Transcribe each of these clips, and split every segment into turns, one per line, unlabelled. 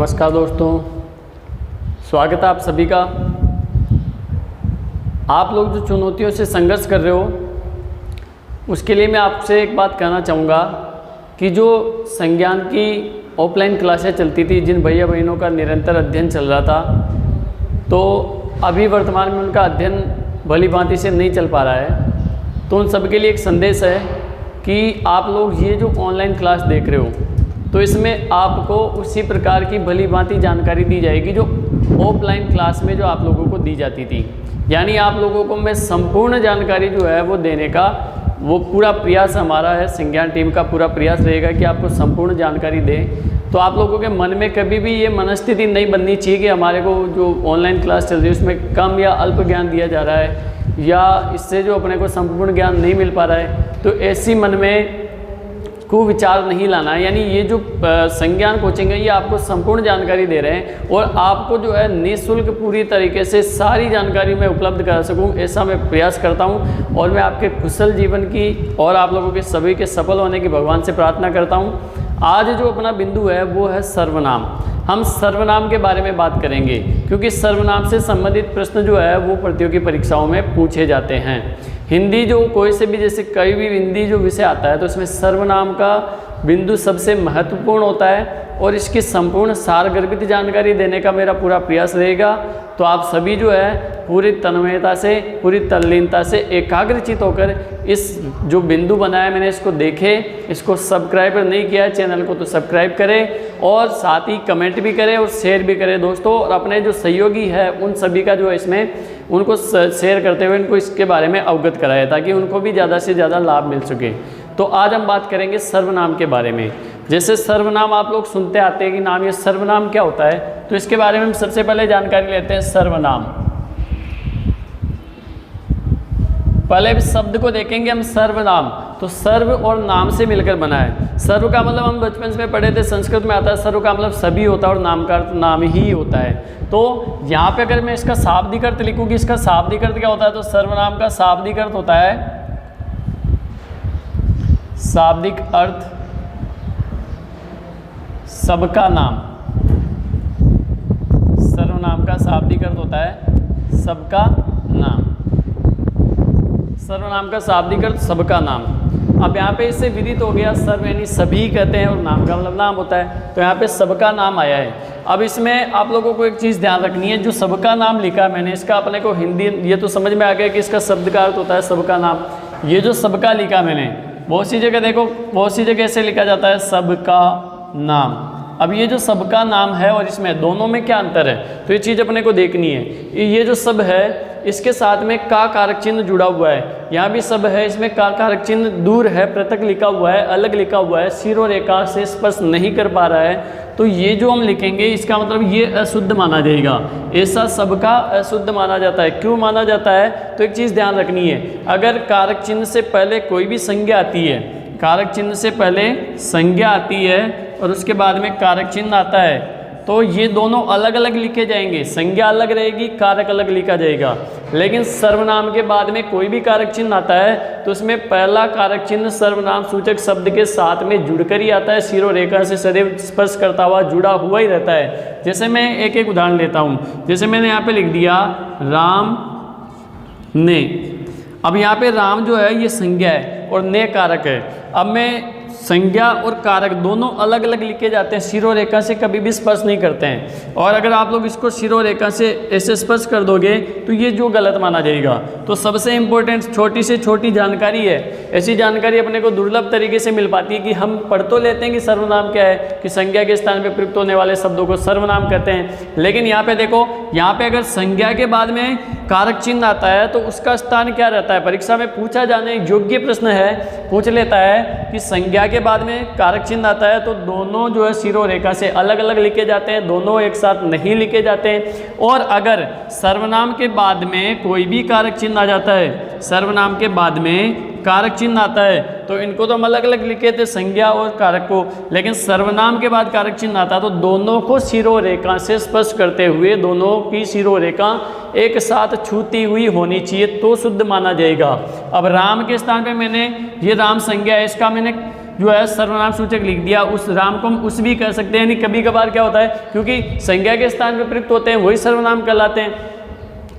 नमस्कार दोस्तों, स्वागत है आप सभी का। आप लोग जो चुनौतियों से संघर्ष कर रहे हो उसके लिए मैं आपसे एक बात कहना चाहूँगा कि जो संज्ञान की ऑफलाइन क्लासें चलती थी, जिन भैया बहनों का निरंतर अध्ययन चल रहा था, तो अभी वर्तमान में उनका अध्ययन भली भांति से नहीं चल पा रहा है। तो उन सबके लिए एक संदेश है कि आप लोग ये जो ऑनलाइन क्लास देख रहे हो तो इसमें आपको उसी प्रकार की भली भांति जानकारी दी जाएगी जो ऑफलाइन क्लास में जो आप लोगों को दी जाती थी। यानी आप लोगों को मैं संपूर्ण जानकारी जो है वो देने का वो पूरा प्रयास हमारा है, संज्ञान टीम का पूरा प्रयास रहेगा कि आपको संपूर्ण जानकारी दें। तो आप लोगों के मन में कभी भी ये मनस्थिति नहीं बननी चाहिए कि हमारे को जो ऑनलाइन क्लास चल रही है उसमें कम या अल्प ज्ञान दिया जा रहा है या इससे जो अपने को संपूर्ण ज्ञान नहीं मिल पा रहा है। तो ऐसी मन में को विचार नहीं लाना है। यानी ये जो संज्ञान कोचिंग है ये आपको संपूर्ण जानकारी दे रहे हैं और आपको जो है निःशुल्क पूरी तरीके से सारी जानकारी मैं उपलब्ध करा सकूं, ऐसा मैं प्रयास करता हूं। और मैं आपके कुशल जीवन की और आप लोगों के सभी के सफल होने की भगवान से प्रार्थना करता हूं। आज जो अपना बिंदु है वो है सर्वनाम। हम सर्वनाम के बारे में बात करेंगे क्योंकि सर्वनाम से संबंधित प्रश्न जो है वो प्रतियोगी परीक्षाओं में पूछे जाते हैं। हिंदी जो कोई से भी जैसे कई भी हिंदी जो विषय आता है तो इसमें सर्वनाम का बिंदु सबसे महत्वपूर्ण होता है और इसकी संपूर्ण सारगर्भित जानकारी देने का मेरा पूरा प्रयास रहेगा। तो आप सभी जो है पूरी तन्मयता से, पूरी तल्लीनता से एकाग्रचित होकर इस जो बिंदु बनाया मैंने इसको देखें, इसको सब्सक्राइब नहीं किया है चैनल को तो सब्सक्राइब करें और साथ ही कमेंट भी करें और शेयर भी करें दोस्तों। और अपने जो सहयोगी है उन सभी का जो है इसमें उनको शेयर करते हुए इनको इसके बारे में अवगत कराया ताकि उनको भी ज़्यादा से ज़्यादा लाभ मिल सके। तो आज हम बात करेंगे सर्वनाम के बारे में। जैसे सर्वनाम आप लोग सुनते आते हैं कि नाम, ये सर्वनाम क्या होता है, तो इसके बारे में हम सबसे पहले जानकारी लेते हैं। सर्वनाम, पहले भी शब्द को देखेंगे हम। सर्वनाम तो सर्व और नाम से मिलकर बना है। सर्व का मतलब हम बचपन में पढ़े थे, संस्कृत में आता है। सर्व का मतलब सभी होता है और नाम का अर्थ नाम ही होता है। तो यहाँ पे अगर मैं इसका शाब्दिक अर्थ लिखूँ कि इसका शाब्दिक अर्थ क्या होता है, तो सर्वनाम का शाब्दिक अर्थ होता है, शाब्दिक अर्थ सबका नाम। सर्वनाम का शाब्दिक अर्थ होता है सबका नाम। सर्वनाम का शाब्दिक अर्थ सबका नाम। अब यहाँ पे इससे विदित हो गया, सर्व यानी सभी कहते हैं और नाम का मतलब नाम होता है, तो यहाँ पे सबका नाम आया है। अब इसमें आप लोगों को एक चीज़ ध्यान रखनी है, जो सबका नाम लिखा है मैंने इसका अपने को हिंदी ये तो समझ में आ गया कि इसका शब्द का अर्थ होता है सबका नाम। ये जो सबका लिखा मैंने बहुत सी जगह देखो, बहुत सी जगह ऐसे लिखा जाता है सबका नाम। अब ये जो सबका नाम है और इसमें दोनों में क्या अंतर है, तो ये चीज़ अपने को देखनी है। ये जो सब है इसके साथ में का कारक चिन्ह जुड़ा हुआ है, यहाँ भी सब है, इसमें का कारक चिन्ह दूर है, पृथक लिखा हुआ है, अलग लिखा हुआ है, सिर और रेखा से स्पर्श नहीं कर पा रहा है। तो ये जो हम लिखेंगे इसका मतलब ये अशुद्ध माना जाएगा। ऐसा सबका अशुद्ध माना जाता है। क्यों माना जाता है, तो एक चीज़ ध्यान रखनी है, अगर कारक चिन्ह से पहले कोई भी संज्ञा आती है, कारक चिन्ह से पहले संज्ञा आती है और उसके बाद में कारक चिन्ह आता है, तो ये दोनों अलग अलग लिखे जाएंगे। संज्ञा अलग रहेगी, कारक अलग लिखा जाएगा। लेकिन सर्वनाम के बाद में कोई भी कारक चिन्ह आता है तो उसमें पहला कारक चिन्ह सर्वनाम सूचक शब्द के साथ में जुड़कर ही आता है, सिरों रेखा से सदैव स्पर्श करता हुआ जुड़ा हुआ ही रहता है। जैसे मैं एक एक उदाहरण लेता हूँ, जैसे मैंने यहाँ पे लिख दिया राम ने। अब यहाँ पे राम जो है ये संज्ञा है और ने कारक है। अब मैं संज्ञा और कारक दोनों अलग अलग लिखे जाते हैं, सिरों रेखा से कभी भी स्पर्श नहीं करते हैं। और अगर आप लोग इसको सिरों रेखा से ऐसे स्पर्श कर दोगे तो ये जो गलत माना जाएगा। तो सबसे इम्पोर्टेंट छोटी से छोटी जानकारी है, ऐसी जानकारी अपने को दुर्लभ तरीके से मिल पाती है कि हम पढ़ तो लेते हैं कि सर्वनाम क्या है, कि संज्ञा के स्थान पर प्रयुक्त होने वाले शब्दों को सर्वनाम कहते हैं। लेकिन यहाँ पे देखो, यहाँ पे अगर संज्ञा के बाद में कारक चिन्ह आता है तो उसका स्थान क्या रहता है, परीक्षा में पूछा जाने योग्य प्रश्न है, पूछ लेता है कि संज्ञा के बाद में कारक चिन्ह आता है तो दोनों जो है सिरों रेखा से अलग अलग लिखे जाते हैं, दोनों एक साथ नहीं लिखे जाते हैं। और अगर सर्वनाम के बाद में कोई भी कारक चिन्ह आ जाता है, सर्वनाम के बाद में कारक चिन्ह आता है तो इनको तो हम अलग अलग लिखे थे, संज्ञा और कारक को, लेकिन सर्वनाम के बाद कारक चिन्ह आता है तो दोनों को सिरों रेखा से स्पर्श करते हुए दोनों की सिरों रेखा एक साथ छूती हुई होनी चाहिए तो शुद्ध माना जाएगा। अब राम के स्थान पे मैंने ये राम संज्ञा है, इसका मैंने जो है सर्वनाम सूचक लिख दिया, उस राम को हम उस भी कर सकते हैं। यानी कभी कभार क्या होता है, क्योंकि संज्ञा के स्थान पर प्रयुक्त होते हैं वही सर्वनाम कहलाते हैं।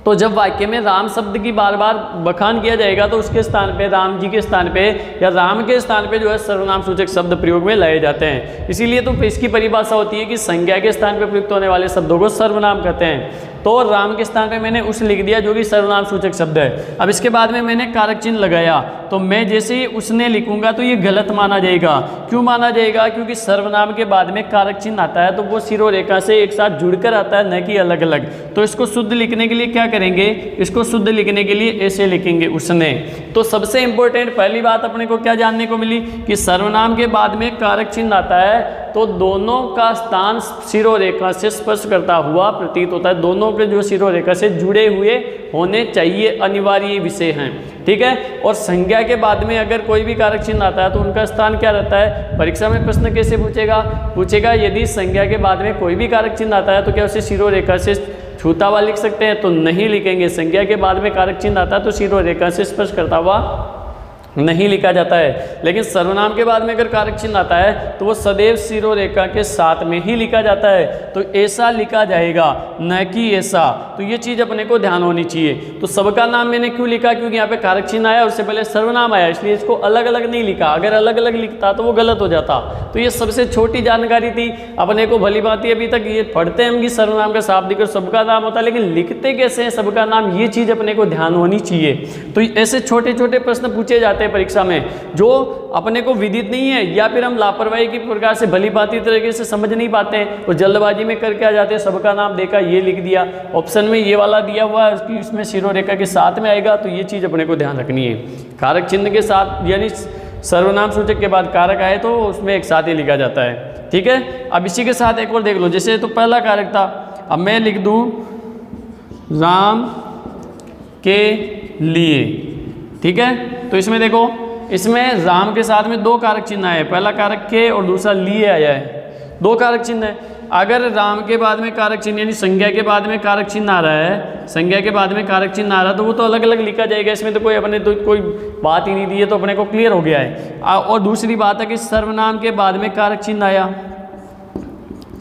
तो जब वाक्य में राम शब्द की बार बार बखान किया जाएगा तो उसके स्थान पे, राम जी के स्थान पे या राम के स्थान पे जो है सर्वनाम सूचक शब्द प्रयोग में लाए जाते हैं। इसीलिए तो इसकी परिभाषा होती है कि संज्ञा के स्थान पे प्रयुक्त होने वाले शब्दों को सर्वनाम कहते हैं। तो राम के स्थान पे मैंने उस लिख दिया जो कि सर्वनाम सूचक शब्द है। अब इसके बाद में मैंने कारक चिन्ह लगाया, तो मैं जैसे ही उसने लिखूंगा तो ये गलत माना जाएगा। क्यों माना जाएगा? क्योंकि सर्वनाम के बाद में कारक चिन्ह आता है तो वो शिरोरेखा से एक साथ जुड़कर आता है, न कि अलग अलग। तो इसको शुद्ध लिखने के लिए क्या करेंगे, इसको शुद्ध लिखने के लिए ऐसे लिखेंगे उसने। तो सबसे इंपॉर्टेंट पहली बात अपने को क्या जानने को मिली कि सर्वनाम के बाद में कारक चिन्ह आता है तो दोनों का स्थान शिरोरेखा से स्पर्श करता हुआ प्रतीत होता है। दोनों के जो शिरोरेखा से जुड़े हुए होने चाहिए, अनिवार्य विषय हैं, ठीक है। और संज्ञा के बाद में अगर कोई भी कारक चिन्ह आता है तो उनका स्थान क्या रहता है? परीक्षा में प्रश्न कैसे पूछेगा यदि संज्ञा के बाद में कोई भी कारक चिन्ह आता है तो क्या उसे शिरोरेखा से छूता हुआ लिख सकते हैं? तो नहीं लिखेंगे। संज्ञा के बाद में कारक चिन्ह आता है तो शिरोरेखा से स्पर्श करता हुआ नहीं लिखा जाता है। लेकिन सर्वनाम के बाद में अगर कारक चिन्ह आता है तो वो सदैव शिरोरेखा के साथ में ही लिखा जाता है। तो ऐसा लिखा जाएगा, न कि ऐसा। तो ये चीज़ अपने को ध्यान होनी चाहिए। तो सबका नाम मैंने क्यों लिखा? क्योंकि यहाँ पे कारक चिन्ह आया, उससे पहले सर्वनाम आया, इसलिए इसको अलग अलग नहीं लिखा। अगर अलग अलग लिखता तो वो गलत हो जाता। तो ये सबसे छोटी जानकारी थी अपने को। भली भांति अभी तक ये पढ़ते हैं हम कि सर्वनाम का शाब्दिक और सबका नाम होता है, लेकिन लिखते कैसे हैं सबका नाम, ये चीज़ अपने को ध्यान होनी चाहिए। तो ऐसे छोटे छोटे प्रश्न पूछे जाते परीक्षा में जो अपने को विदित नहीं है, या फिर हम लापरवाही की प्रकार से भली भांति तरीके से समझ नहीं पाते हैं और जल्दबाजी में करके आ जाते हैं। सबका नाम देखा, ये लिख दिया, ऑप्शन में ये वाला दिया हुआ है कि इसमें शिरोरेखा के साथ में आएगा। तो ये चीज़ अपने को ध्यान रखनी है। कारक चिन्ह के साथ यानी सर्वनाम सूचक के बाद कारक आए तो उसमें एक साथ ही लिखा जाता है, ठीक है। अब इसी के साथ एक और देख लो, जैसे तो पहला कारक था, अब मैं लिख दूँ राम के लिए, ठीक है। तो इसमें देखो, इसमें राम के साथ में दो कारक चिन्ह आए, पहला कारक के और दूसरा लिए आया है। दो कारक चिन्ह है। अगर राम के बाद में कारक चिन्ह यानी संज्ञा के बाद में कारक चिन्ह आ रहा है, संज्ञा के बाद में कारक चिन्ह आ रहा है तो वो तो अलग अलग लिखा जाएगा। इसमें तो कोई अपने तो कोई बात ही नहीं दी है, तो अपने को क्लियर हो गया है। और दूसरी बात है कि सर्वनाम के बाद में कारक चिन्ह आया,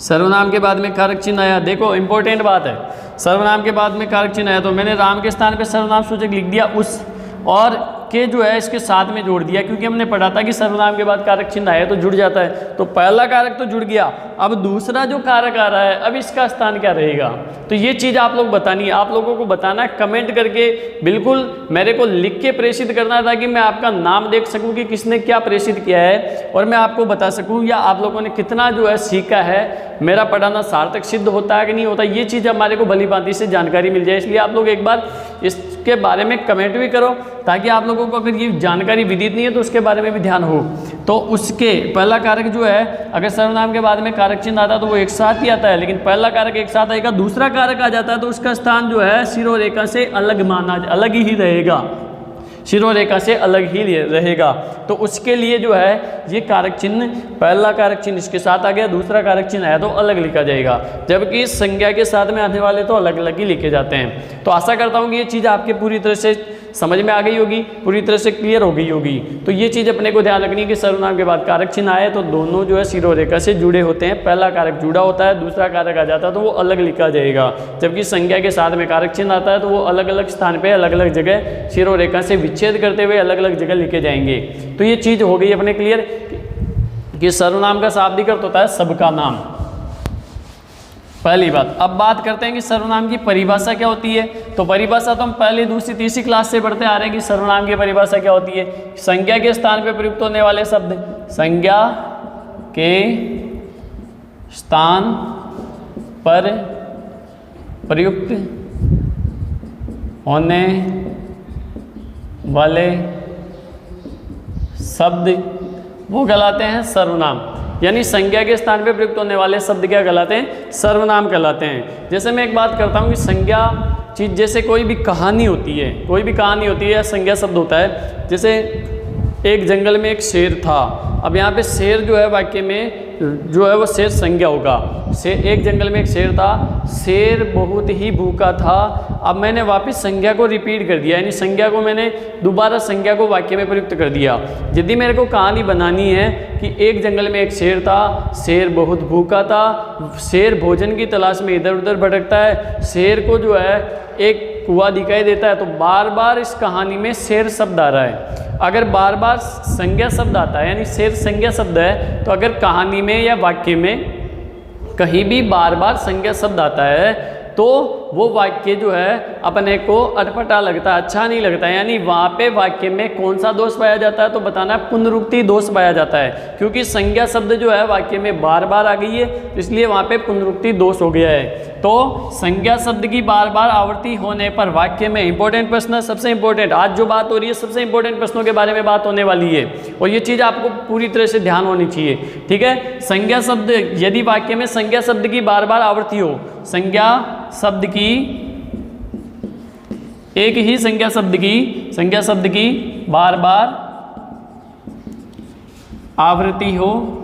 सर्वनाम के बाद में कारक चिन्ह आया। देखो इंपॉर्टेंट बात है, सर्वनाम के बाद में कारक चिन्ह आया तो मैंने राम के स्थान पर सर्वनाम सूचक लिख दिया उस, और के जो है इसके साथ में जोड़ दिया, क्योंकि हमने पढ़ा था कि सर्वनाम के बाद कारक चिन्ह आया तो जुड़ जाता है। तो पहला कारक तो जुड़ गया, अब दूसरा जो कारक आ रहा है अब इसका स्थान क्या रहेगा, तो ये चीज़ आप लोग बतानी है। आप लोगों को बताना है, कमेंट करके बिल्कुल मेरे को लिख के प्रेषित करना है, ताकि मैं आपका नाम देख सकूं कि किसने क्या प्रेषित किया है और मैं आपको बता सकूं या आप लोगों ने कितना जो है सीखा है, मेरा पढ़ाना सार्थक सिद्ध होता है कि नहीं होता, ये चीज़ हमारे को भली भांति से जानकारी मिल जाए। इसलिए आप लोग एक बार इसके बारे में कमेंट भी करो, ताकि आप लोगों को अगर ये जानकारी विदित नहीं है तो उसके बारे में भी ध्यान हो। तो उसके पहला कारक जो है, अगर सर्वनाम के बाद में कारक चिन्ह आता है तो वो एक साथ ही आता है, लेकिन पहला कारक एक साथ आएगा, दूसरा कारक आ जाता है तो उसका स्थान जो है शिरोरेखा से अलग ही रहेगा, शिरोरेखा से अलग ही रहेगा। तो उसके लिए जो है ये कारक चिन्ह, पहला कारक चिन्ह इसके साथ आ गया, दूसरा कारक चिन्ह आया तो अलग लिखा जाएगा, जबकि संज्ञा के साथ में आने वाले तो अलग अलग ही लिखे जाते हैं। तो आशा करता हूँ कि ये चीज़ आपके पूरी तरह से समझ में आ गई होगी, पूरी तरह से क्लियर हो गई होगी। तो ये चीज़ अपने को ध्यान रखनी है कि सर्वनाम के बाद कारक चिन्ह आए तो दोनों जो है शिरोरेखा से जुड़े होते हैं। पहला कारक जुड़ा होता है, दूसरा कारक आ जाता है तो वो अलग लिखा जाएगा, जबकि संज्ञा के साथ में कारक चिन्ह आता है तो वो अलग अलग स्थान पे अलग अलग जगह शिरोरेखा से विच्छेद करते हुए अलग अलग जगह लिखे जाएंगे। तो ये चीज़ हो गई अपने क्लियर कि सर्वनाम का शाब्दिक अर्थ होता है सबका नाम, पहली बात। अब बात करते हैं कि सर्वनाम की परिभाषा क्या होती है। तो परिभाषा तो हम पहले दूसरी तीसरी क्लास से पढ़ते आ रहे हैं कि सर्वनाम की परिभाषा क्या होती है। संज्ञा के स्थान पर प्रयुक्त होने वाले शब्द, संज्ञा के स्थान पर प्रयुक्त होने वाले शब्द वो कहलाते हैं सर्वनाम, यानी संज्ञा के स्थान पे प्रयुक्त होने वाले शब्द क्या कहलाते हैं, सर्वनाम कहलाते हैं। जैसे मैं एक बात करता हूँ कि संज्ञा चीज़, जैसे कोई भी कहानी होती है, कोई भी कहानी होती है या संज्ञा शब्द होता है। जैसे एक जंगल में एक शेर था, अब यहाँ पे शेर जो है वाक्य में जो है वो शेर संज्ञा होगा, एक जंगल में एक शेर था, शेर बहुत ही भूखा था। अब मैंने वापस संज्ञा को रिपीट कर दिया, यानी संज्ञा को मैंने दोबारा संज्ञा को वाक्य में प्रयुक्त कर दिया। यदि मेरे को कहानी बनानी है कि एक जंगल में एक शेर था, शेर बहुत भूखा था, शेर भोजन की तलाश में इधर उधर भटकता है, शेर को जो है एक कुआं दिखाई देता है, तो बार बार इस कहानी में शेर शब्द आ रहा है। अगर बार बार संज्ञा शब्द आता है, यानी शेर संज्ञा शब्द है, तो अगर कहानी में या वाक्य में कहीं भी बार बार संज्ञा शब्द आता है तो वो वाक्य जो है अपने को अटपटा लगता है, अच्छा नहीं लगता है। यानी वहाँ पे वाक्य में कौन सा दोष पाया जाता है, तो बताना है पुनरुक्ति दोष पाया जाता है, क्योंकि संज्ञा शब्द जो है वाक्य में बार बार आ गई है, इसलिए वहाँ पे पुनरुक्ति दोष हो गया है। तो संज्ञा शब्द की बार बार आवृत्ति होने पर वाक्य में इंपॉर्टेंट प्रश्न, सबसे इंपॉर्टेंट आज जो बात हो रही है सबसे इंपॉर्टेंट प्रश्नों के बारे में बात होने वाली है, और ये चीज़ आपको पूरी तरह से ध्यान होनी चाहिए। ठीक है, संज्ञा शब्द, यदि वाक्य में संज्ञा शब्द की बार बार आवृत्ति हो, संज्ञा शब्द की एक ही संज्ञा शब्द की बार बार आवृत्ति हो,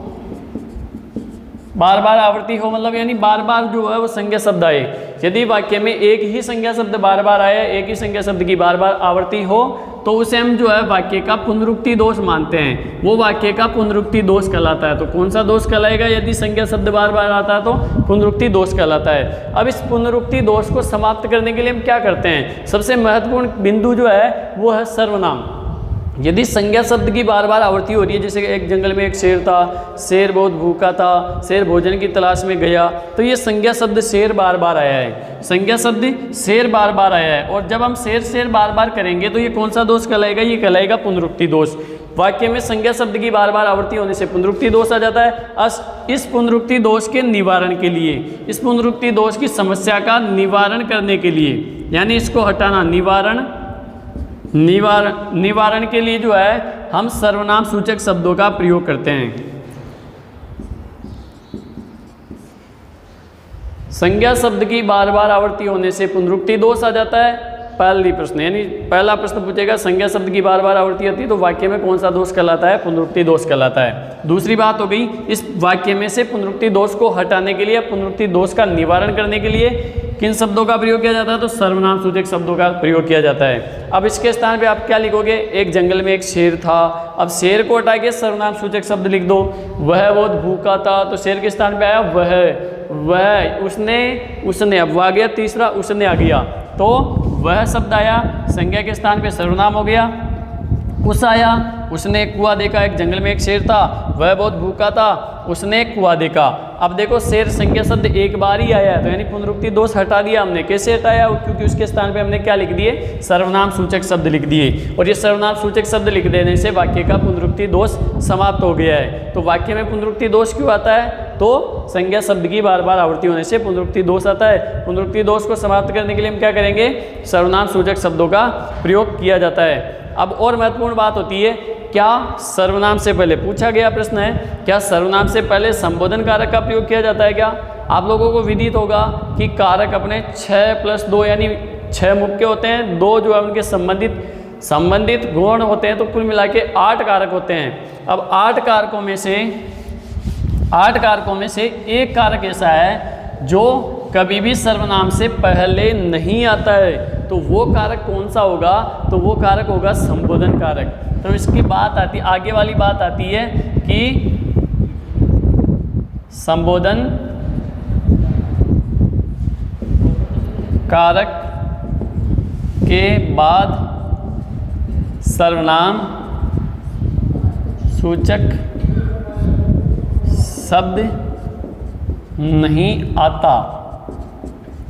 बार बार आवृत्ति हो मतलब यानी बार बार जो है वो संज्ञा शब्द आए। यदि वाक्य में एक ही संज्ञा शब्द बार बार आए, एक ही संज्ञा शब्द की बार बार आवृत्ति हो, तो उसे हम जो है वाक्य का पुनरुक्ति दोष मानते हैं, वो वाक्य का पुनरुक्ति दोष कहलाता है। तो कौन सा दोष कहलाएगा? यदि संज्ञा शब्द बार बार आता है तो पुनरुक्ति दोष कहलाता है। अब इस पुनरुक्ति दोष को समाप्त करने के लिए हम क्या करते हैं? सबसे महत्वपूर्ण बिंदु जो है वो है सर्वनाम। यदि संज्ञा शब्द की बार बार आवृत्ति हो रही है, जैसे एक जंगल में एक शेर था, शेर बहुत भूखा था, शेर भोजन की तलाश में गया, तो ये संज्ञा शब्द शेर बार बार आया है, संज्ञा शब्द शेर बार बार आया है। और जब हम शेर बार बार करेंगे तो ये कौन सा दोष कहलाएगा? ये कहलाएगा पुनरुक्ति दोष। वाक्य में संज्ञा शब्द की बार बार आवृत्ति होने से पुनरुक्ति दोष आ जाता है। इस पुनरुक्ति दोष के निवारण के लिए, इस पुनरुक्ति दोष की समस्या का निवारण करने के लिए, यानी इसको हटाना, निवारण के लिए जो है हम सर्वनाम सूचक शब्दों का प्रयोग करते हैं। संज्ञा शब्द की बार बार आवृत्ति होने से पुनरुक्ति दोष आ जाता है। पहली प्रश्न, यानी पहला प्रश्न पूछेगा संज्ञा शब्द की बार बार आवृत्ति होती है तो वाक्य में कौन सा दोष कहलाता है? पुनरुक्ति दोष कहलाता है। दूसरी बात हो गई, इस वाक्य में से पुनरुक्ति दोष को हटाने के लिए, पुनरुक्ति दोष का निवारण करने के लिए किन शब्दों का प्रयोग किया जाता है? तो सर्वनाम सूचक शब्दों का प्रयोग किया जाता है। अब इसके स्थान पे आप क्या लिखोगे? एक जंगल में एक शेर था। अब शेर को हटा के सर्वनाम सूचक शब्द लिख दो। वह बहुत भूखा था, तो शेर के स्थान पे आया वह, उसने, अब वह आ गया तीसरा, उसने आ गया, तो वह शब्द आया, संज्ञा के स्थान पे सर्वनाम हो गया। उस आया, उसने एक कुआं देखा, एक जंगल में एक शेर था, वह बहुत भूखा था, उसने एक कुआं देखा। अब देखो शेर संज्ञा शब्द एक बार ही आया है, तो यानी पुनरुक्ति दोष हटा दिया हमने। कैसे हटाया? क्योंकि उसके स्थान पे हमने क्या लिख दिए? सर्वनाम सूचक शब्द लिख दिए, और ये सर्वनाम सूचक शब्द लिख देने से वाक्य का पुनरुक्ति दोष समाप्त हो गया है। तो वाक्य में पुनरुक्ति दोष क्यों आता है? तो संज्ञा शब्द की बार बार आवृत्ति होने से पुनरुक्ति दोष आता है। पुनरुक्ति दोष को समाप्त करने के लिए हम क्या करेंगे? सर्वनाम सूचक शब्दों का प्रयोग किया जाता है। अब और महत्वपूर्ण बात होती है, क्या सर्वनाम से पहले, पूछा गया प्रश्न है, क्या सर्वनाम से पहले संबोधन कारक का प्रयोग किया जाता है क्या? आप लोगों को विदित होगा कि कारक अपने 6+2 यानी 6 मुख्य होते हैं, 2 जो है उनके संबंधित गुण होते हैं, तो कुल मिला के 8 कारक होते हैं। अब 8 कारकों में से एक कारक ऐसा है जो कभी भी सर्वनाम से पहले नहीं आता है, तो वो कारक कौन सा होगा? तो वो कारक होगा संबोधन कारक। तो इसकी बात आती, आगे वाली बात आती है कि संबोधन कारक के बाद सर्वनाम सूचक शब्द नहीं आता।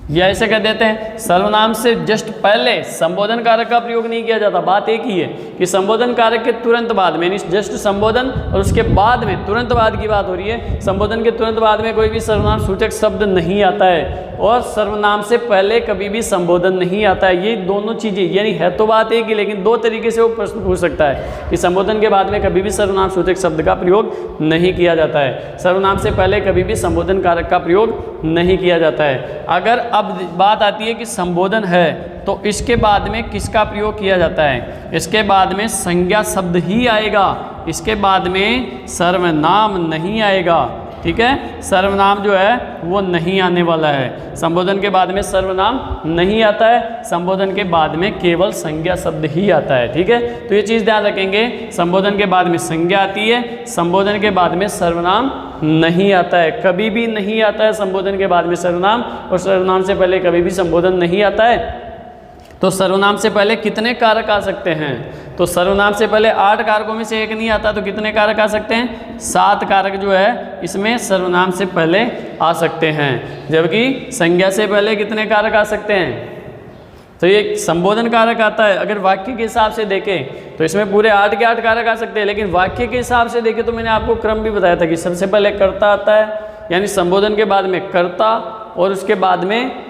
या ऐसे कह देते हैं, सर्वनाम से जस्ट पहले संबोधन कारक का प्रयोग नहीं किया जाता। बात एक ही है कि संबोधन कारक के तुरंत बाद में, यानी जस्ट संबोधन और उसके बाद में, तुरंत बाद की बात हो रही है, संबोधन के तुरंत बाद में कोई भी सर्वनाम सूचक शब्द नहीं आता है, और सर्वनाम से पहले कभी भी संबोधन नहीं आता है। ये दोनों चीज़ें, यानी है तो बात एक ही, लेकिन 2 तरीके से वो प्रश्न पूछ सकता है कि संबोधन के बाद में कभी भी सर्वनाम सूचक शब्द का प्रयोग नहीं किया जाता है, सर्वनाम से पहले कभी भी संबोधन कारक का प्रयोग नहीं किया जाता है। अगर अब बात आती है कि संबोधन है, तो इसके बाद में किसका प्रयोग किया जाता है? इसके बाद में संज्ञा शब्द ही आएगा, इसके बाद में सर्वनाम नहीं आएगा। ठीक है, सर्वनाम जो है वो नहीं आने वाला है। संबोधन के बाद में सर्वनाम नहीं आता है, संबोधन के बाद में केवल संज्ञा शब्द ही आता है। ठीक है, तो ये चीज़ ध्यान रखेंगे, संबोधन के बाद में संज्ञा आती है, संबोधन के बाद में सर्वनाम नहीं आता है, कभी भी नहीं आता है संबोधन के बाद में सर्वनाम, और सर्वनाम से पहले कभी भी संबोधन नहीं आता है। तो सर्वनाम से पहले कितने कारक आ सकते हैं? तो सर्वनाम से पहले 8 कारकों में से एक नहीं आता, तो कितने कारक आ सकते हैं? 7 कारक जो है इसमें सर्वनाम से पहले आ सकते हैं। जबकि संज्ञा से पहले कितने कारक आ सकते हैं? तो ये संबोधन कारक आता है। अगर वाक्य के हिसाब से देखें तो इसमें पूरे 8 के 8 कारक आ सकते हैं, लेकिन वाक्य के हिसाब से देखें तो मैंने आपको क्रम भी बताया था कि सबसे पहले कर्ता आता है, यानी संबोधन के बाद में कर्ता, और उसके बाद में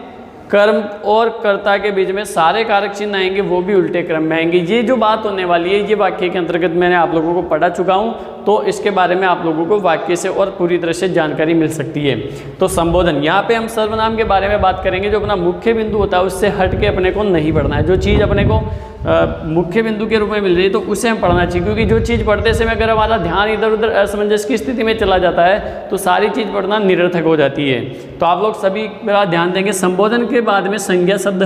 कर्म और कर्ता के बीच में सारे कारक चिन्ह आएंगे, वो भी उल्टे क्रम में आएंगे। ये जो बात होने वाली है ये वाक्य के अंतर्गत मैंने आप लोगों को पढ़ा चुका हूँ, तो इसके बारे में आप लोगों को वाक्य से और पूरी तरह से जानकारी मिल सकती है। तो संबोधन, यहाँ पे हम सर्वनाम के बारे में बात करेंगे, जो अपना मुख्य बिंदु होता है उससे हट के अपने को नहीं पढ़ना है। जो चीज़ अपने को मुख्य बिंदु के रूप में मिल रही है तो उसे हम पढ़ना चाहिए, क्योंकि जो चीज़ पढ़ते समय अगर हमारा ध्यान इधर उधर असमंजस की स्थिति में चला जाता है तो सारी चीज़ पढ़ना निरर्थक हो जाती है। तो आप लोग सभी मेरा ध्यान देंगे, संबोधन के बाद में संज्ञा शब्द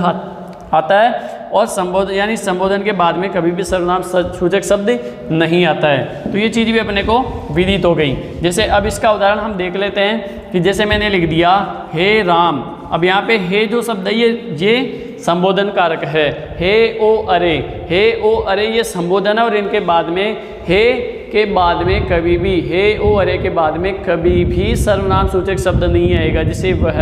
आता है, और संबोधन यानी संबोधन के बाद में कभी भी सर्वनाम सूचक शब्द नहीं आता है। तो ये चीज़ भी अपने को विदित हो गई। जैसे अब इसका उदाहरण हम देख लेते हैं कि जैसे मैंने लिख दिया हे राम, अब यहाँ पे हे जो शब्द है ये संबोधन कारक है। हे ओ अरे, हे ओ अरे ये संबोधन है, और इनके बाद में हे के बाद में कभी भी, हे ओ अरे के बाद में कभी भी सर्वनाम सूचक शब्द नहीं आएगा। जैसे वह,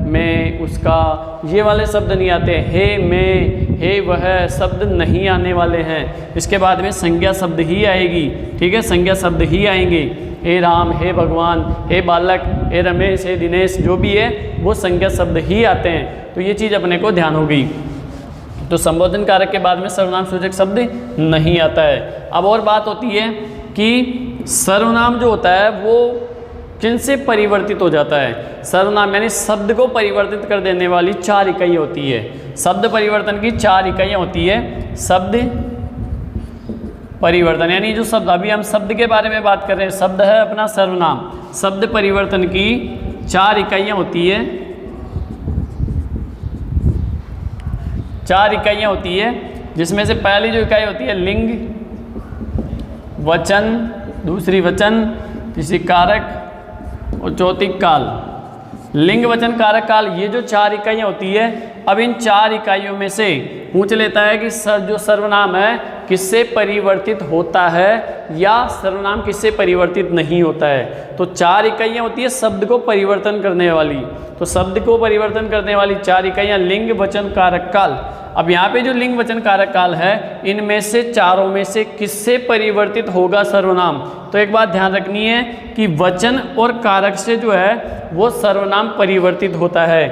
मैं, उसका, ये वाले शब्द नहीं आते। हे मैं, हे वह शब्द नहीं आने वाले हैं। इसके बाद में संज्ञा शब्द ही आएगी। ठीक है, संज्ञा शब्द ही आएंगे। हे राम, हे भगवान, हे बालक, हे रमेश, हे दिनेश, जो भी है वो संज्ञा शब्द ही आते हैं। तो ये चीज़ अपने को ध्यान हो गई। तो संबोधन कारक के बाद में सर्वनाम सूचक शब्द नहीं आता है। अब और बात होती है कि सर्वनाम जो होता है वो किनसे परिवर्तित हो जाता है? सर्वनाम यानी शब्द को परिवर्तित कर देने वाली 4 इकाई होती है। शब्द परिवर्तन की 4 इकाइयाँ होती है। शब्द परिवर्तन यानी जो शब्द, अभी हम शब्द के बारे में बात कर रहे हैं, शब्द है अपना सर्वनाम। शब्द परिवर्तन की 4 इकाइयाँ होती है। 4 इकाइयाँ होती है, जिसमें से पहली जो इकाई होती है लिंग, वचन, दूसरी वचन, तीसरी कारक और चौथी काल। लिंग, वचन, कारक, काल, ये जो 4 इकाइयाँ होती है। अब इन 4 इकाइयों में से पूछ लेता है कि जो सर्वनाम है किससे परिवर्तित होता है या सर्वनाम किससे परिवर्तित नहीं होता है। तो 4 इकाइयाँ होती है शब्द को परिवर्तन करने वाली। तो शब्द को परिवर्तन करने वाली 4 इकाइयाँ लिंग, वचन, कारक, काल। अब यहाँ पे जो लिंग, वचन, कारक, काल है, इनमें से चारों में से किससे परिवर्तित होगा सर्वनाम? तो एक बात ध्यान रखनी है कि वचन और कारक से जो है वो सर्वनाम परिवर्तित होता है।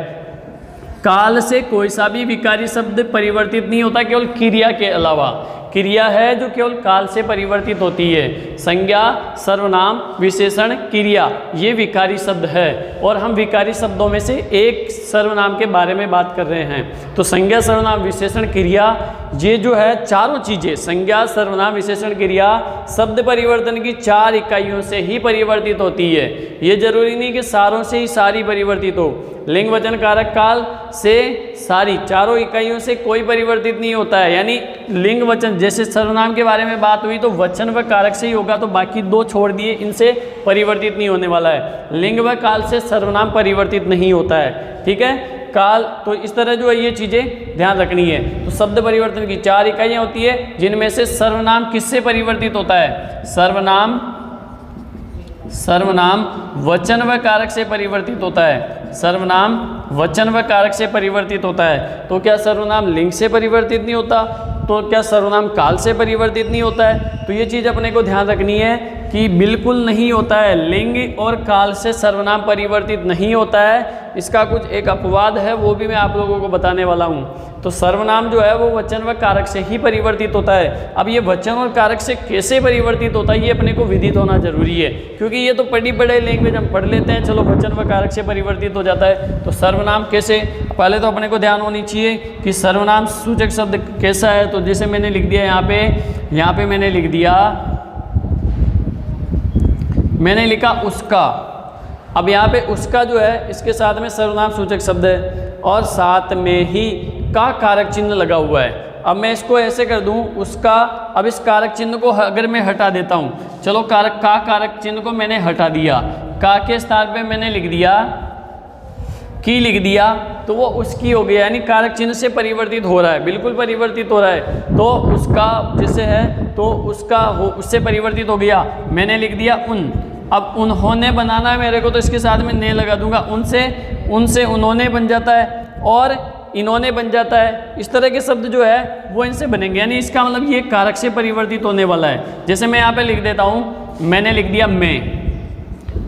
काल से कोई सा भी विकारी शब्द परिवर्तित नहीं होता, केवल क्रिया के अलावा। क्रिया है जो केवल काल से परिवर्तित होती है। संज्ञा, सर्वनाम, विशेषण, क्रिया, ये विकारी शब्द है, और हम विकारी शब्दों में से एक सर्वनाम के बारे में बात कर रहे हैं। तो संज्ञा, सर्वनाम, विशेषण, क्रिया, ये जो है चारों चीज़ें, संज्ञा, सर्वनाम, विशेषण, क्रिया, शब्द परिवर्तन की 4 इकाइयों से ही परिवर्तित होती है। ये जरूरी नहीं कि सारों से ही सारी परिवर्तित हो। लिंग, वचन, कारक, काल से सारी चारों इकाइयों से कोई परिवर्तित नहीं होता है। यानी लिंग, वचन, जैसे सर्वनाम के बारे में बात हुई तो वचन व कारक से ही होगा, तो बाकी 2 छोड़ दिए, इनसे परिवर्तित नहीं होने वाला है। लिंग व काल से सर्वनाम परिवर्तित नहीं होता है। ठीक है, काल, तो इस तरह जो है ये चीज़ें ध्यान रखनी है। तो शब्द परिवर्तन की 4 इकाइयाँ होती है, जिनमें से सर्वनाम किससे परिवर्तित होता है? सर्वनाम वचन व कारक से परिवर्तित होता है। सर्वनाम वचन व कारक से परिवर्तित होता है। तो क्या सर्वनाम लिंग से परिवर्तित नहीं होता? तो क्या सर्वनाम काल से परिवर्तित नहीं होता है? तो ये चीज़ अपने को ध्यान रखनी है कि बिल्कुल नहीं होता है। लिंग और काल से सर्वनाम परिवर्तित नहीं होता है। इसका कुछ एक अपवाद है, वो भी मैं आप लोगों को बताने वाला हूँ। तो सर्वनाम जो है वो वचन व कारक से ही परिवर्तित होता है। अब ये वचन और कारक से कैसे परिवर्तित होता है ये अपने को विदित होना जरूरी है, क्योंकि ये तो पढ़ी पढ़े लैंग्वेज हम पढ़ लेते हैं, चलो वचन व कारक से परिवर्तित हो जाता है। तो सर्वनाम कैसे, पहले तो अपने को ध्यान होनी चाहिए कि सर्वनाम सूचक शब्द कैसा है। तो जैसे मैंने लिख दिया यहाँ पे मैंने लिख दिया, मैंने लिखा उसका। अब यहाँ पे उसका जो है इसके साथ में सर्वनाम सूचक शब्द है और साथ में ही का कारक चिन्ह लगा हुआ है। अब मैं इसको ऐसे कर दूं उसका, अब इस कारक चिन्ह को अगर मैं हटा देता हूं, चलो कारक चिन्ह को मैंने हटा दिया, का के स्थान पे मैंने लिख दिया की लिख दिया, तो वो उसकी हो गया, यानी कारक चिन्ह से परिवर्तित हो रहा है, बिल्कुल परिवर्तित हो रहा है। तो उसका जैसे है तो उसका हो उससे परिवर्तित हो गया, मैंने लिख दिया उन। अब उन्होंने बनाना है मेरे को, तो इसके साथ में ने लगा दूंगा, उनसे उन्होंने बन जाता है और इन्होंने बन जाता है। इस तरह के शब्द जो है वो इनसे बनेंगे, यानी इसका मतलब ये कारक से परिवर्तित होने वाला है। जैसे मैं यहाँ पे लिख देता हूँ, मैंने लिख दिया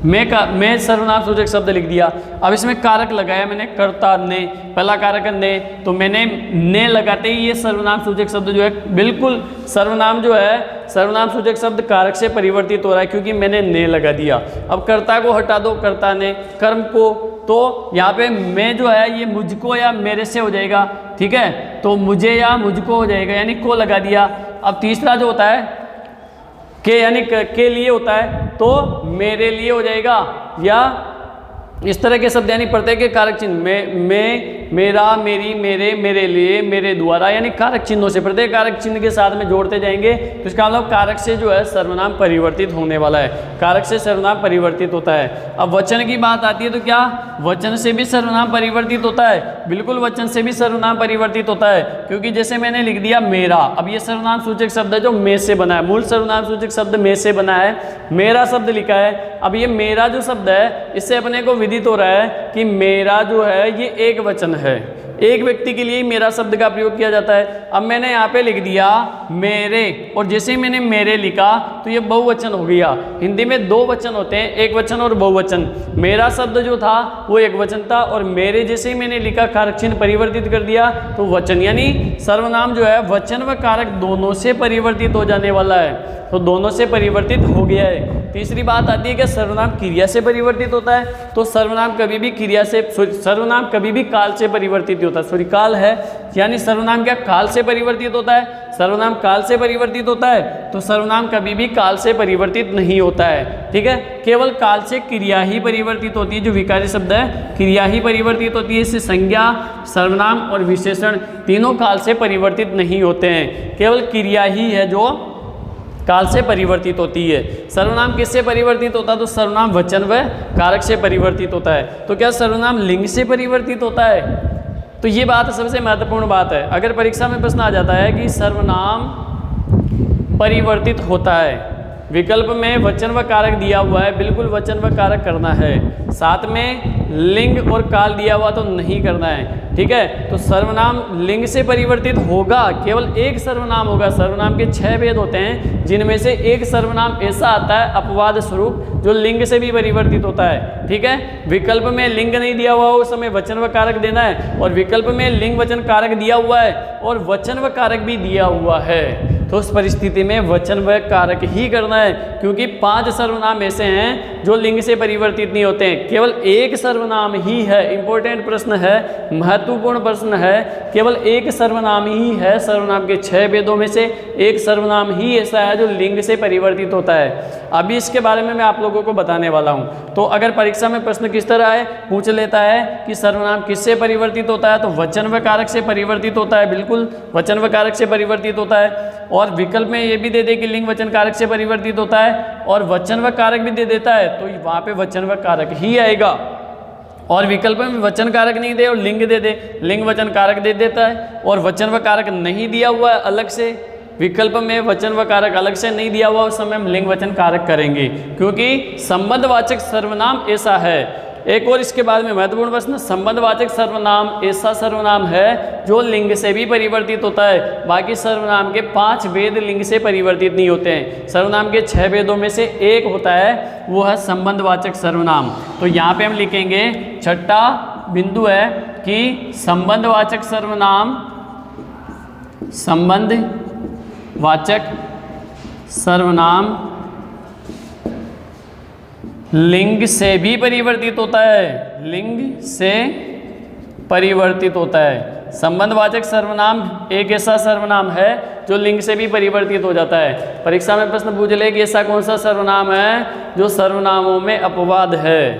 मैं सर्वनाम सूचक शब्द लिख दिया। अब इसमें कारक लगाया मैंने कर्ता ने, पहला कारक ने, तो मैंने ने लगाते ही ये सर्वनाम सूचक शब्द जो है बिल्कुल सर्वनाम जो है सर्वनाम सूचक शब्द कारक से परिवर्तित हो रहा है क्योंकि मैंने ने लगा दिया। अब कर्ता को हटा दो, कर्ता ने, कर्म को, तो यहाँ पे मैं जो है ये मुझको या मेरे से हो जाएगा, ठीक है, तो मुझे या मुझको हो जाएगा, यानी को लगा दिया। अब तीसरा जो होता है के, यानी के लिए होता है, तो मेरे लिए हो जाएगा, या इस तरह के शब्द, यानी प्रत्येक के कारक चिन्ह मैं, मेरा, मेरी, मेरे लिए, मेरे द्वारा, यानी कारक चिन्हों से प्रत्येक कारक चिन्ह के साथ में जोड़ते जाएंगे, तो इसका मतलब कारक से जो है सर्वनाम परिवर्तित होने वाला है, कारक से सर्वनाम परिवर्तित होता है। अब वचन की बात आती है तो क्या वचन से भी सर्वनाम परिवर्तित होता है? बिल्कुल वचन से भी सर्वनाम परिवर्तित होता है, क्योंकि जैसे मैंने लिख दिया मेरा, अब ये सर्वनाम सूचक शब्द है जो में से बना है, मूल सर्वनाम सूचक शब्द में से बना है, मेरा शब्द लिखा है। अब ये मेरा जो शब्द है इससे अपने को विदित हो रहा है कि मेरा जो है ये एक वचन है, एक व्यक्ति के लिए मेरा शब्द का प्रयोग किया जाता है। अब मैंने यहाँ पे लिख दिया मेरे, और जैसे ही मैंने मेरे लिखा तो ये बहुवचन हो गया। हिंदी में दो वचन होते हैं, एक वचन और बहुवचन। मेरा शब्द जो था वो एक वचन था, और मेरे जैसे ही मैंने लिखा कारक चिन्ह परिवर्तित कर दिया तो वचन, यानी सर्वनाम जो है वचन व कारक दोनों से परिवर्तित हो जाने वाला है, तो दोनों से परिवर्तित हो गया है। तीसरी बात आती है कि सर्वनाम क्रिया से परिवर्तित होता है, तो सर्वनाम कभी भी सर्वनाम कभी भी काल से परिवर्तित होता है, सॉरी काल है, यानी सर्वनाम क्या काल से परिवर्तित होता है? सर्वनाम काल से परिवर्तित होता है, तो सर्वनाम कभी भी काल से परिवर्तित नहीं होता है, ठीक है, केवल काल से क्रिया ही परिवर्तित होती है। जो विकारी शब्द है क्रिया ही परिवर्तित होती है, इससे संज्ञा, सर्वनाम और विशेषण तीनों काल से परिवर्तित नहीं होते हैं, केवल क्रिया ही है जो काल से परिवर्तित होती है। सर्वनाम किससे परिवर्तित होता है? तो सर्वनाम वचन व कारक से परिवर्तित होता है। तो क्या सर्वनाम लिंग से परिवर्तित होता है? तो ये बात सबसे महत्वपूर्ण बात है। अगर परीक्षा में प्रश्न आ जाता है कि सर्वनाम परिवर्तित होता है, विकल्प में वचन व कारक दिया हुआ है, बिल्कुल वचन व कारक करना है, साथ में लिंग और काल दिया हुआ तो नहीं करना है, ठीक है। तो सर्वनाम लिंग से परिवर्तित होगा, केवल एक सर्वनाम होगा। सर्वनाम के 6 भेद होते हैं, जिनमें से एक सर्वनाम ऐसा आता है अपवाद स्वरूप जो लिंग से भी परिवर्तित होता है, ठीक है। विकल्प में लिंग नहीं दिया हुआ उस समय वचन व कारक देना है, और विकल्प में लिंग वचन कारक दिया हुआ है और वचन व कारक भी दिया हुआ है, तो उस परिस्थिति में वचन व कारक ही करना है, क्योंकि 5 सर्वनाम ऐसे हैं जो लिंग से परिवर्तित नहीं होते हैं, केवल एक सर्वनाम ही है। इंपॉर्टेंट प्रश्न है, महत्वपूर्ण प्रश्न है, केवल एक सर्वनाम ही है। सर्वनाम के 6 भेदों में से एक सर्वनाम ही ऐसा है जो लिंग से परिवर्तित होता है। अभी इसके बारे में मैं आप लोगों को बताने वाला हूँ। तो अगर परीक्षा में प्रश्न किस तरह है, पूछ लेता है कि सर्वनाम किससे परिवर्तित होता है, तो वचन व कारक से परिवर्तित होता है, बिल्कुल वचन व कारक से परिवर्तित होता है। और विकल्प में ये भी दे दे कि लिंग वचन कारक से परिवर्तित होता है, और वचन व कारक भी दे देता है, तो वहाँ पे वचन व कारक ही आएगा। और विकल्प में वचन कारक नहीं दे और लिंग दे दे, लिंग वचन कारक दे देता है, और वचन व कारक नहीं दिया हुआ है अलग से, विकल्प में वचन व कारक अलग से नहीं दिया हुआ, उस समय हम लिंग वचन कारक करेंगे, क्योंकि संबंधवाचक सर्वनाम ऐसा है। एक और इसके बाद में महत्वपूर्ण प्रश्न, संबंधवाचक सर्वनाम ऐसा सर्वनाम है जो लिंग से भी परिवर्तित होता है। बाकी सर्वनाम के 5 भेद लिंग से परिवर्तित नहीं होते हैं। सर्वनाम के 6 भेदों में से एक होता है, वो है संबंधवाचक सर्वनाम। तो यहाँ पे हम लिखेंगे, छठा बिंदु है कि संबंधवाचक सर्वनाम, संबंधवाचक सर्वनाम लिंग से भी परिवर्तित होता है, लिंग से परिवर्तित होता है। संबंधवाचक सर्वनाम एक ऐसा सर्वनाम है जो लिंग से भी परिवर्तित हो जाता है। परीक्षा में प्रश्न पूछ ले कि ऐसा कौन सा सर्वनाम है जो सर्वनामों में अपवाद है,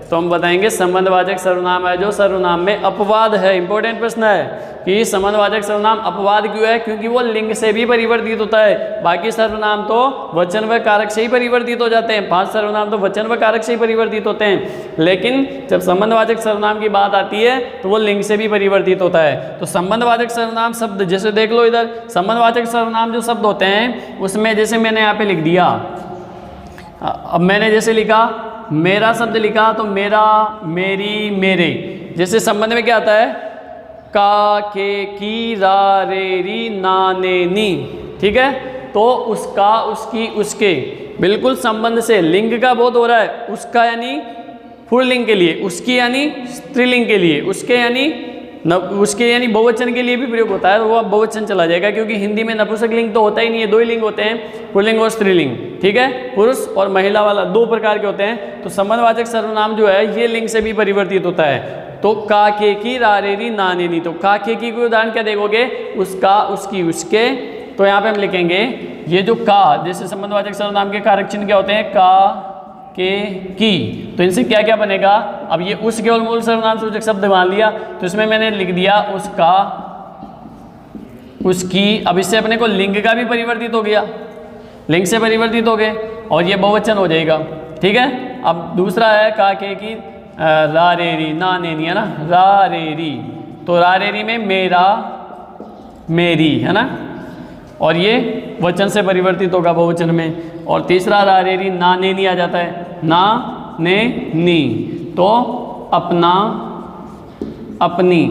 तो हम बताएंगे संबंधवाचक सर्वनाम है जो सर्वनाम में अपवाद है। इंपॉर्टेंट प्रश्न है कि संबंधवाचक सर्वनाम अपवाद क्यों है? क्योंकि वो लिंग से भी परिवर्तित होता है। बाकी सर्वनाम तो वचन व कारक से ही परिवर्तित हो जाते हैं, 5 सर्वनाम तो वचन व कारक से ही परिवर्तित होते हैं, लेकिन जब संबंधवाचक सर्वनाम की बात आती है तो वो लिंग से भी परिवर्तित होता है। तो संबंधवाचक सर्वनाम शब्द जैसे देख लो इधर, संबंधवाचक सर्वनाम जो शब्द होते हैं उसमें जैसे मैंने यहाँ पे लिख दिया, अब मैंने जैसे लिखा मेरा शब्द लिखा तो मेरा, मेरी, मेरे, जैसे संबंध में क्या आता है? का, के, की, रा, रे, री, ना, ने, नी, ठीक है। तो उसका, उसकी, उसके, बिल्कुल संबंध से लिंग का बोध हो रहा है। उसका यानी पुल्लिंग के लिए, उसकी यानी स्त्रीलिंग के लिए, उसके यानी बहुवचन के लिए भी प्रयोग होता है, तो वो अब बहुवचन चला जाएगा, क्योंकि हिंदी में नपुंसक लिंग तो होता ही नहीं है, 2 ही लिंग होते हैं, पुल्लिंग और स्त्रीलिंग, ठीक है। पुरुष और महिला वाला 2 प्रकार के होते हैं। तो संबंधवाचक सर्वनाम जो है ये लिंग से भी परिवर्तित होता है। तो का, के, की, रा, रे, री, ना, ने, नी, तो का, के, की को उदाहरण क्या देखोगे? उसका, उसकी, उसके। तो यहाँ पे हम लिखेंगे ये जो का, जैसे संबंधवाचक सर्वनाम के कारक चिन्ह क्या होते हैं? का, के, की, तो इनसे क्या क्या बनेगा? अब ये उस केवल मूल सर्वनाम सूचक शब्द मान लिया, तो इसमें मैंने लिख दिया उसका, उसकी। अब इससे अपने को लिंग का भी परिवर्तित हो गया, लिंग से परिवर्तित हो गए और ये बहुवचन हो जाएगा, ठीक है। अब दूसरा है का, के, की, रा, रे, री, ना, ने, नी, है ना, रा, रे, री, तो रा, रे, री में मेरा, मेरी, है ना, और ये वचन से परिवर्तित होगा बहुवचन में। और तीसरा रा, रे, री, ना, ने, नी आ जाता है, ना, ने, नी, तो अपना, अपनी,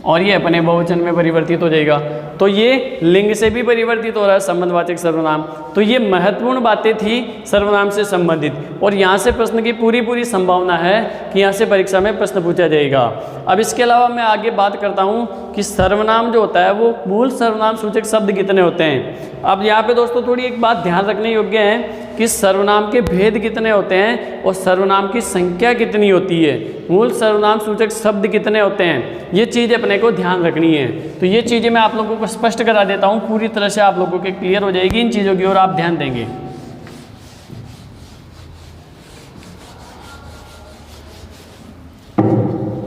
और ये अपने बहुवचन में परिवर्तित हो जाएगा। तो ये लिंग से भी परिवर्तित हो रहा है संबंधवाचक सर्वनाम। तो ये महत्वपूर्ण बातें थी सर्वनाम से संबंधित, और यहाँ से प्रश्न की पूरी संभावना है कि यहाँ से परीक्षा में प्रश्न पूछा जाएगा। अब इसके अलावा मैं आगे बात करता हूँ कि सर्वनाम जो होता है वो मूल सर्वनाम सूचक शब्द कितने होते हैं। अब यहाँ पे दोस्तों थोड़ी एक बात ध्यान रखने योग्य है कि सर्वनाम के भेद कितने होते हैं और सर्वनाम की संख्या कितनी होती है, मूल सर्वनाम सूचक शब्द कितने होते हैं, ये चीज़ अपने को ध्यान रखनी है। तो ये चीज़ें मैं आप लोगों को स्पष्ट करा देता हूँ, पूरी तरह से आप लोगों के क्लियर हो जाएगी इन चीज़ों की ओर आप ध्यान देंगे।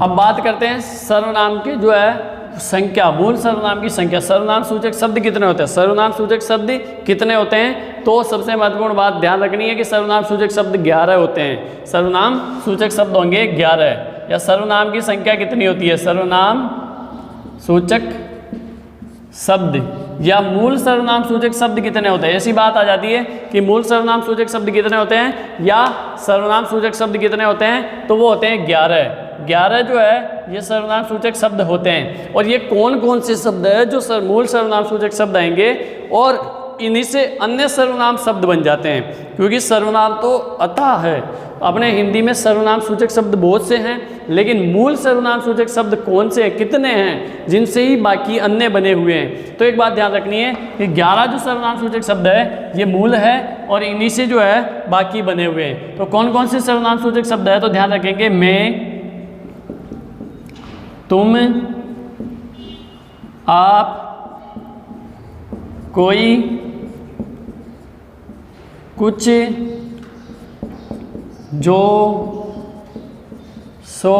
अब बात करते हैं सर्वनाम के जो है संख्या, मूल सर्वनाम की संख्या। सर्वनाम सूचक शब्द कितने होते हैं? सर्वनाम सूचक शब्द कितने होते हैं? तो सबसे महत्वपूर्ण बात ध्यान रखनी है कि सर्वनाम सूचक शब्द 11 होते हैं। सर्वनाम सूचक शब्द होंगे 11। या सर्वनाम की संख्या कितनी होती है? सर्वनाम सूचक शब्द या मूल सर्वनाम सूचक शब्द कितने होते हैं? ऐसी बात आ जाती है कि मूल सर्वनाम सूचक शब्द कितने होते हैं या सर्वनाम सूचक शब्द कितने होते हैं, तो वो होते हैं 11। 11 जो है ये सर्वनाम सूचक शब्द होते हैं। और ये कौन कौन से शब्द है जो मूल सर्वनाम सूचक शब्द आएंगे और इन्हीं से अन्य सर्वनाम शब्द बन जाते हैं, क्योंकि सर्वनाम तो अथाह है। अपने हिंदी में सर्वनाम सूचक शब्द बहुत से हैं, लेकिन मूल सर्वनाम सूचक शब्द कौन से हैं, कितने हैं, जिनसे ही बाकी अन्य बने हुए हैं। तो एक बात ध्यान रखनी है कि 11 जो सर्वनाम सूचक शब्द है ये मूल है और इन्हीं से जो है बाकी बने हुए हैं। तो कौन कौन से सर्वनाम सूचक शब्द है? तो ध्यान रखेंगे मैं, तुम, आप, कोई, कुछ, जो, सो,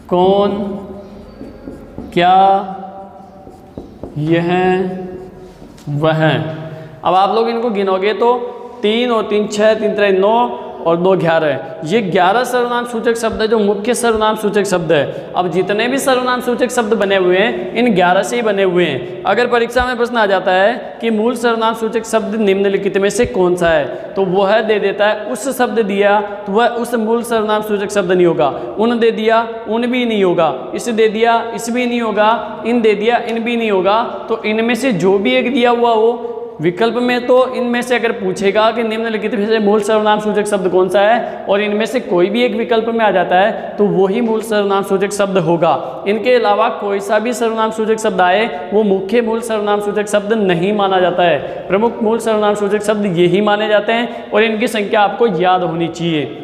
कौन, क्या, यह, वह। अब आप लोग इनको गिनोगे तो 3 और 3 6, 3 3 9 और 2 11। ये 11 सर्वनाम सूचक शब्द है जो मुख्य सर्वनाम सूचक शब्द है। अब जितने भी सर्वनाम सूचक शब्द बने हुए हैं इन 11 से ही बने हुए हैं। अगर परीक्षा में प्रश्न आ जाता है कि मूल सर्वनाम सूचक शब्द निम्नलिखित में से कौन सा है, तो वह दे देता है उस शब्द दिया तो वह उस मूल सर्वनाम सूचक शब्द नहीं होगा। उन दे दिया उन भी नहीं होगा, इस दे दिया इस भी नहीं होगा, इन दे दिया इन भी नहीं होगा। तो इनमें से जो भी एक दिया हुआ हो विकल्प में, तो इनमें से अगर पूछेगा कि निम्नलिखित में से मूल सर्वनाम सूचक शब्द कौन सा है और इनमें से कोई भी एक विकल्प में आ जाता है तो वही मूल सर्वनाम सूचक शब्द होगा। इनके अलावा कोई सा भी सर्वनाम सूचक शब्द आए वो मुख्य मूल सर्वनाम सूचक शब्द नहीं माना जाता है। प्रमुख मूल सर्वनाम सूचक शब्द यही माने जाते हैं और इनकी संख्या आपको याद होनी चाहिए।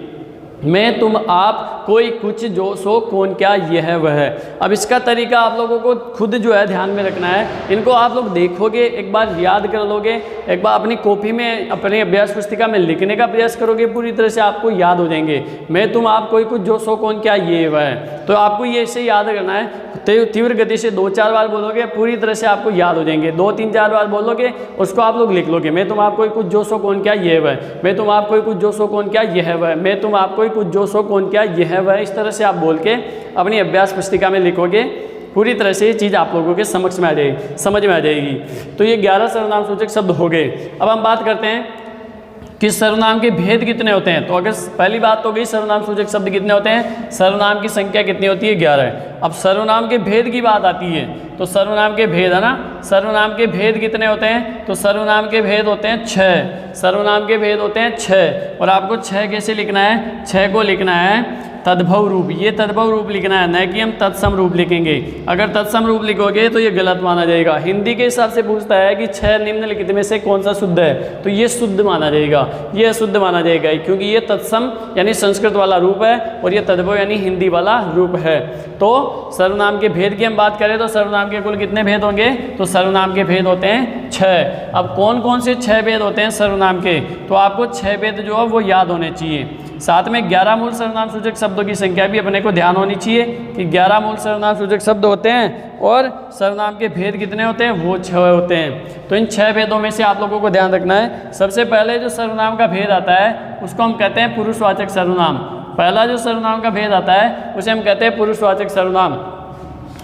मैं, तुम, आप, कोई कुछ जो सो कौन क्या यह वह है। अब इसका तरीका आप लोगों को खुद जो है ध्यान में रखना है। इनको आप लोग देखोगे, एक बार याद कर लोगे, एक बार अपनी कॉपी में अपनी अभ्यास पुस्तिका में लिखने का प्रयास करोगे, पूरी तरह से आपको याद हो जाएंगे। मैं तुम आप कोई कुछ जो सो कौन क्या ये वह है। तो आपको ये ऐसे याद करना है। तीव्र गति से 2-4 बार बोलोगे, पूरी तरह से आपको याद हो जाएंगे। 2-3-4 बार बोलोगे, उसको आप लोग लिख लोगे। मैं तुम आप कोई कुछ जो सो कौन क्या ये वह, मैं तुम आप कोई कुछ जो सो कौन क्या यह वह, मैं तुम आप कोई कुछ जो सो कौन क्या यह वह। इस तरह से आप बोल के अपनी अभ्यास पुस्तिका में लिखोगे, पूरी तरह से ये चीज़ आप लोगों के समझ में आ जाएगी, समझ में आ जाएगी। तो ये 11 सर्वनाम सूचक शब्द हो गए। अब हम बात करते हैं कि सर्वनाम के भेद कितने होते हैं। तो अगर पहली बात तो गई सर्वनाम सूचक शब्द कितने होते हैं, सर्वनाम की संख्या कितनी होती है, 11। अब सर्वनाम के भेद की बात आती है, तो सर्वनाम के भेद है ना, सर्वनाम के भेद कितने होते हैं, तो सर्वनाम के भेद होते हैं 6। सर्वनाम के भेद होते हैं 6। और आपको 6 कैसे लिखना है, 6 को लिखना है तद्भव रूप। ये तद्भव रूप लिखना है, न कि हम तत्सम रूप लिखेंगे। अगर तत्सम रूप लिखोगे तो ये गलत माना जाएगा। हिंदी के हिसाब से पूछता है कि 6 निम्नलिखित में से कौन सा शुद्ध है, तो ये शुद्ध माना जाएगा, ये अशुद्ध माना जाएगा, क्योंकि ये तत्सम यानी संस्कृत वाला रूप है और ये तद्भव यानी हिंदी वाला रूप है। तो सर्वनाम के भेद की हम बात करें तो सर्वनाम के कुल कितने भेद होंगे, तो सर्वनाम के भेद होते हैं 6। अब कौन कौन से 6 भेद होते हैं सर्वनाम के, तो आपको 6 भेद जो है वो याद होने चाहिए। साथ में 11 मूल सर्वनाम सूचक शब्दों की संख्या भी अपने को ध्यान होनी चाहिए कि 11 मूल सर्वनाम सूचक शब्द होते हैं और सर्वनाम के भेद कितने होते हैं, वो 6 होते हैं। तो इन 6 भेदों में से आप लोगों को ध्यान रखना है। सबसे पहले जो सर्वनाम का भेद आता है उसको हम कहते हैं पुरुषवाचक सर्वनाम। पहला जो सर्वनाम का भेद आता है उसे हम कहते हैं पुरुषवाचक सर्वनाम।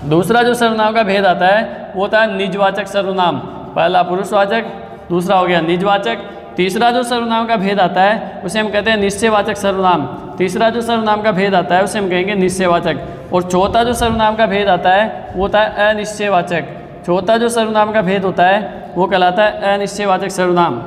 दूसरा जो सर्वनाम का भेद आता है वो होता है निजवाचक सर्वनाम। पहला पुरुषवाचक, दूसरा हो गया निजवाचक। तीसरा जो सर्वनाम का भेद आता है उसे हम कहते हैं निश्चयवाचक सर्वनाम। तीसरा जो सर्वनाम का भेद आता है उसे हम कहेंगे निश्चयवाचक। और चौथा जो सर्वनाम का भेद आता है वो होता है अनिश्चयवाचक। चौथा जो सर्वनाम का भेद होता है वो कहलाता है अनिश्चयवाचक सर्वनाम।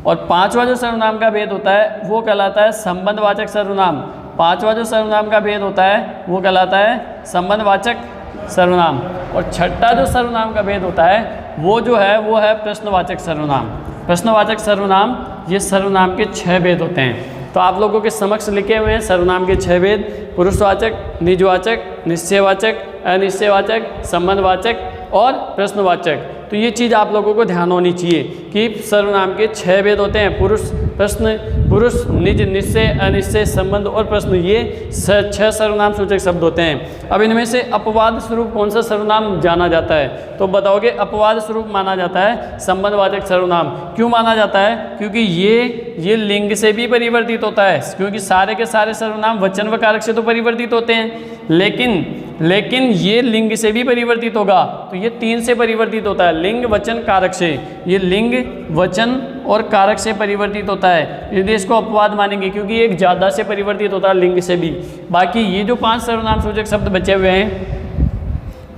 और पांचवा जो सर्वनाम का भेद होता है वो कहलाता है संबंधवाचक सर्वनाम। पांचवा जो सर्वनाम का भेद होता है वो कहलाता है संबंधवाचक सर्वनाम। और छठा जो सर्वनाम का भेद होता है वो जो है वो है प्रश्नवाचक सर्वनाम। प्रश्नवाचक सर्वनाम, ये सर्वनाम के 6 भेद होते हैं। तो आप लोगों के समक्ष लिखे हुए हैं सर्वनाम के 6 भेद, पुरुषवाचक, निजवाचक, निश्चयवाचक, अनिश्चयवाचक, संबंधवाचक और प्रश्नवाचक। तो ये चीज़ आप लोगों को ध्यान होनी चाहिए कि सर्वनाम के 6 भेद होते हैं, पुरुष, प्रश्न, पुरुष, निज, निश्चय, अनिश्चय, संबंध और प्रश्न। ये 6 सर्वनाम सूचक शब्द होते हैं। अब इनमें से अपवाद स्वरूप कौन सा सर्वनाम जाना जाता है, तो बताओगे अपवाद स्वरूप माना जाता है संबंधवाचक सर्वनाम। क्यों माना जाता है, क्योंकि ये लिंग से भी परिवर्तित होता है, क्योंकि सारे के सारे सर्वनाम वचन व कारक से तो परिवर्तित होते हैं, लेकिन ये लिंग से भी परिवर्तित होगा। तो ये 3 से परिवर्तित होता है, लिंग, वचन, कारक से। ये लिंग, वचन और कारक से परिवर्तित होता है, यदि इसको अपवाद मानेंगे, क्योंकि एक ज़्यादा से परिवर्तित होता है लिंग से भी। बाकी ये जो 5 सर्वनाम सूचक शब्द बचे हुए हैं,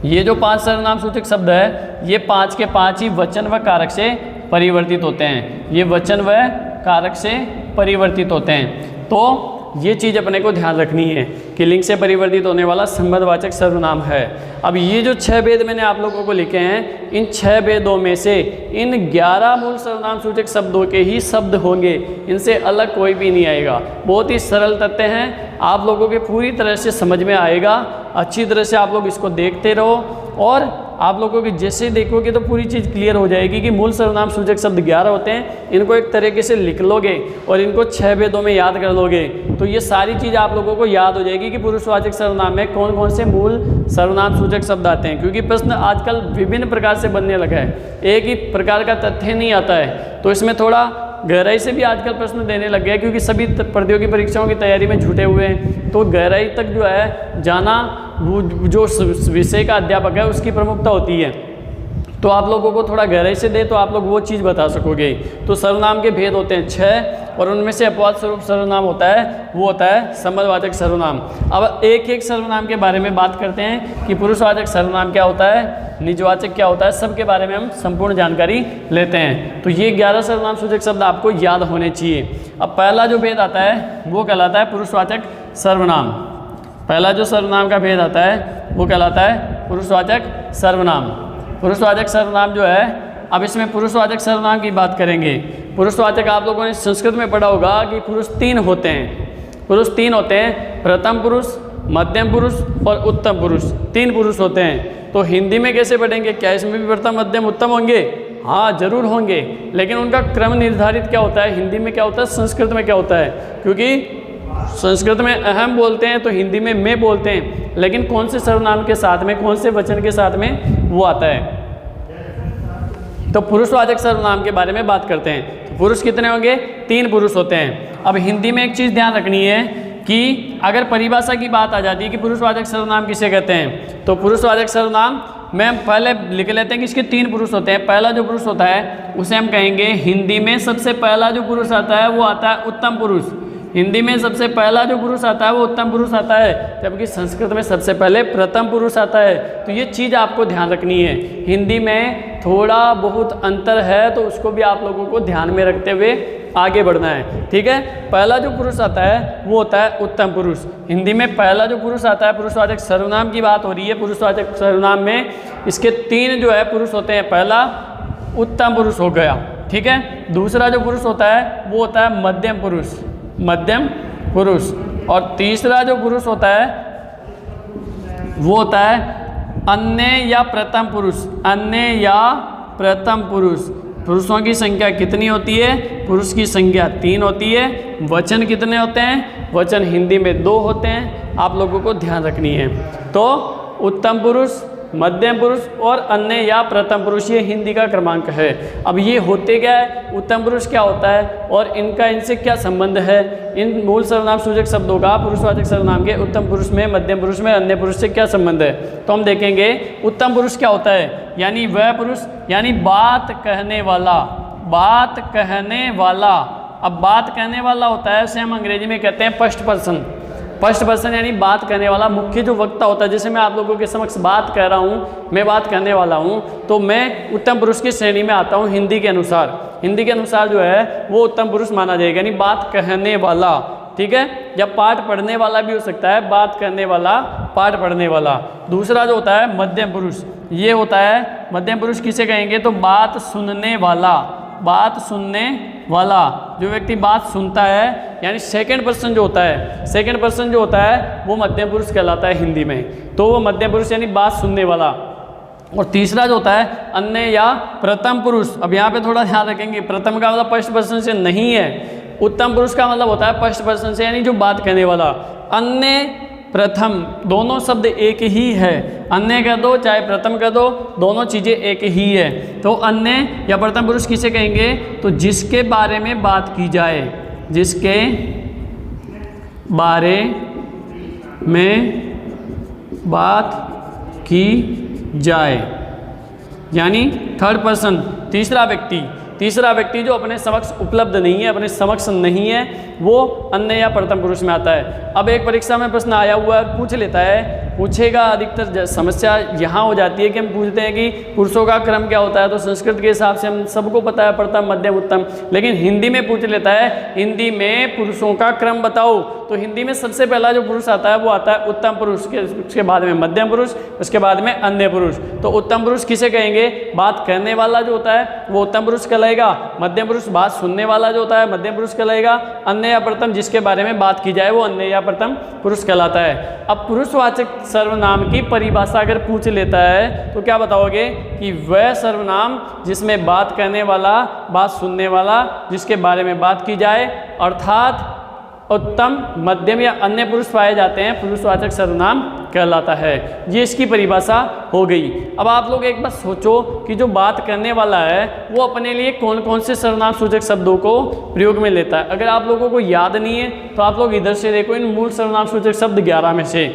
ये जो 5 सर्वनाम सूचक शब्द है, ये 5 के 5 ही वचन व कारक से परिवर्तित होते हैं। ये वचन व कारक से परिवर्तित होते हैं। तो ये चीज़ अपने को ध्यान रखनी है कि लिंग से परिवर्तित होने वाला संबंधवाचक सर्वनाम है। अब ये जो 6 भेद मैंने आप लोगों को लिखे हैं, इन 6 भेदों में से इन 11 मूल सर्वनाम सूचक शब्दों के ही शब्द होंगे, इनसे अलग कोई भी नहीं आएगा। बहुत ही सरल तथ्य हैं, आप लोगों के पूरी तरह से समझ में आएगा। अच्छी तरह से आप लोग इसको देखते रहो और आप लोगों की जैसे देखोगे तो पूरी चीज़ क्लियर हो जाएगी कि मूल सर्वनाम सूचक शब्द 11 होते हैं। इनको एक तरीके से लिख लोगे और इनको 6 भेदों में याद कर लोगे तो ये सारी चीज़ आप लोगों को याद हो जाएगी कि पुरुषवाचक सर्वनाम में कौन कौन से मूल सर्वनाम सूचक शब्द आते हैं। क्योंकि प्रश्न आजकल विभिन्न प्रकार से बनने लगा है, एक ही प्रकार का तथ्य नहीं आता है, तो इसमें थोड़ा गहराई से भी आजकल प्रश्न देने लग गए, क्योंकि सभी प्रतियोगी परीक्षाओं की तैयारी में जुटे हुए हैं। तो गहराई तक जो है जाना, वो जो विषय का अध्यापक है उसकी प्रमुखता होती है। तो आप लोगों को थोड़ा गहराई से दे तो आप लोग वो चीज़ बता सकोगे। तो सर्वनाम के भेद होते हैं 6 और उनमें से अपवाद स्वरूप सर्वनाम होता है वो होता है संबंधवाचक सर्वनाम। अब एक एक सर्वनाम के बारे में बात करते हैं कि पुरुषवाचक सर्वनाम क्या होता है, निजवाचक क्या होता है, सब के बारे में हम संपूर्ण जानकारी लेते हैं। तो ये 11 सर्वनाम सूचक शब्द आपको याद होने चाहिए। अब पहला जो भेद आता है वो कहलाता है पुरुषवाचक सर्वनाम। पहला जो सर्वनाम का भेद आता है वो कहलाता है पुरुषवाचक सर्वनाम। पुरुषवाचक सर्वनाम जो है, अब इसमें पुरुषवाचक सर्वनाम की बात करेंगे। पुरुषवाचक आप लोगों ने संस्कृत में पढ़ा होगा कि पुरुष 3 होते हैं। पुरुष 3 होते हैं, प्रथम पुरुष, मध्यम पुरुष और उत्तम पुरुष, 3 पुरुष होते हैं। तो हिंदी में कैसे पढ़ेंगे? क्या इसमें भी प्रथम, मध्यम, उत्तम होंगे? हाँ जरूर होंगे, लेकिन उनका क्रम निर्धारित क्या होता है? हिंदी में क्या होता है, संस्कृत में क्या होता है? क्योंकि संस्कृत में अहम बोलते हैं तो हिंदी में मैं बोलते हैं, लेकिन कौन से सर्वनाम के साथ में, कौन से वचन के साथ में वो आता है। तो पुरुषवाचक सर्वनाम के बारे में बात करते हैं। तो पुरुष कितने होंगे? 3 पुरुष होते हैं। अब हिंदी में एक चीज़ ध्यान रखनी है कि अगर परिभाषा की बात आ जाती है कि पुरुषवाचक सर्वनाम किसे कहते हैं, तो पुरुषवाचक सर्वनाम में हम पहले लिख लेते हैं कि इसके 3 पुरुष होते हैं। पहला जो पुरुष होता है उसे हम कहेंगे, हिंदी में सबसे पहला जो पुरुष आता है वो आता है उत्तम पुरुष। हिंदी में सबसे पहला जो पुरुष आता है वो उत्तम पुरुष आता है, जबकि संस्कृत में सबसे पहले प्रथम पुरुष आता है। तो ये चीज़ आपको ध्यान रखनी है। हिंदी में थोड़ा बहुत अंतर है, तो उसको भी आप लोगों को ध्यान में रखते हुए आगे बढ़ना है, ठीक है। पहला जो पुरुष आता है वो होता है उत्तम पुरुष। हिंदी में पहला जो पुरुष आता है, पुरुषवाचक सर्वनाम की बात हो रही है, पुरुषवाचक सर्वनाम में इसके 3 जो है पुरुष होते हैं। पहला उत्तम पुरुष हो गया, ठीक है। दूसरा जो पुरुष होता है वो होता है मध्यम पुरुष, मध्यम पुरुष। और तीसरा जो पुरुष होता है वो होता है अन्य या प्रथम पुरुष, अन्य या प्रथम पुरुष। पुरुषों की संख्या कितनी होती है? पुरुष की संख्या 3 होती है। वचन कितने होते हैं? वचन हिंदी में 2 होते हैं, आप लोगों को ध्यान रखनी है। तो उत्तम पुरुष, मध्यम पुरुष और अन्य या प्रथम पुरुष, ये हिंदी का क्रमांक है। अब ये होते क्या है, उत्तम पुरुष क्या होता है और इनसे क्या संबंध है, इन मूल सर्वनाम सूचक शब्दों का पुरुषवाचक सर्वनाम के उत्तम पुरुष में, मध्यम पुरुष में, अन्य पुरुष से क्या संबंध है, तो हम देखेंगे। उत्तम पुरुष क्या होता है, यानी वह पुरुष, यानी बात कहने वाला, बात कहने वाला। अब बात कहने वाला होता है, उसे हम अंग्रेजी में कहते हैं फर्स्ट पर्सन। फर्स्ट पर्सन यानी बात करने वाला, मुख्य जो वक्ता होता है। जैसे मैं आप लोगों के समक्ष बात कह रहा हूँ, मैं बात करने वाला हूँ, तो मैं उत्तम पुरुष की श्रेणी में आता हूँ हिंदी के अनुसार। हिंदी के अनुसार जो है वो उत्तम पुरुष माना जाएगा, यानी बात कहने वाला, ठीक है। या पाठ पढ़ने वाला भी हो सकता है, बात करने वाला, पाठ पढ़ने वाला। दूसरा जो होता है मध्यम पुरुष, ये होता है मध्यम पुरुष किसे कहेंगे, तो बात सुनने वाला, बात सुनने वाला। जो व्यक्ति बात सुनता है, यानी सेकंड पर्सन जो होता है, सेकंड पर्सन जो होता है वो मध्यम पुरुष कहलाता है हिंदी में। तो वो मध्यम पुरुष यानी बात सुनने वाला। और तीसरा जो होता है अन्य या प्रथम पुरुष। अब यहाँ पे थोड़ा ध्यान रखेंगे, प्रथम का मतलब फर्स्ट पर्सन से नहीं है, उत्तम पुरुष का मतलब होता है फर्स्ट पर्सन से, यानी जो बात करने वाला। अन्य प्रथम दोनों शब्द एक ही है, अन्य कह दो चाहे प्रथम कह दो, दोनों चीज़ें एक ही है। तो अन्य या प्रथम पुरुष किसे कहेंगे, तो जिसके बारे में बात की जाए, जिसके बारे में बात की जाए, यानी थर्ड पर्सन, तीसरा व्यक्ति। तीसरा व्यक्ति जो अपने समक्ष उपलब्ध नहीं है, अपने समक्ष नहीं है, वो अन्य या प्रथम पुरुष में आता है। अब एक परीक्षा में प्रश्न आया हुआ है, पूछ लेता है, पूछेगा। अधिकतर समस्या यहाँ हो जाती है कि हम पूछते हैं कि पुरुषों का क्रम क्या होता है, तो संस्कृत के हिसाब से हम सबको पता है प्रथम, मध्यम, उत्तम। लेकिन हिंदी में पूछ लेता है, हिंदी में पुरुषों का क्रम बताओ, तो हिंदी में सबसे पहला जो पुरुष आता है वो आता है उत्तम पुरुष, उसके बाद में मध्यम पुरुष, उसके बाद में अन्य पुरुष। तो उत्तम पुरुष किसे कहेंगे, बात करने वाला जो होता है वो उत्तम पुरुष कहलाएगा। मध्यम पुरुष बात सुनने वाला जो होता है मध्यम पुरुष कहलाएगा। अन्य या प्रथम जिसके बारे में बात की जाए वो अन्य या प्रथम पुरुष कहलाता है। अब पुरुषवाचक सर्वनाम की परिभाषा अगर पूछ लेता है तो क्या बताओगे, कि वह सर्वनाम जिसमें बात करने वाला, बात सुनने वाला, जिसके बारे में बात की जाए, अर्थात उत्तम, मध्यम या अन्य पुरुष पाए जाते हैं, पुरुषवाचक सर्वनाम कहलाता है। ये इसकी परिभाषा हो गई। अब आप लोग एक बात सोचो कि जो बात करने वाला है वो अपने लिए कौन कौन से सर्वनाम सूचक शब्दों को प्रयोग में लेता है। अगर आप लोगों को याद नहीं है तो आप लोग इधर से देखो, इन मूल सर्वनाम सूचक शब्द 11 में से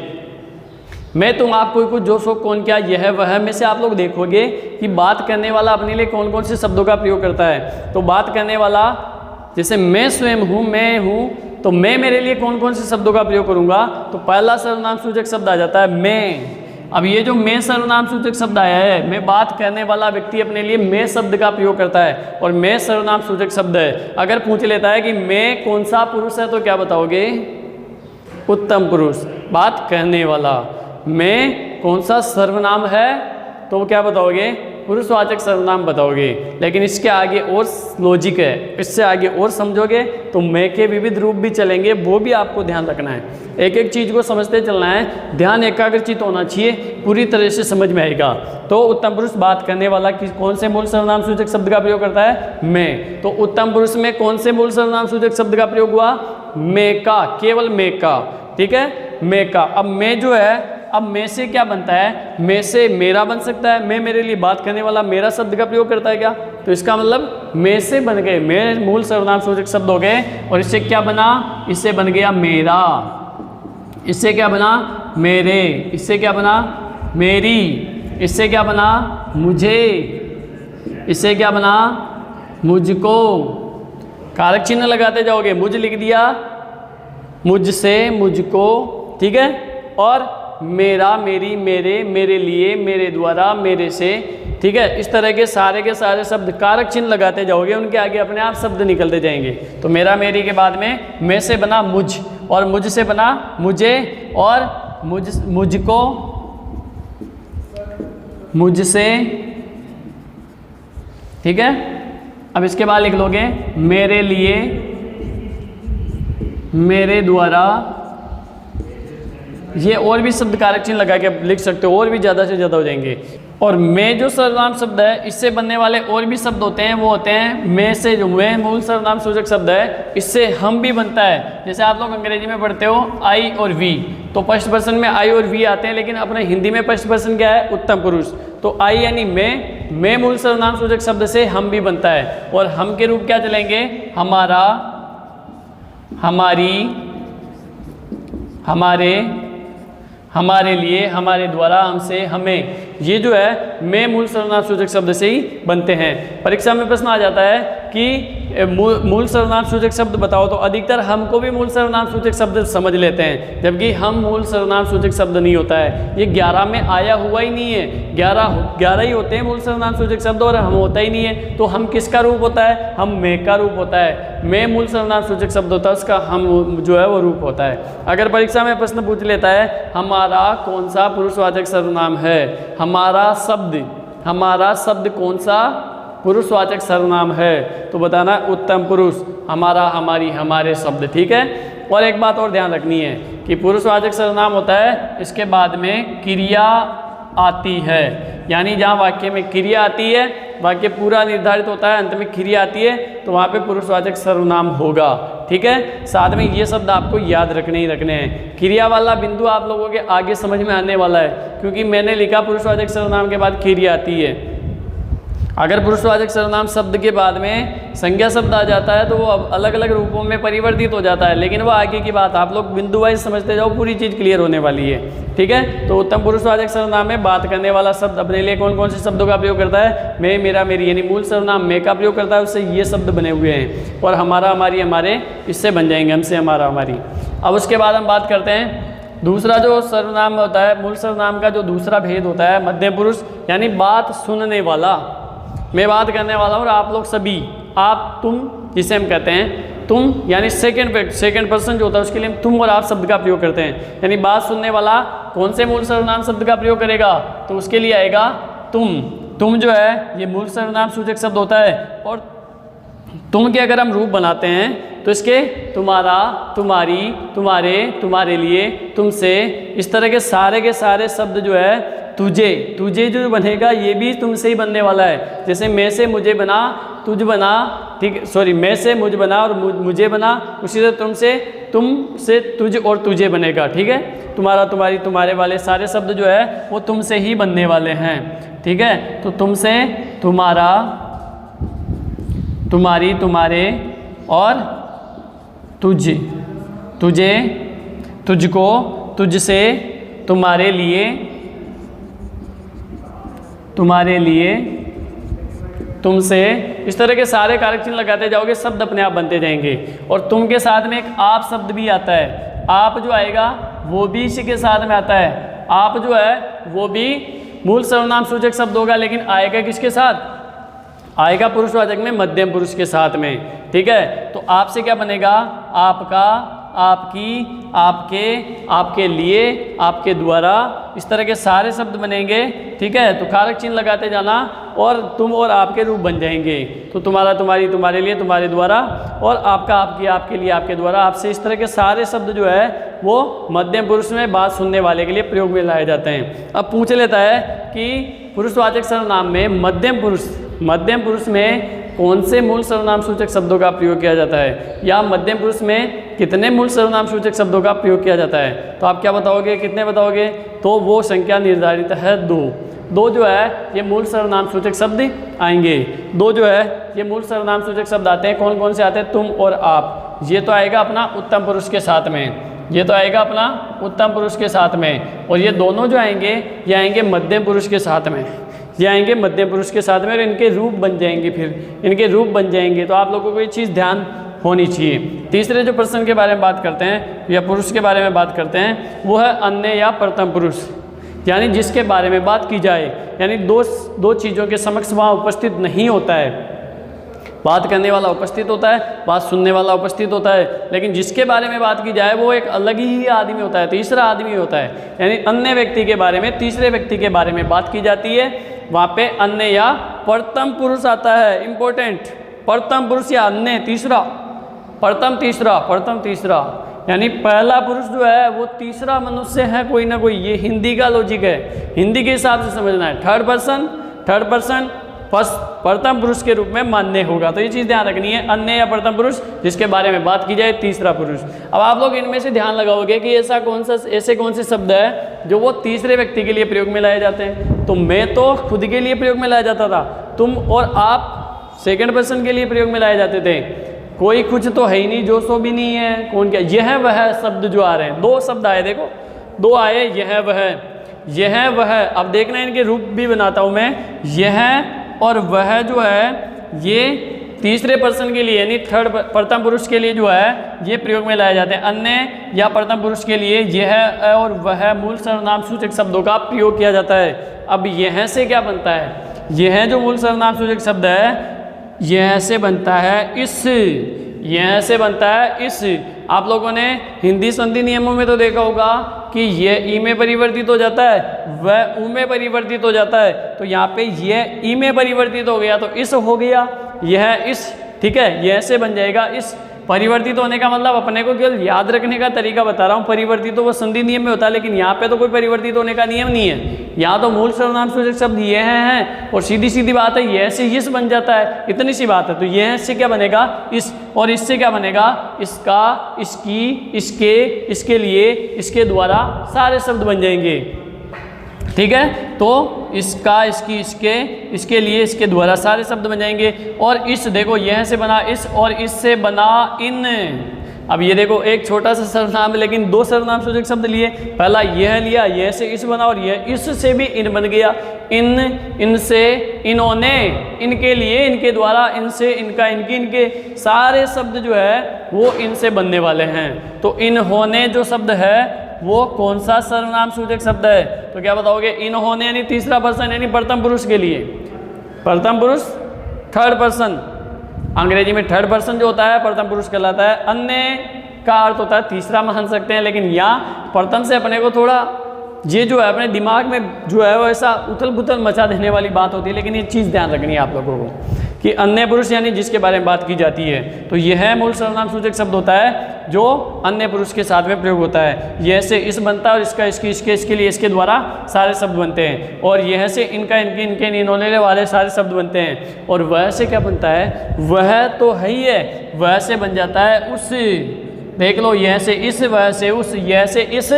मैं तुम आपको कुछ जो सो कौन क्या यह वह में से आप लोग देखोगे कि बात करने वाला अपने लिए कौन कौन से शब्दों का प्रयोग करता है। तो बात करने वाला, जैसे मैं स्वयं हूँ, मैं हूँ, तो मैं मेरे लिए कौन कौन से शब्दों का प्रयोग करूँगा, तो पहला सर्वनाम सूचक शब्द आ जाता है मैं। अब ये जो मैं सर्वनाम सूचक शब्द आया है, मैं बात करने वाला व्यक्ति अपने लिए मैं शब्द का प्रयोग करता है और मैं सर्वनाम सूचक शब्द है। अगर पूछ लेता है कि मैं कौन सा पुरुष है, तो क्या बताओगे, उत्तम पुरुष, बात कहने वाला। मैं कौन सा सर्वनाम है, तो क्या बताओगे, पुरुषवाचक सर्वनाम बताओगे। लेकिन इसके आगे और लॉजिक है, इससे आगे और समझोगे तो मैं के विविध रूप भी चलेंगे, वो भी आपको ध्यान रखना है। एक एक चीज़ को समझते चलना है, ध्यान एकाग्रचित होना चाहिए, पूरी तरह से समझ में आएगा। तो उत्तम पुरुष बात करने वाला कौन से मूल सर्वनाम सूचक शब्द का प्रयोग करता है? मैं। तो उत्तम पुरुष में कौन से मूल सर्वनाम सूचक शब्द का प्रयोग हुआ? मैं का, केवल मैं का, ठीक है, मैं का। अब मैं जो है, अब मैं से क्या बनता है? मैं से मेरा बन सकता है, मैं मेरे लिए बात करने वाला मेरा शब्द का प्रयोग करता है क्या? तो इसका मतलब मैं से बन गए, मैं मूल सर्वनाम सूचक शब्द हो गए, और इससे क्या बना? इससे बन गया मेरा, इससे क्या बना? मेरे, इससे क्या बना? मेरी, इससे क्या बना? मुझे, इससे क्या बना? मुझको। कारक चिन्ह लगाते जाओगे, मुझ लिख दिया, मुझसे, मुझको, ठीक है, और मेरा, मेरी, मेरे, मेरे लिए, मेरे द्वारा, मेरे से, ठीक है। इस तरह के सारे शब्द कारक चिन्ह लगाते जाओगे, उनके आगे अपने आप शब्द निकलते जाएंगे। तो मेरा, मेरी के बाद में मैं से बना मुझ, और मुझ से बना मुझे, और मुझको, मुझसे, ठीक है। अब इसके बाद लिख लोगे मेरे लिए, मेरे द्वारा, ये और भी शब्द कारक चिन्ह लगा के लिख सकते हो, और भी ज़्यादा से ज़्यादा हो जाएंगे। और मैं जो सर्वनाम शब्द है, इससे बनने वाले और भी शब्द होते हैं, वो होते हैं मैं से। जो मैं मूल सर्वनाम सूचक शब्द है, इससे हम भी बनता है। जैसे आप लोग अंग्रेजी में पढ़ते हो आई और वी, तो फर्स्ट पर्सन में आई और वी आते हैं, लेकिन अपने हिंदी में फर्स्ट पर्सन क्या है? उत्तम पुरुष। तो आई यानी मैं मूल सर्वनाम सूचक शब्द से हम भी बनता है। और हम के रूप क्या चलेंगे? हमारा, हमारी, हमारे, हमारे लिए, हमारे द्वारा, हमसे, हमें। ये जो है मैं मूल सर्वनाम सूचक शब्द से ही बनते हैं। परीक्षा में प्रश्न आ जाता है कि मूल सर्वनाम सूचक शब्द बताओ, तो अधिकतर हमको भी मूल सर्वनाम सूचक शब्द समझ लेते हैं, जबकि हम मूल सर्वनाम सूचक शब्द नहीं होता है। ये 11 में आया हुआ ही नहीं है, 11 ही होते हैं मूल सर्वनाम सूचक शब्द, और हम होता ही नहीं है। तो हम किसका रूप होता है? हम मैं का रूप होता है। मैं मूल सर्वनाम सूचक शब्द होता है, उसका हम जो है वो रूप होता है। अगर परीक्षा में प्रश्न पूछ लेता है हमारा कौन सा पुरुषवाचक सर्वनाम है, हमारा शब्द कौन सा पुरुषवाचक सर्वनाम है, तो बताना उत्तम पुरुष, हमारा, हमारी, हमारे शब्द, ठीक है। और एक बात और ध्यान रखनी है कि पुरुषवाचक सर्वनाम होता है, इसके बाद में क्रिया आती है, यानी जहाँ वाक्य में क्रिया आती है, वाक्य पूरा निर्धारित होता है, अंत में क्रिया आती है, तो वहाँ पे पुरुषवाचक सर्वनाम होगा, ठीक है। साथ में ये शब्द आपको याद रखने ही रखने हैं। क्रिया वाला बिंदु आप लोगों के आगे समझ में आने वाला है, क्योंकि मैंने लिखा पुरुषवाचक सर्वनाम के बाद क्रिया आती है। अगर पुरुषवाचक सर्वनाम शब्द के बाद में संज्ञा शब्द आ जाता है, तो वो अलग अलग रूपों में परिवर्तित हो जाता है, लेकिन वो आगे की बात, आप लोग बिंदु वाइज समझते जाओ, पूरी चीज़ क्लियर होने वाली है, ठीक है। तो उत्तम पुरुषवाचक सर्वनाम में बात करने वाला शब्द अपने लिए कौन कौन से शब्दों का प्रयोग करता है? मैं, मेरा, मेरी, यानी मूल सर्वनाम मैं का प्रयोग करता है, उससे ये शब्द बने हुए हैं। और हमारा, हमारी, हमारे, इससे बन जाएंगे हमसे, हमारा, हमारी। अब उसके बाद हम बात करते हैं दूसरा जो सर्वनाम होता है, मूल सर्वनाम का जो दूसरा भेद होता है मध्यम पुरुष, यानी बात सुनने वाला। मैं बात करने वाला हूँ और आप लोग सभी, आप, तुम, जिसे हम कहते हैं तुम, यानी सेकंड पर्सन जो होता है, उसके लिए हम तुम और आप शब्द का प्रयोग करते हैं। यानी बात सुनने वाला कौन से मूल सर्वनाम शब्द का प्रयोग करेगा? तो उसके लिए आएगा तुम जो है ये मूल सर्वनाम सूचक शब्द होता है। और तुम के अगर हम रूप बनाते हैं तो इसके तुम्हारा, तुम्हारी, तुम्हारे, तुम्हारे लिए, तुमसे, इस तरह के सारे शब्द जो है, तुझे जो बनेगा ये भी तुमसे ही बनने वाला है। जैसे मैं से मुझे बना, तुझ बना, ठीक, सॉरी, मैं से मुझ बना और मुझे बना, उसी तरह तुम से तुझ और तुझे बनेगा, ठीक है। तुम्हारा, तुम्हारी, तुम्हारे वाले सारे शब्द जो है वो तुमसे ही बनने वाले हैं, ठीक है। तो तुमसे, तुम्हारा, तुम्हारी, तुम्हारे, और तुझे, तुझको, तुझसे, तुम्हारे लिए, तुमसे, इस तरह के सारे कारक चिन्ह लगाते जाओगे, शब्द अपने आप बनते जाएंगे। और तुम के साथ में एक आप शब्द भी आता है। आप जो आएगा वो भी इसी के साथ में आता है। आप जो है वो भी मूल सर्वनाम सूचक शब्द होगा, लेकिन आएगा किसके साथ? आएगा पुरुषवाचक में मध्यम पुरुष के साथ में, ठीक है। तो आपसे क्या बनेगा? आपका, आपकी, आपके, आपके लिए, आपके द्वारा, इस तरह के सारे शब्द बनेंगे। ठीक है, तो कारक चिन्ह लगाते जाना और तुम और आपके रूप बन जाएंगे। तो तुम्हारा, तुम्हारी, तुम्हारे लिए, तुम्हारे द्वारा, और आपका, आपकी, आपके लिए, आपके द्वारा, आपसे, इस तरह के सारे शब्द जो है वो मध्यम पुरुष में बात सुनने वाले के लिए प्रयोग में लाए जाते हैं। अब पूछ लेता है कि पुरुषवाचक सर्वनाम में मध्यम पुरुष में कौन से मूल सर्वनाम सूचक शब्दों का प्रयोग किया जाता है, या मध्यम पुरुष में कितने मूल सर्वनाम सूचक शब्दों का प्रयोग किया जाता है। तो आप क्या बताओगे, कितने बताओगे? तो वो संख्या निर्धारित है 2 जो है ये मूल सर्वनाम सूचक शब्द आएंगे। 2 जो है ये मूल सर्वनाम सूचक शब्द आते हैं। कौन कौन से आते हैं? तुम और आप। ये तो आएगा अपना उत्तम पुरुष के साथ में, ये तो आएगा अपना उत्तम पुरुष के साथ में, और ये दोनों जो आएंगे ये आएंगे मध्यम पुरुष के साथ में, ये आएंगे मध्यम पुरुष के साथ में, और इनके रूप बन जाएंगे, फिर इनके रूप बन जाएंगे। तो आप लोगों को ये चीज़ ध्यान होनी चाहिए। तीसरे जो पर्सन के बारे में बात करते हैं या पुरुष के बारे में बात करते हैं वो है अन्य या प्रथम पुरुष, यानी जिसके बारे में बात की जाए, यानी दो चीज़ों के समक्ष वहाँ उपस्थित नहीं होता है। बात करने वाला उपस्थित होता है, बात सुनने वाला उपस्थित होता है, लेकिन जिसके बारे में बात की जाए वो एक अलग ही आदमी होता है, तीसरा आदमी होता है। यानी अन्य व्यक्ति के बारे में, तीसरे व्यक्ति के बारे में बात की जाती है, वहाँ पे अन्य या प्रथम पुरुष आता है। इंपॉर्टेंट, प्रथम पुरुष या अन्य, तीसरा, प्रथम तीसरा, यानी पहला पुरुष जो है वो तीसरा मनुष्य है कोई ना कोई। ये हिंदी का लॉजिक है, हिंदी के हिसाब से समझना है। थर्ड पर्सन प्रथम पुरुष के रूप में मान्य होगा। तो ये चीज़ ध्यान रखनी है, अन्य या प्रथम पुरुष जिसके बारे में बात की जाए, तीसरा पुरुष। अब आप लोग इनमें से ध्यान लगाओगे कि ऐसे कौन से शब्द है जो वो तीसरे व्यक्ति के लिए प्रयोग में लाए जाते हैं। तो मैं तो खुद के लिए प्रयोग में लाया जाता था, तुम और आप सेकंड पर्सन के लिए प्रयोग में लाए जाते थे। कोई कुछ तो है ही नहीं, जो सो भी नहीं है, कौन क्या, यह वह शब्द जो आ रहे हैं, 2 शब्द आए, देखो 2 आए, यह वह। अब देखना इनके रूप भी बनाता हूँ मैं। यह और वह जो है ये तीसरे पर्सन के लिए, यानी प्रथम पुरुष के लिए जो है ये प्रयोग में लाए जाते हैं। अन्य या प्रथम पुरुष के लिए यह और वह मूल सर्वनाम सूचक शब्दों का प्रयोग किया जाता है। अब यह से क्या बनता है? यह जो मूल सर्वनाम सूचक शब्द है यह से बनता है इस, यह से बनता है इस। आप लोगों ने हिंदी संधि नियमों में तो देखा होगा कि यह ई में परिवर्तित हो जाता है, वह ऊ में परिवर्तित हो जाता है। तो यहाँ पे यह ई में परिवर्तित हो गया तो इस हो गया, यह इस। ठीक है, यह से बन जाएगा इस। परिवर्तित होने का मतलब अपने को केवल याद रखने का तरीका बता रहा हूँ। परिवर्तित तो वो संधि नियम में होता है, लेकिन यहाँ पे तो कोई परिवर्तित होने का नियम नहीं है। यहाँ तो मूल सर्वनाम सूचक शब्द यह है और सीधी सीधी बात है, यह से इस बन जाता है, इतनी सी बात है। तो यह से क्या बनेगा? इस। और इससे क्या बनेगा? इसका, इसकी, इसके, इसके लिए, इसके द्वारा, सारे शब्द बन जाएंगे। ठीक है, तो इसका, इसकी, इसके, इसके लिए, इसके द्वारा, सारे शब्द बन जाएंगे। और इस देखो, यह से बना इस और इससे बना इन। अब ये देखो एक छोटा सा सर्वनाम है लेकिन 2 सर्वनाम सूचक शब्द लिए। पहला यह लिया, यह से इस बना, और यह इस से भी इन बन गया। इन, इनसे, इन्होंने, इनके लिए, इनके द्वारा, इनसे, इनका, इनकी, इनके, सारे शब्द जो है वो इनसे बनने वाले हैं। तो इन्होंने जो शब्द है वो कौन सा सर्वनाम सूचक शब्द है? तो क्या बताओगे? इन्होंने, यानी तीसरा पर्सन, यानी प्रथम पुरुष के लिए। प्रथम पुरुष, थर्ड पर्सन। अंग्रेजी में थर्ड पर्सन जो होता है प्रथम पुरुष कहलाता है। अन्य का अर्थ होता है तीसरा मान सकते हैं, लेकिन यहाँ प्रथम से अपने को थोड़ा ये जो है अपने दिमाग में जो है वो ऐसा उथल पुथल मचा देने वाली बात होती है। लेकिन ये चीज़ ध्यान रखनी है आप लोगों को कि अन्य पुरुष यानी जिसके बारे में बात की जाती है, तो यह मूल सर्वनाम सूचक शब्द होता है जो अन्य पुरुष के साथ में प्रयोग होता है। यह से इस बनता है और इसका, इसकी, इसके, इसके लिए, इसके द्वारा सारे शब्द बनते हैं। और यह से इनका, इनके, इनके, इन्होंने वाले सारे शब्द बनते हैं। और वह से क्या बनता है? वह तो है ही है, वह से बन जाता है उस। देख लो, यह से इस, वह से उस, यह से इस,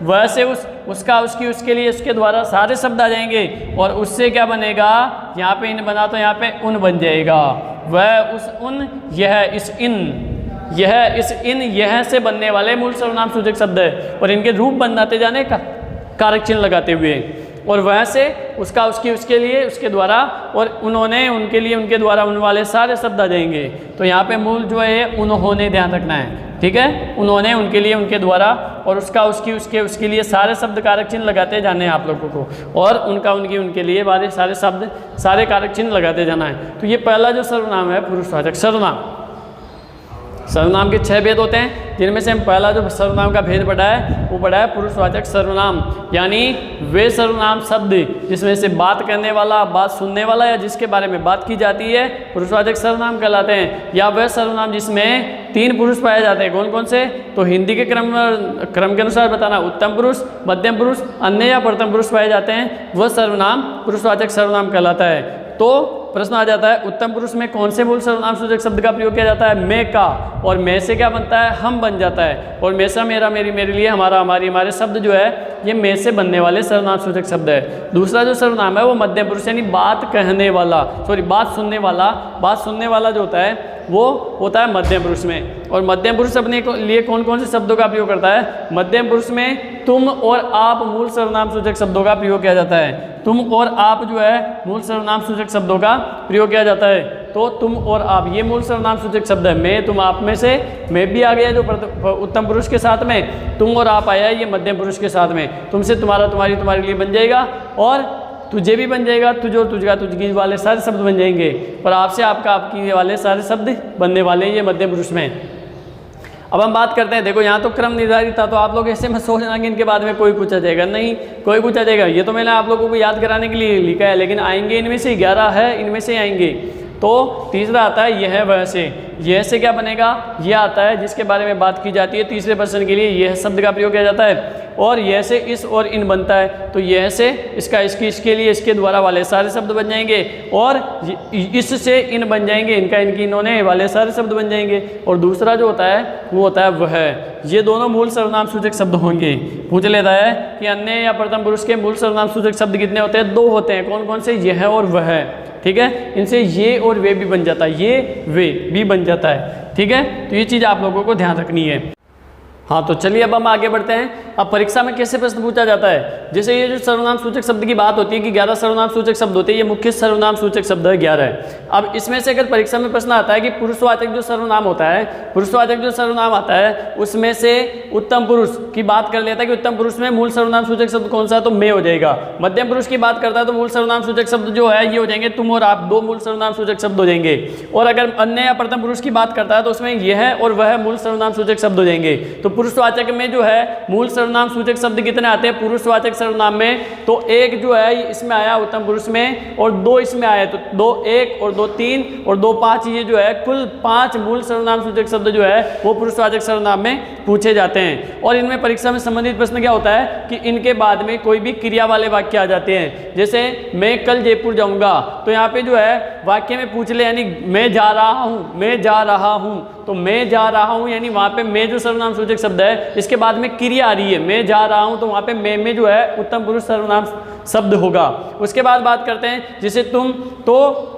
वह से उस, उसका, उसकी, उसके लिए, उसके द्वारा, सारे शब्द आ जाएंगे। और उससे क्या बनेगा? यहाँ पे इन बना तो यहाँ पे उन बन जाएगा। वह, उस, उन, यह, इस, इन, यह, इस, इन, यह से बनने वाले मूल सर्वनाम सूचक शब्द है। और इनके रूप बनाते जाने का कारक चिन्ह लगाते हुए। और वह से, उसका, उसकी, उसके लिए, उसके द्वारा, और उन्होंने, उनके लिए, उनके द्वारा, उन वाले सारे शब्द आ जाएंगे। तो यहाँ पे मूल जो है उन्होंने ध्यान रखना है। ठीक है, उन्होंने, उनके लिए, उनके द्वारा, और उसका, उसकी, उसके, उसके लिए, सारे शब्द कारक चिन्ह लगाते जाने हैं आप लोगों को। और उनका, उनकी, उनके लिए वाले सारे शब्द, सारे कारक चिन्ह लगाते जाना है। तो ये पहला जो सर्वनाम है पुरुषवाचक सर्वनाम। सर्वनाम के 6 भेद होते हैं, जिनमें से हम पहला जो सर्वनाम का भेद पढ़ा है वो पढ़ा है पुरुषवाचक सर्वनाम, यानी वे सर्वनाम शब्द जिसमें से बात करने वाला, बात सुनने वाला या जिसके बारे में बात की जाती है पुरुषवाचक सर्वनाम कहलाते हैं। या वह सर्वनाम जिसमें 3 पुरुष पाए जाते हैं। कौन कौन से? तो हिंदी के क्रम के अनुसार बताना, उत्तम पुरुष, मध्यम पुरुष, अन्य या प्रथम पुरुष पाए जाते हैं, वह सर्वनाम पुरुषवाचक सर्वनाम कहलाता है। तो प्रश्न आ जाता है उत्तम पुरुष में कौन से मूल सर्वनाम सूचक शब्द का प्रयोग किया जाता है? मैं का, और मैं से क्या बनता है? हम बन जाता है। और मैं सा, मेरा, मेरी, मेरे लिए, हमारा, हमारी, हमारे शब्द जो है ये मैं से बनने वाले सर्वनाम सूचक शब्द है। दूसरा जो सर्वनाम है वो मध्यम पुरुष यानी बात कहने वाला, बात सुनने वाला, बात सुनने वाला जो होता है वो होता है मध्यम पुरुष में। और मध्यम पुरुष अपने लिए कौन कौन से शब्दों का प्रयोग करता है? मध्यम पुरुष में तुम और आप मूल सर्वनाम सूचक शब्दों का प्रयोग किया जाता है। तुम और आप जो है मूल सर्वनाम सूचक शब्दों का प्रयोग किया जाता है। तो तुम और आप ये मूल सर्वनाम सूचक शब्द है। मैं, तुम, आप में से मैं भी आ गया जो उत्तम पुरुष के साथ में, तुम और आप आया है ये मध्यम पुरुष के साथ में। तुमसे तुम्हारा, तुम्हारी, तुम्हारे लिए बन जाएगा, और तुझे भी बन जाएगा, तुझ और तुझका, तुझकी वाले सारे शब्द बन जाएंगे, और आपसे, आपका, आपकी वाले सारे शब्द बनने वाले हैं ये मध्यम पुरुष में। अब हम बात करते हैं, देखो यहाँ तो क्रम निर्धारित था, तो आप लोग ऐसे मत सोचना कि इनके बाद में कोई पूछा जाएगा, नहीं कोई पूछा जाएगा। ये तो मैंने आप लोगों को याद कराने के लिए लिखा है, लेकिन आएंगे इनमें से 11 है, इनमें से आएंगे। तो तीसरा आता है यह वह से। यह से क्या बनेगा? यह आता है जिसके बारे में बात की जाती है, तीसरे पर्सन के लिए यह शब्द का प्रयोग किया जाता है। और यह से इस और इन बनता है, तो यह से इसका, इसकी, इसके लिए, इसके द्वारा वाले सारे शब्द बन जाएंगे, और इससे इन बन जाएंगे, इनका, इनकी, इन्होंने वाले सारे शब्द बन जाएंगे। और दूसरा जो होता है वो होता है वह। ये दोनों मूल सर्वनाम सूचक शब्द होंगे। पूछ लेता है कि अन्य या प्रथम पुरुष के मूल सर्वनाम सूचक शब्द कितने होते हैं? 2 होते हैं। कौन कौन से? यह और वह। ठीक है, इनसे ये और वे भी बन जाता है, ये वे भी बन जाता है। ठीक है, तो ये चीज़ आप लोगों को ध्यान रखनी है। हाँ, तो चलिए अब हम आगे बढ़ते हैं। अब परीक्षा में कैसे प्रश्न पूछा जाता है? जैसे ये जो सर्वनाम सूचक शब्द की बात होती है कि 11 सर्वनाम सूचक शब्द होते हैं, ये मुख्य सर्वनाम सूचक शब्द है 11 है। अब इसमें से अगर परीक्षा में प्रश्न आता है कि पुरुषवाचक जो सर्वनाम होता है, पुरुषवाचक जो सर्वनाम आता है उसमें से उत्तम पुरुष की बात कर लेता है कि उत्तम पुरुष में मूल सर्वनाम सूचक शब्द कौन सा है? तो मैं हो जाएगा। मध्यम पुरुष की बात करता है तो मूल सर्वनाम सूचक शब्द जो है ये हो जाएंगे तुम और आप, 2 मूल सर्वनाम सूचक शब्द हो जाएंगे। और अगर अन्य या प्रथम पुरुष की बात करता है तो उसमें यह और वह मूल सर्वनाम सूचक शब्द हो जाएंगे। तो पुरुषवाचक में जो है मूल सर्वनाम सूचक शब्द कितने आते हैं पुरुषवाचक सर्वनाम में? तो 1 जो है इसमें आया उत्तम पुरुष में, और 2 इसमें आए, तो 2 1 और 2 3 और 2 5, ये जो है कुल 5 मूल सर्वनाम सूचक शब्द जो है वो पुरुषवाचक सर्वनाम में पूछे जाते हैं। और इनमें परीक्षा में संबंधित प्रश्न क्या होता है कि इनके बाद में कोई भी क्रिया वाले वाक्य आ जाते हैं। जैसे मैं कल जयपुर जाऊंगा, तो यहाँ पे जो है वाक्य में पूछ ले, यानी मैं जा रहा हूँ, मैं जा रहा हूँ, तो मैं जा रहा हूँ यानी वहाँ पे मैं जो सर्वनाम सूचक शब्द है इसके बाद में क्रिया आ रही है, मैं जा रहा हूँ, तो वहाँ पे मैं में जो है उत्तम पुरुष सर्वनाम शब्द होगा। उसके बाद बात करते हैं जैसे तुम, तो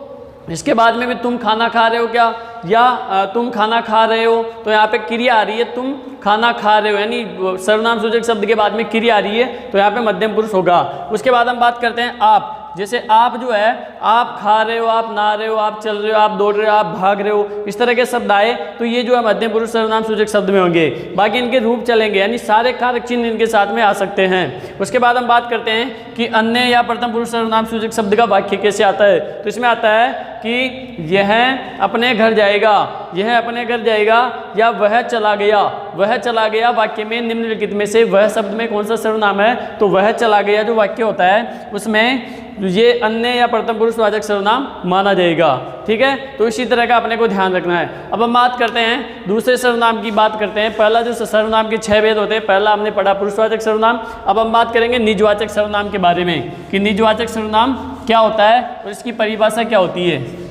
इसके बाद में भी तुम खाना खा रहे हो क्या, या तुम खाना खा रहे हो, तो यहाँ पे क्रिया आ रही है तुम खाना खा रहे हो, यानी सर्वनाम सूचक शब्द के बाद में क्रिया आ रही है, तो यहाँ पे मध्यम पुरुष होगा। उसके बाद हम बात करते हैं आप। जैसे आप जो है आप खा रहे हो, आप नहा रहे हो, आप चल रहे हो, आप दौड़ रहे हो, आप भाग रहे हो, इस तरह के शब्द आए तो ये जो है मध्यम पुरुष सर्वनाम सूचक शब्द में होंगे। बाकी इनके रूप चलेंगे, यानी सारे कारक चिन्ह इनके साथ में आ सकते हैं। उसके बाद हम बात करते हैं कि अन्य या प्रथम पुरुष सर्वनाम सूचक शब्द का वाक्य कैसे आता है। तो इसमें आता है कि यह अपने घर जाएगा, यह अपने घर जाएगा, या वह चला गया, वह चला गया। वाक्य में निम्नलिखित में से वह शब्द में कौन सा सर्वनाम है? तो वह चला गया जो वाक्य होता है उसमें ये अन्य या प्रथम पुरुषवाचक सर्वनाम माना जाएगा। ठीक है, तो इसी तरह का अपने को ध्यान रखना है। अब हम बात करते हैं दूसरे सर्वनाम की बात करते हैं। पहला जो सर्वनाम के 6 भेद होते हैं, पहला हमने पढ़ा पुरुषवाचक सर्वनाम। अब हम बात करेंगे निजवाचक सर्वनाम के बारे में कि निजवाचक सर्वनाम क्या होता है और इसकी परिभाषा क्या होती है।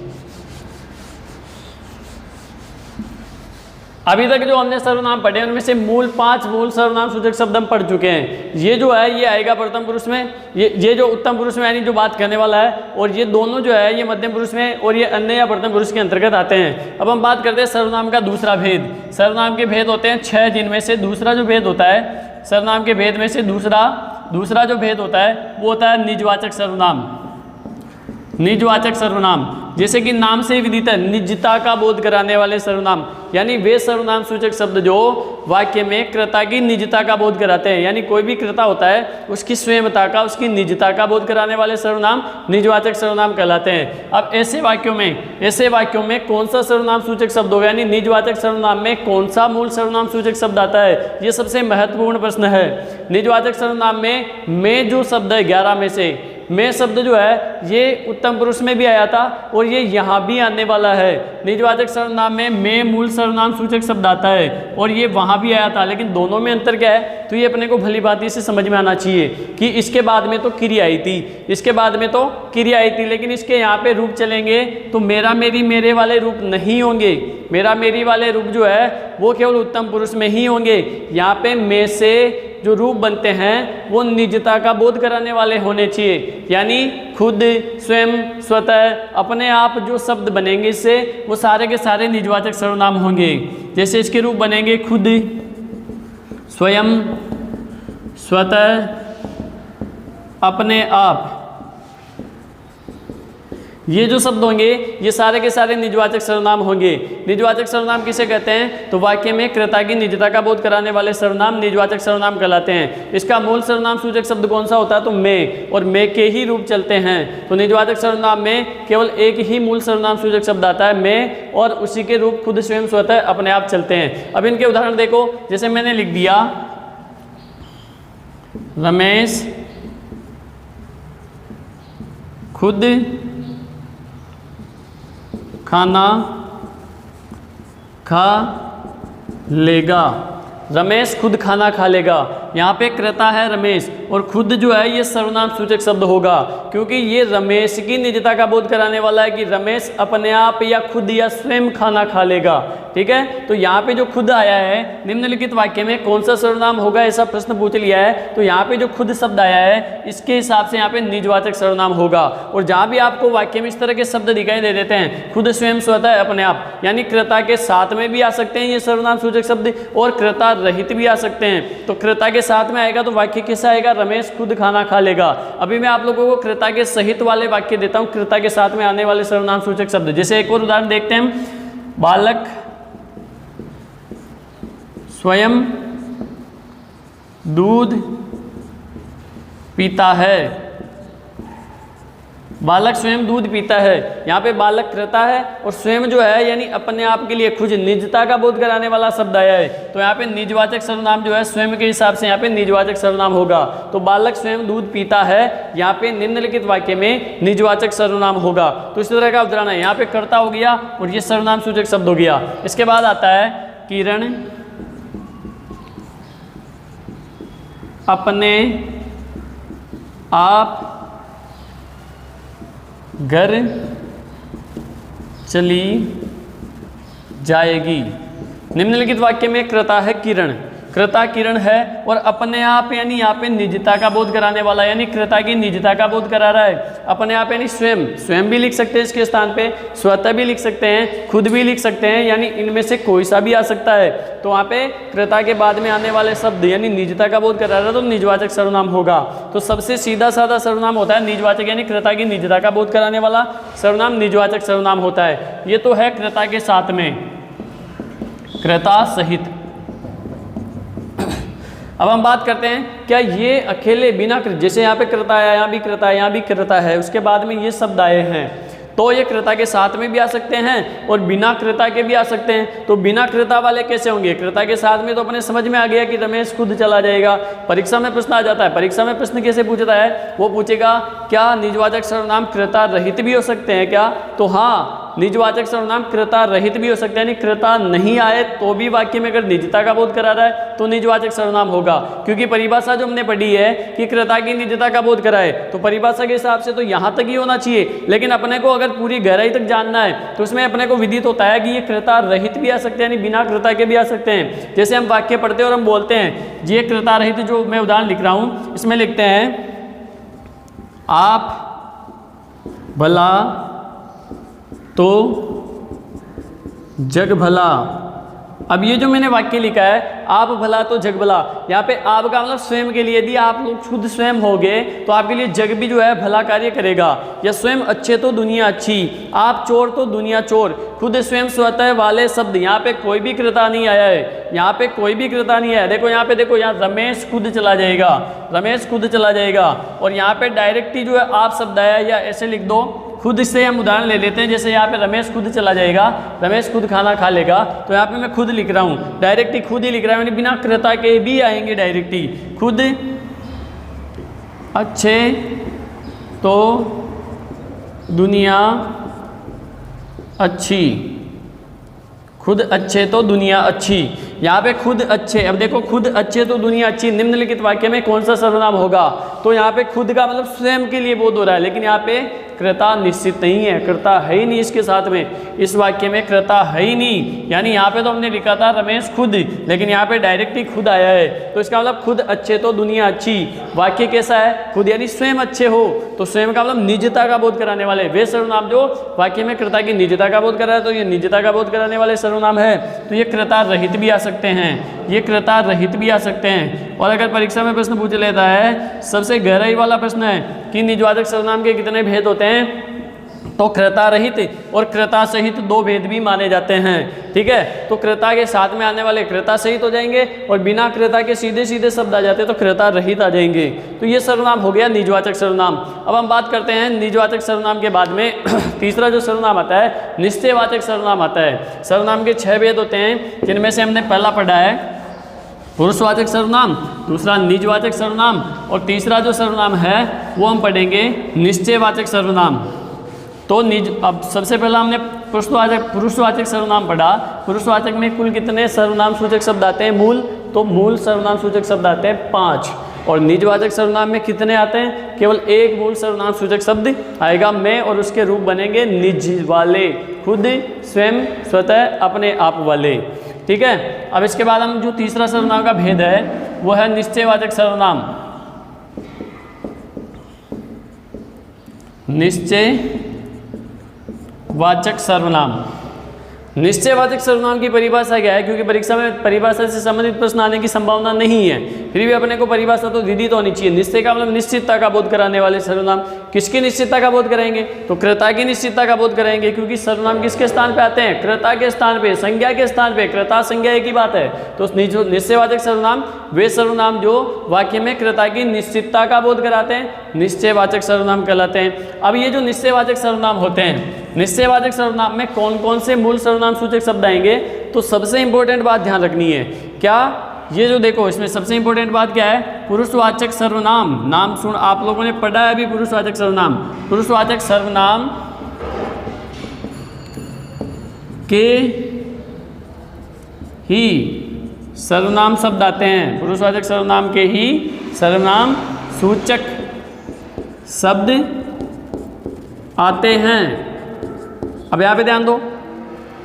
अभी तक जो हमने सर्वनाम पढ़े उनमें से 5 मूल सर्वनाम सूचक शब्द हम पढ़ चुके हैं। ये जो है ये आएगा प्रथम पुरुष में, ये जो उत्तम पुरुष में यानी जो बात करने वाला है, और ये दोनों जो है ये मध्यम पुरुष में, और ये अन्य या प्रथम पुरुष के अंतर्गत आते हैं। अब हम बात करते हैं सर्वनाम का दूसरा भेद। सर्वनाम के भेद होते हैं 6, जिनमें से दूसरा जो भेद होता है सर्वनाम के भेद में से दूसरा जो भेद होता है वो होता है निजवाचक सर्वनाम। निजवाचक सर्वनाम, जैसे कि नाम से ही विदित है, निजता का बोध कराने वाले सर्वनाम, यानी वे सर्वनाम सूचक शब्द जो वाक्य में कर्ता की निजता का बोध कराते हैं, यानी कोई भी कर्ता होता है उसकी स्वयंता का, उसकी निजता का बोध कराने वाले सर्वनाम निजवाचक सर्वनाम कहलाते हैं। अब ऐसे वाक्यों में कौन सा सर्वनाम सूचक शब्द होगा, यानी निजवाचक सर्वनाम में कौन सा मूल सर्वनाम सूचक शब्द आता है, ये सबसे महत्वपूर्ण प्रश्न है। निजवाचक सर्वनाम में जो शब्द है 11 में से में शब्द जो है ये उत्तम पुरुष में भी आया था और ये यहाँ भी आने वाला है। निजवाचक सर्वनाम में मूल सर्वनाम सूचक शब्द आता है और ये वहाँ भी आया था, लेकिन दोनों में अंतर क्या है, तो ये अपने को भली भांति से समझ में आना चाहिए कि इसके बाद में तो क्रिया आई थी, लेकिन इसके यहाँ पे रूप चलेंगे तो मेरा मेरी मेरे वाले रूप नहीं होंगे। मेरा मेरी वाले रूप जो है वो केवल उत्तम पुरुष में ही होंगे। यहाँ पे में से जो रूप बनते हैं वो निजता का बोध कराने वाले होने चाहिए, यानी खुद, स्वयं, स्वतः, अपने आप जो शब्द बनेंगे इससे वो सारे के सारे निजवाचक सर्वनाम होंगे। जैसे इसके रूप बनेंगे खुद, स्वयं, स्वतः, अपने आप, ये जो शब्द होंगे ये सारे के सारे निजवाचक सर्वनाम होंगे। निजवाचक सर्वनाम किसे कहते हैं, तो वाक्य में कर्ता की निजता का बोध कराने वाले सर्वनाम निजवाचक सर्वनाम कहलाते हैं। इसका मूल सर्वनाम सूचक शब्द कौन सा होता है, तो में, और में के ही रूप चलते हैं। तो निजवाचक सर्वनाम में केवल एक ही मूल सर्वनाम सूचक शब्द आता है में, और उसी के रूप खुद, स्वयं, स्वतः, अपने आप चलते हैं। अब इनके उदाहरण देखो, जैसे मैंने लिख दिया रमेश खुद खाना खा लेगा। रमेश खुद खाना खा लेगा, यहाँ पे कर्ता है रमेश और खुद जो है ये सर्वनाम सूचक शब्द होगा, क्योंकि ये रमेश की निजता का बोध कराने वाला है कि रमेश अपने आप या खुद या स्वयं खाना खा लेगा। ठीक है, तो यहाँ पे जो खुद आया है निम्नलिखित वाक्य में कौन सा सर्वनाम होगा, ऐसा प्रश्न पूछ लिया है। तो यहाँ पे जो खुद शब्द आया है इसके हिसाब से यहाँ पे निजवाचक सर्वनाम होगा। और जहाँ भी आपको वाक्य में इस तरह के शब्द दिखाई दे देते हैं, खुद, स्वयं, स्वतः, अपने आप, यानी कर्ता के साथ में भी आ सकते हैं ये सर्वनाम सूचक शब्द और कर्ता रहित भी आ सकते हैं। तो कर्ता के साथ में आएगा तो वाक्य कैसा आएगा, रमेश खुद खाना खा लेगा। अभी मैं आप लोगों को कर्ता के सहित वाले वाक्य देता हूँ, कर्ता के साथ में आने वाले सर्वनाम सूचक शब्द। जैसे एक और उदाहरण देखते हैं, बालक स्वयं दूध पीता है। बालक स्वयं दूध पीता है, यहाँ पे बालक कर्ता है और स्वयं जो है यानी अपने आप के लिए खुद निजता का बोध कराने वाला शब्द आया है। तो यहाँ पे निजवाचक सर्वनाम जो है स्वयं के हिसाब से यहाँ पे निजवाचक सर्वनाम होगा। तो बालक स्वयं दूध पीता है, यहाँ पे निम्नलिखित वाक्य में निजवाचक सर्वनाम होगा। तो इस तरह का उदाहरण है, यहाँ पे कर्ता हो गया और ये सर्वनाम सूचक शब्द हो गया। इसके बाद आता है किरण अपने आप घर चली जाएगी। निम्नलिखित वाक्य में कर्ता है किरण, कर्ता किरण है और अपने आप यानी यहाँ पे निजता का बोध कराने वाला, यानी कर्ता की निजता का बोध करा रहा है। अपने आप यानी स्वयं, स्वयं भी लिख सकते हैं इसके स्थान पे, स्वतः भी लिख सकते हैं, खुद भी लिख सकते हैं, यानी इनमें से कोई सा भी आ सकता है। तो वहाँ पे कर्ता के बाद में आने वाले शब्द यानी निजता का बोध करा रहा है तो निजवाचक सर्वनाम होगा। तो सबसे सीधा साधा सर्वनाम होता है निजवाचक, यानी कर्ता की निजता का बोध कराने वाला सर्वनाम निजवाचक सर्वनाम होता है। ये तो है कर्ता के साथ में, कर्ता सहित। अब हम बात करते हैं क्या ये अकेले बिना, जैसे यहाँ पे कर्ता है, यहाँ भी कर्ता है, यहाँ भी कर्ता है, उसके बाद में ये शब्द आए हैं, तो ये कर्ता के साथ में भी आ सकते हैं और बिना कर्ता के भी आ सकते हैं। तो बिना कर्ता वाले कैसे होंगे, कर्ता के साथ में तो अपने समझ में आ गया कि रमेश खुद चला जाएगा। परीक्षा में प्रश्न आ जाता है, परीक्षा में प्रश्न कैसे पूछता है, वो पूछेगा क्या निजवाचक सर्वनाम कर्ता रहित भी हो सकते हैं क्या, तो हाँ निजवाचक सर्वनाम कर्ता रहित भी हो सकते हैं, यानी कर्ता नहीं आए तो भी वाक्य में अगर निजता का बोध करा रहा है तो निजवाचक सर्वनाम होगा। क्योंकि परिभाषा जो हमने पढ़ी है कि कर्ता की निजता का बोध कराए, तो परिभाषा के हिसाब से तो यहाँ तक ही होना चाहिए, लेकिन अपने को अगर पूरी गहराई तक जानना है तो उसमें अपने को विदित होता है कि ये कर्ता रहित भी आ सकते हैं, यानी बिना कर्ता के भी आ सकते हैं। जैसे हम वाक्य पढ़ते हैं और हम बोलते हैं, ये कर्ता रहित जो मैं उदाहरण लिख रहा हूँ इसमें लिखते हैं आप भला तो जग भला। अब ये जो मैंने वाक्य लिखा है आप भला तो जग भला। यहाँ पे आप का मतलब स्वयं के लिए, यदि आप लोग खुद स्वयं होगे तो आपके लिए जग भी जो है भला कार्य करेगा। या स्वयं अच्छे तो दुनिया अच्छी, आप चोर तो दुनिया चोर। खुद स्वयं स्वतः वाले शब्द, यहाँ पे कोई भी कृता नहीं आया है, यहाँ पे कोई भी कृता नहीं है। देखो यहाँ पे, देखो यहाँ रमेश खुद चला जाएगा, रमेश खुद चला जाएगा। और यहाँ पे डायरेक्ट ही जो है आप शब्द आया, या ऐसे लिख दो खुद से हम उदाहरण ले लेते हैं। जैसे यहाँ पे रमेश खुद चला जाएगा, रमेश खुद खाना खा लेगा, तो यहाँ पे मैं खुद लिख रहा हूँ, डायरेक्ट ही खुद ही लिख रहा हूँ, बिना कृता के भी आएंगे डायरेक्ट ही। खुद अच्छे तो दुनिया अच्छी, खुद अच्छे तो दुनिया अच्छी। यहाँ पे खुद अच्छे, अब देखो खुद अच्छे तो दुनिया अच्छी, निम्नलिखित वाक्य में कौन सा सर्वनाम होगा? तो यहाँ पे खुद का मतलब स्वयं के लिए बोध हो रहा है, लेकिन यहाँ पे कृता निश्चित नहीं है, कृता है ही नहीं इसके साथ में, इस वाक्य में कृता है ही नहीं। यानी यहाँ पे तो हमने लिखा था रमेश खुद, लेकिन यहाँ पे डायरेक्ट ही खुद आया है, तो इसका मतलब खुद अच्छे तो दुनिया अच्छी। वाक्य कैसा है? खुद यानी स्वयं अच्छे हो, तो स्वयं का मतलब निजता का बोध कराने वाले वे सर्वनाम जो वाक्य में कृता की निजता का बोध करा है, तो ये निजता का बोध कराने वाले सर्वनाम है, तो ये कृता रहित भी आ सकते हैं, ये कृता रहित भी आ सकते हैं। और अगर परीक्षा में प्रश्न पूछ लेता है, सबसे गहराई वाला प्रश्न है कि निजवाचक सर्वनाम के कितने भेद होते हैं, तो कृता रहित और कृता सहित दो भेद भी माने जाते हैं। ठीक है, तो कृता के साथ में आने वाले कृता सहित हो जाएंगे, और बिना कृता के सीधे सीधे शब्द आ जाते हैं तो कृता रहित आ जाएंगे। तो ये सर्वनाम हो गया निजवाचक सर्वनाम। अब हम बात करते हैं निजवाचक सर्वनाम के बाद में तीसरा जो सर्वनाम आता है निश्चयवाचक सर्वनाम आता है। सर्वनाम के 6 भेद होते हैं, जिनमें से हमने पहला पढ़ा है पुरुषवाचक सर्वनाम, दूसरा निजवाचक सर्वनाम, और तीसरा जो सर्वनाम है वो हम पढ़ेंगे निश्चयवाचक सर्वनाम। तो निज, अब सबसे पहला हमने पुरुषवाचक सर्वनाम पढ़ा। पुरुषवाचक में कुल कितने सर्वनाम सूचक शब्द आते हैं? मूल, तो मूल सर्वनाम सूचक शब्द आते हैं 5। और निजवाचक सर्वनाम में कितने आते हैं? केवल एक मूल सर्वनाम सूचक शब्द आएगा, मैं, और उसके रूप बनेंगे निज वाले, खुद, स्वयं, स्वतः, अपने आप वाले। ठीक है, अब इसके बाद हम जो तीसरा सर्वनाम का भेद है वो है निश्चयवाचक सर्वनाम। निश्चयवाचक सर्वनाम, निश्चयवाचक सर्वनाम की परिभाषा क्या है? क्योंकि परीक्षा में परिभाषा से संबंधित प्रश्न आने की संभावना नहीं है, फिर भी अपने को परिभाषा तो विदित होनी चाहिए। निश्चय का मतलब निश्चितता का बोध कराने वाले सर्वनाम। किसकी निश्चितता का बोध कराएंगे? तो कृता की निश्चितता का बोध कराएंगे, क्योंकि सर्वनाम किसके स्थान पे आते हैं? कृता के स्थान पे, संज्ञा के स्थान पे। कृता संज्ञा एक ही बात है। तो निश्चयवाचक सर्वनाम वे सर्वनाम जो वाक्य में कृता की निश्चितता का बोध कराते हैं, निश्चयवाचक सर्वनाम कहलाते हैं। अब ये जो निश्चयवाचक सर्वनाम होते हैं, निश्चयवाचक सर्वनाम में कौन कौन से मूल सर्वनाम सूचक शब्द आएंगे? तो सबसे इंपॉर्टेंट बात ध्यान रखनी है क्या, ये जो देखो इसमें सबसे इंपॉर्टेंट बात क्या है? पुरुषवाचक सर्वनाम। नाम सुन, आप लोगों ने पढ़ा है अभी पुरुषवाचक सर्वनाम। पुरुषवाचक सर्वनाम के ही सर्वनाम शब्द आते हैं, पुरुषवाचक सर्वनाम के ही सर्वनाम सूचक शब्द आते हैं। अब यहाँ पे ध्यान दो,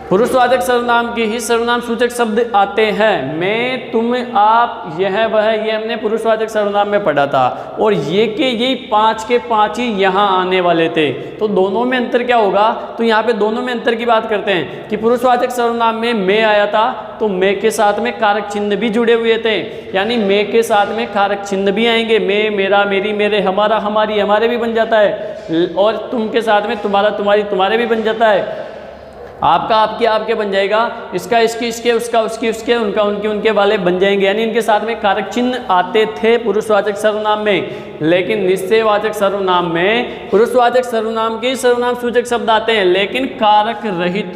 पुरुषवाचक सर्वनाम के ही सर्वनाम सूचक शब्द आते हैं। मैं, तुम, आप, यह, वह, ये हमने पुरुषवाचक सर्वनाम में पढ़ा था, और ये के यही 5 के 5 ही यहाँ आने वाले थे। तो दोनों में अंतर क्या होगा? तो यहाँ पे दोनों में अंतर की बात करते हैं कि पुरुषवाचक सर्वनाम में मैं आया था, तो मैं के साथ में कारक चिन्ह भी जुड़े हुए थे, यानी मैं के साथ में कारक चिन्ह भी आएंगे। मैं, मेरा, मेरी, मेरे, हमारा, हमारी, हमारे भी बन जाता है, और तुम के साथ में तुम्हारा, तुम्हारी, तुम्हारे भी बन जाता है। आपका, आपके, आपके बन जाएगा, इसका, इसकी, इसके, उसका, उसकी, उसके, उनका, उनके, उनके वाले बन जाएंगे। यानी इनके साथ में कारक चिन्ह आते थे पुरुषवाचक सर्वनाम में। लेकिन निश्चयवाचक सर्वनाम में पुरुषवाचक सर्वनाम के सर्वनाम सूचक शब्द आते हैं, लेकिन कारक रहित,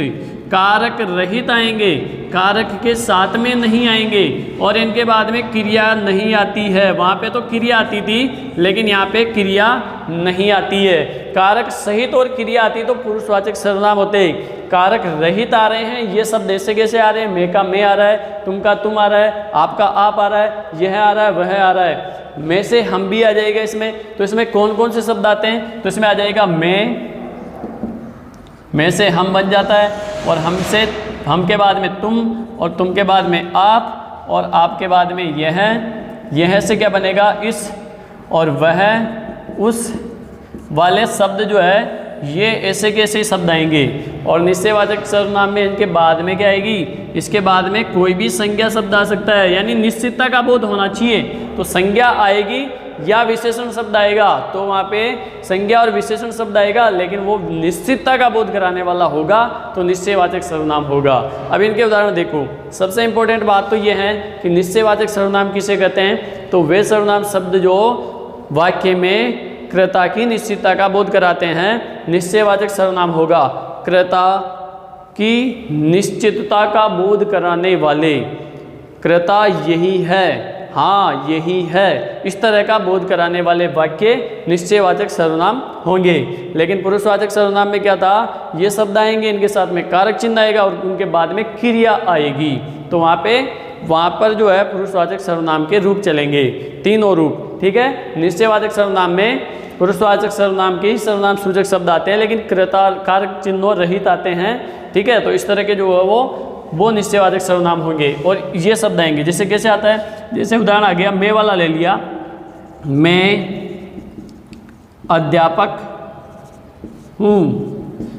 कारक रहित आएंगे, कारक के साथ में नहीं आएंगे। और इनके बाद में क्रिया नहीं आती है। वहाँ पे तो क्रिया आती थी, लेकिन यहाँ पे क्रिया नहीं आती है। कारक सहित और क्रिया आती तो पुरुषवाचक सर्वनाम होते। कारक रहित आ रहे हैं, ये शब्द ऐसे कैसे आ रहे हैं? मैं का मैं आ रहा है, तुम का तुम आ रहा है, आपका आप आ रहा है, यह आ रहा है, वह आ रहा है। मैं से हम भी आ जाएगा इसमें। तो इसमें कौन कौन से शब्द आते हैं? तो इसमें आ जाएगा मैं से हम बन जाता है, और हमसे, हम के बाद में तुम, और तुम के बाद में आप, और आप के बाद में यह से क्या बनेगा? इस, और वह, उस वाले शब्द जो है ये ऐसे के ऐसे शब्द आएंगे। और निश्चयवाचक सर्वनाम में इनके बाद में क्या आएगी, इसके बाद में कोई भी संज्ञा शब्द आ सकता है, यानी निश्चितता का बोध होना चाहिए। तो संज्ञा आएगी या विशेषण शब्द आएगा, तो वहाँ पे संज्ञा और विशेषण शब्द आएगा, लेकिन वो निश्चितता का बोध कराने वाला होगा तो निश्चयवाचक सर्वनाम होगा। अब इनके उदाहरण देखो। सबसे इंपॉर्टेंट बात तो ये है कि निश्चयवाचक सर्वनाम किसे कहते हैं, तो वे सर्वनाम शब्द जो वाक्य में कर्ता की निश्चितता का बोध कराते हैं, निश्चयवाचक सर्वनाम होगा। कर्ता की निश्चितता का बोध कराने वाले, कर्ता यही है, हाँ यही है, इस तरह का बोध कराने वाले वाक्य निश्चयवाचक सर्वनाम होंगे। लेकिन पुरुषवाचक सर्वनाम में क्या था, ये शब्द आएंगे, इनके साथ में कारक चिन्ह आएगा और उनके बाद में क्रिया आएगी। तो वहाँ पर जो है पुरुषवाचक सर्वनाम के रूप चलेंगे, तीनों रूप। ठीक है, निश्चयवाचक सर्वनाम में पुरुषवाचक सर्वनाम के ही सर्वनाम सूचक शब्द आते हैं, लेकिन कर्ता कारक चिन्हों रहित आते हैं। ठीक है, तो इस तरह के जो है वो निश्चयवाचक सर्वनाम होंगे और ये शब्द आएंगे। जैसे कैसे आता है, जैसे उदाहरण आ गया, मैं वाला ले लिया, मैं अध्यापक हूँ।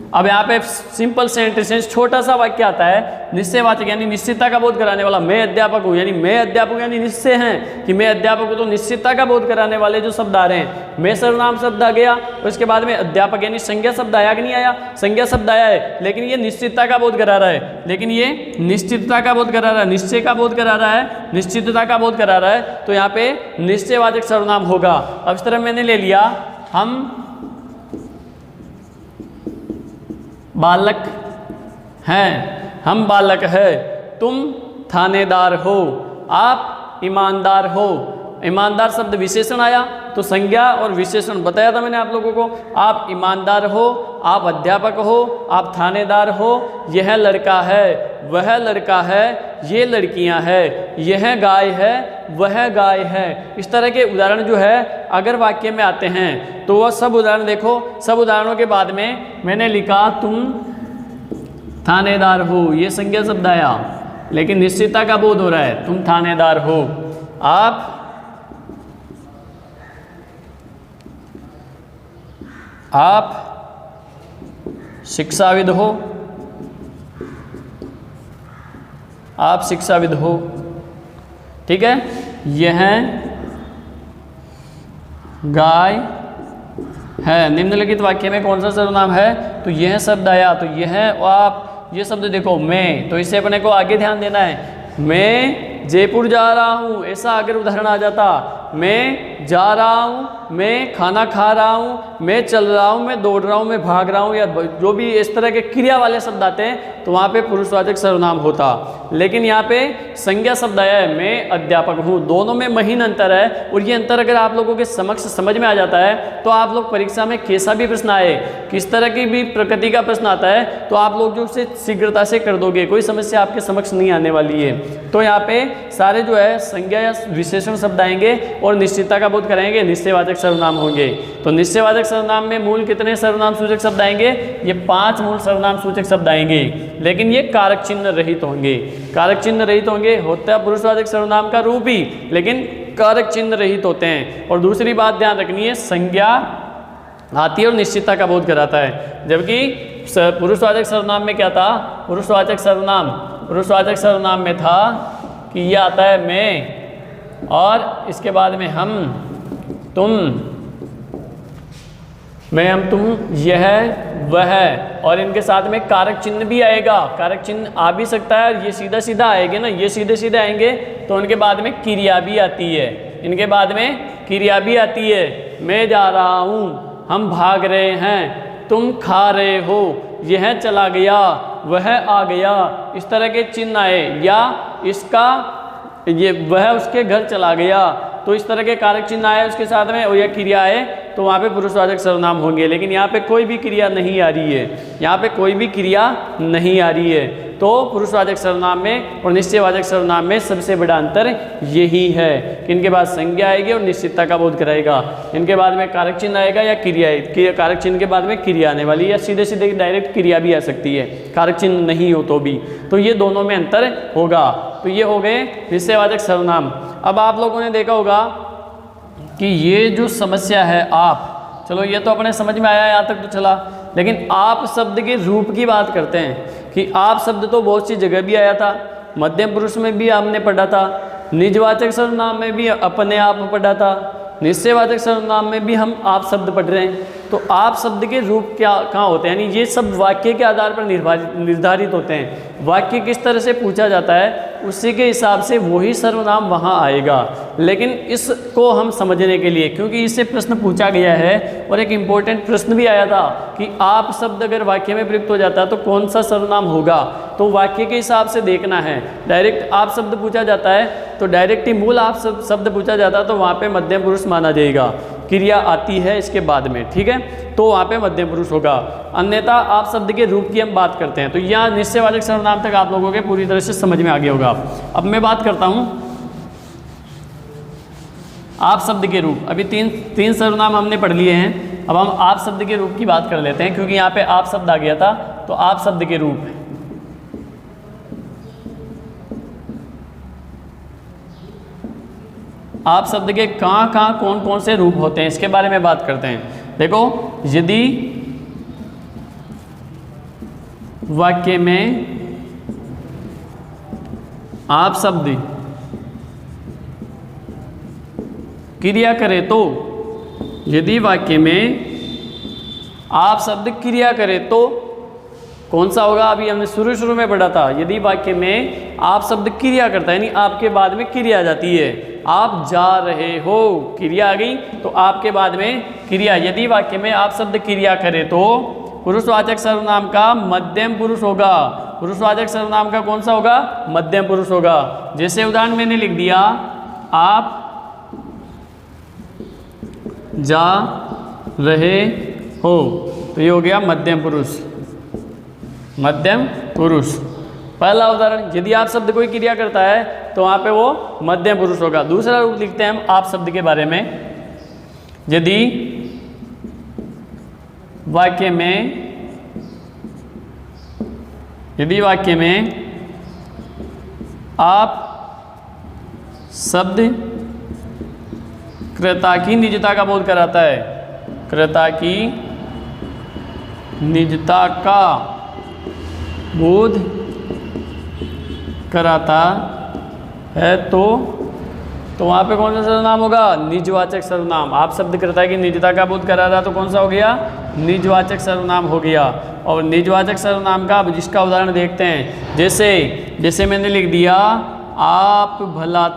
अब यहाँ पे सिंपल सेंटेंस, छोटा सा वाक्य आता है, निश्चयवाचक यानी निश्चितता का बोध कराने वाला। मैं अध्यापक हूँ, यानी मैं अध्यापक यानी निश्चय हैं कि मैं अध्यापक हूँ, तो निश्चितता का बोध कराने वाले जो शब्द आ रहे हैं, मैं सर्वनाम शब्द आ गया, उसके बाद में अध्यापक यानी संज्ञा शब्द आया कि नहीं आया, संज्ञा शब्द आया है, लेकिन ये निश्चितता का बोध करा रहा है, लेकिन ये निश्चितता का बोध करा रहा है, निश्चय का बोध करा रहा है, निश्चितता का बोध करा रहा है, तो यहाँ पे निश्चयवाचक सर्वनाम होगा। अब इस तरह मैंने ले लिया, हम बालक हैं, हम बालक है, तुम थानेदार हो, आप ईमानदार हो। ईमानदार शब्द विशेषण आया, तो संज्ञा और विशेषण बताया था मैंने आप लोगों को। आप ईमानदार हो, आप अध्यापक हो, आप थानेदार हो, यह लड़का है, वह लड़का है, ये लड़कियां हैं, यह गाय है, वह गाय है। इस तरह के उदाहरण जो है अगर वाक्य में आते हैं तो वह सब उदाहरण देखो। सब उदाहरणों के बाद में मैंने लिखा तुम थानेदार हो, ये संज्ञा शब्द आया, लेकिन निश्चितता का बोध हो रहा है, तुम थानेदार हो। आप शिक्षाविद हो, आप शिक्षाविद हो। ठीक है, यह गाय है। निम्नलिखित वाक्य में कौन सा सर्वनाम है, तो यह शब्द आया, तो यह आप, ये शब्द देखो मैं, तो इससे अपने को आगे ध्यान देना है। मैं जयपुर जा रहा हूँ, ऐसा अगर उदाहरण आ जाता, मैं जा रहा हूँ, मैं खाना खा रहा हूँ, मैं चल रहा हूँ, मैं दौड़ रहा हूँ, मैं भाग रहा हूँ, या जो भी इस तरह के क्रिया वाले शब्द आते हैं तो वहाँ पे पुरुषवाचक सर्वनाम होता। लेकिन यहाँ पे संज्ञा शब्द आया है, मैं अध्यापक हूँ, दोनों में महीन अंतर है। और ये अंतर अगर आप लोगों के समक्ष समझ में आ जाता है तो आप लोग परीक्षा में कैसा भी प्रश्न आए, किस तरह की भी प्रकृति का प्रश्न आता है, तो आप लोग जो उसे शीघ्रता से कर दोगे, कोई समस्या आपके समक्ष नहीं आने वाली है। तो यहाँ पे सारे जो है संज्ञा या विशेषण शब्द आएंगे और निश्चितता का बोध कराएंगे, निश्चयवाचक सर्वनाम होंगे। तो निश्चयवाचक सर्वनाम में मूल कितने सर्वनाम सूचक शब्द आएंगे, ये 5 मूल सर्वनाम सूचक शब्द आएंगे, लेकिन ये कारक चिन्ह रहित होंगे। कारक चिन्ह रहित होंगे, होता है पुरुषवाचक सर्वनाम का रूप ही, लेकिन कारक चिन्ह रहित होते हैं। और दूसरी बात ध्यान रखनी है, संज्ञा आती है और निश्चितता का बोध कराता है। जबकि पुरुषवाचक सर्वनाम में क्या था, पुरुषवाचक सर्वनाम में था कि यह आता है मैं, और इसके बाद में हम, तुम, मैं, हम, तुम, यह, वह, और इनके साथ में कारक चिन्ह भी आएगा। कारक चिन्ह आ भी सकता है, ये सीधा सीधा आएंगे ना, ये सीधे सीधे आएंगे, तो उनके बाद में क्रिया भी आती है, इनके बाद में क्रिया भी आती है। मैं जा रहा हूँ, हम भाग रहे हैं, तुम खा रहे हो, यह चला गया, वह आ गया, इस तरह के चिन्ह आए, या इसका, ये वह उसके घर चला गया, तो इस तरह के कारक चिन्ह आए उसके साथ में, और यह क्रिया आए, तो वहाँ पे पुरुषवाचक सर्वनाम होंगे। लेकिन यहाँ पे कोई भी क्रिया नहीं आ रही है, यहाँ पे कोई भी क्रिया नहीं आ रही है। तो पुरुषवाचक सर्वनाम में और निश्चयवाचक सर्वनाम में सबसे बड़ा अंतर यही है कि इनके बाद संज्ञा आएगी और निश्चितता का बोध कराएगा, इनके बाद में कारक चिन्ह आएगा या क्रिया, कारक चिन्ह के बाद में क्रिया आने वाली है, या सीधे सीधे डायरेक्ट क्रिया भी आ सकती है, कारक चिन्ह नहीं हो तो भी। तो ये दोनों में अंतर होगा। तो ये हो गए निश्चयवाचक सर्वनाम। अब आप लोगों ने देखा होगा कि ये जो समस्या है, आप, चलो ये तो अपने समझ में आया, यहाँ तक तो चला। लेकिन आप शब्द के रूप की बात करते हैं कि आप शब्द तो बहुत सी जगह भी आया था, मध्यम पुरुष में भी हमने पढ़ा था, निजवाचक सर्वनाम में भी अपने आप पढ़ा था, निश्चयवाचक सर्वनाम में भी हम आप शब्द पढ़ रहे हैं। तो आप शब्द के रूप क्या कहाँ होते हैं, यानी ये सब वाक्य के आधार पर निर्धारित होते हैं। वाक्य किस तरह से पूछा जाता है उसी के हिसाब से वही सर्वनाम वहाँ आएगा। लेकिन इसको हम समझने के लिए, क्योंकि इससे प्रश्न पूछा गया है और एक इम्पोर्टेंट प्रश्न भी आया था कि आप शब्द अगर वाक्य में प्रयुक्त हो जाता है तो कौन सा सर्वनाम होगा, तो वाक्य के हिसाब से देखना है। डायरेक्ट आप शब्द पूछा जाता है तो डायरेक्ट ही मूल आप शब्द पूछा जाता है तो वहाँ पे मध्यम पुरुष माना जाएगा, क्रिया आती है इसके बाद में, ठीक है, तो वहाँ पे मध्यम पुरुष होगा। अन्यथा आप शब्द के रूप की हम बात करते हैं। तो यहाँ निश्चयवाचक सर्वनाम तक आप लोगों के पूरी तरह से समझ में आ गया होगा। अब मैं बात करता हूँ आप शब्द के रूप। अभी तीन सर्वनाम हमने पढ़ लिए हैं, अब हम आप शब्द के रूप की बात कर लेते हैं, क्योंकि यहाँ पे आप शब्द आ गया था। तो आप शब्द के रूप, आप शब्द के कहाँ कहाँ कौन कौन से रूप होते हैं इसके बारे में बात करते हैं। देखो, यदि वाक्य में आप शब्द क्रिया करे तो, यदि वाक्य में आप शब्द क्रिया करे तो कौन सा होगा। अभी हमने शुरू में पढ़ा था, यदि वाक्य में आप शब्द क्रिया करता है, यानी आपके बाद में क्रिया आ जाती है। आप जा रहे हो, क्रिया आ गई, तो आपके बाद में क्रिया। यदि वाक्य में आप शब्द क्रिया करे तो पुरुषवाचक सर्वनाम का मध्यम पुरुष होगा। पुरुषवाचक सर्वनाम का कौन सा होगा, मध्यम पुरुष होगा। जैसे उदाहरण मैंने लिख दिया, आप जा रहे हो, तो ये हो गया मध्यम पुरुष, मध्यम पुरुष। पहला उदाहरण, यदि आप शब्द कोई क्रिया करता है तो वहाँ पे वो मध्यम पुरुष होगा। दूसरा रूप लिखते हैं हम आप शब्द के बारे में, यदि वाक्य में आप शब्द क्रेता की निजता का बोध कराता है, क्रेता की निजता का बोध कराता है तो वहाँ पे कौन सा सर्वनाम होगा, निजवाचक सर्वनाम। आप शब्द क्रेता की निजता का बोध करा रहा तो कौन सा हो गया, निजवाचक सर्वनाम हो गया। और निजवाचक सर्वनाम का जिसका उदाहरण देखते हैं, जैसे मैंने लिख दिया, आप भला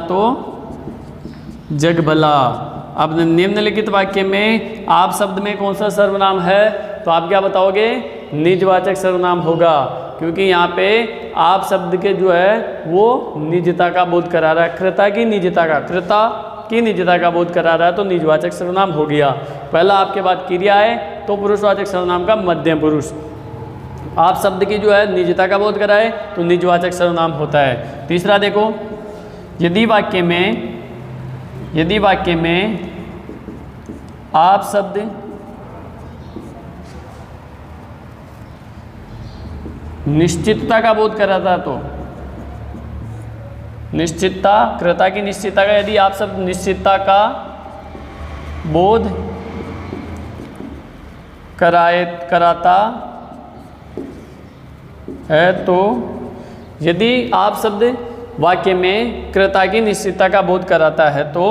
तो जग भला। अब निम्नलिखित वाक्य में आप शब्द में कौन सा सर्वनाम है, तो आप क्या बताओगे, निजवाचक सर्वनाम होगा, क्योंकि यहाँ पे आप शब्द के जो है वो निजता का बोध करा रहा है, क्रेता की निजता का बोध करा रहा है, तो निजवाचक सर्वनाम हो गया। पहला आपके बाद क्रिया है तो पुरुषवाचक सर्वनाम का मध्यम पुरुष। आप शब्द की जो है निजता का बोध कराए तो निजवाचक सर्वनाम होता है। तीसरा देखो, यदि वाक्य में आप शब्द निश्चितता का बोध कराता है, तो निश्चितता, क्रेता की निश्चितता का, यदि आप शब्द निश्चितता का बोध कराता है, तो यदि आप शब्द वाक्य में क्रेता की निश्चितता का बोध कराता है तो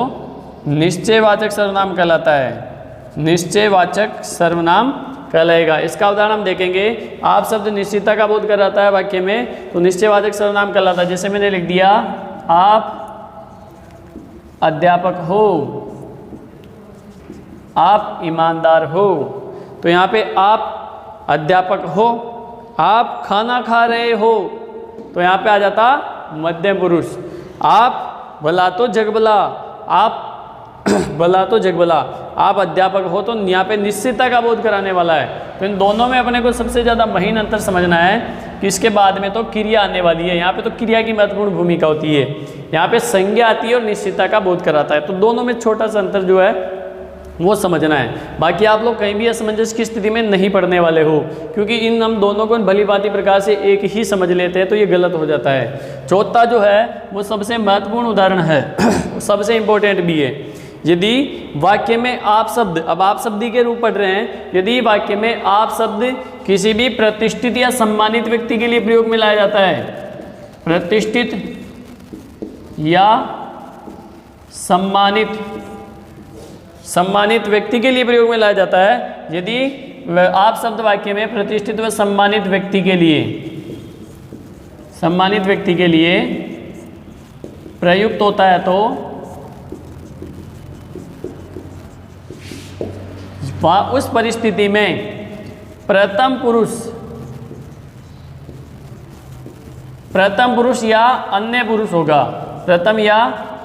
निश्चयवाचक सर्वनाम कहलाता है, निश्चयवाचक सर्वनाम कहलाएगा। इसका उदाहरण हम देखेंगे, आप शब्द निश्चितता का बोध कराता है वाक्य में तो निश्चयवाचक सर्वनाम कहलाता है। जैसे मैंने लिख दिया, आप अध्यापक हो, आप ईमानदार हो, तो यहाँ पे आप अध्यापक हो, आप खाना खा रहे हो, तो यहाँ पे आ जाता मध्यम पुरुष। आप भला तो जग भला, आप भला तो जग भला, आप अध्यापक हो, तो यहाँ पे निश्चितता का बोध कराने वाला है। तो इन दोनों में अपने को सबसे ज़्यादा महीन अंतर समझना है कि इसके बाद में तो क्रिया आने वाली है। यहाँ पे तो क्रिया की महत्वपूर्ण भूमिका होती है, यहाँ पे संज्ञा आती है और निश्चितता का बोध कराता है। तो दोनों में छोटा सा अंतर जो है वो समझना है। बाकी आप लोग कहीं भी असमंजस की स्थिति में नहीं पढ़ने वाले हो, क्योंकि इन हम दोनों को भली भांति प्रकार से एक ही समझ लेते हैं तो ये गलत हो जाता है। चौथा जो है वो सबसे महत्वपूर्ण उदाहरण है, सबसे इम्पोर्टेंट भी है। यदि वाक्य में आप शब्द, अब आप शब्दी के रूप पढ़ रहे हैं, यदि वाक्य में आप शब्द किसी भी प्रतिष्ठित या सम्मानित व्यक्ति के लिए प्रयोग में लाया जाता है, प्रतिष्ठित या सम्मानित व्यक्ति के लिए प्रयोग में लाया जाता है, यदि आप शब्द वाक्य में प्रतिष्ठित व सम्मानित व्यक्ति के लिए प्रयुक्त होता है, तो उस परिस्थिति में प्रथम पुरुष या अन्य पुरुष होगा, प्रथम या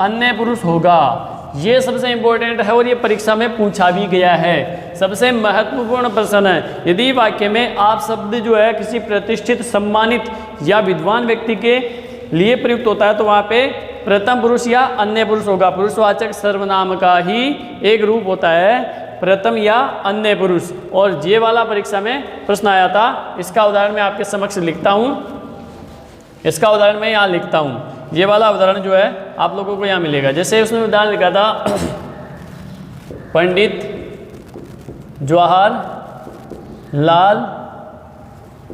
अन्य पुरुष होगा। ये सबसे इंपॉर्टेंट है और ये परीक्षा में पूछा भी गया है, सबसे महत्वपूर्ण प्रश्न है। यदि वाक्य में आप शब्द जो है किसी प्रतिष्ठित, सम्मानित या विद्वान व्यक्ति के लिए प्रयुक्त होता है, तो वहाँ पे प्रथम पुरुष या अन्य पुरुष होगा। पुरुषवाचक सर्वनाम का ही एक रूप होता है प्रथम या अन्य पुरुष। और ये वाला परीक्षा में प्रश्न आया था, इसका उदाहरण मैं आपके समक्ष लिखता हूँ, इसका उदाहरण मैं यहाँ लिखता हूँ। ये वाला उदाहरण जो है आप लोगों को यहाँ मिलेगा। जैसे उसने उदाहरण लिखा था, पंडित जवाहरलाल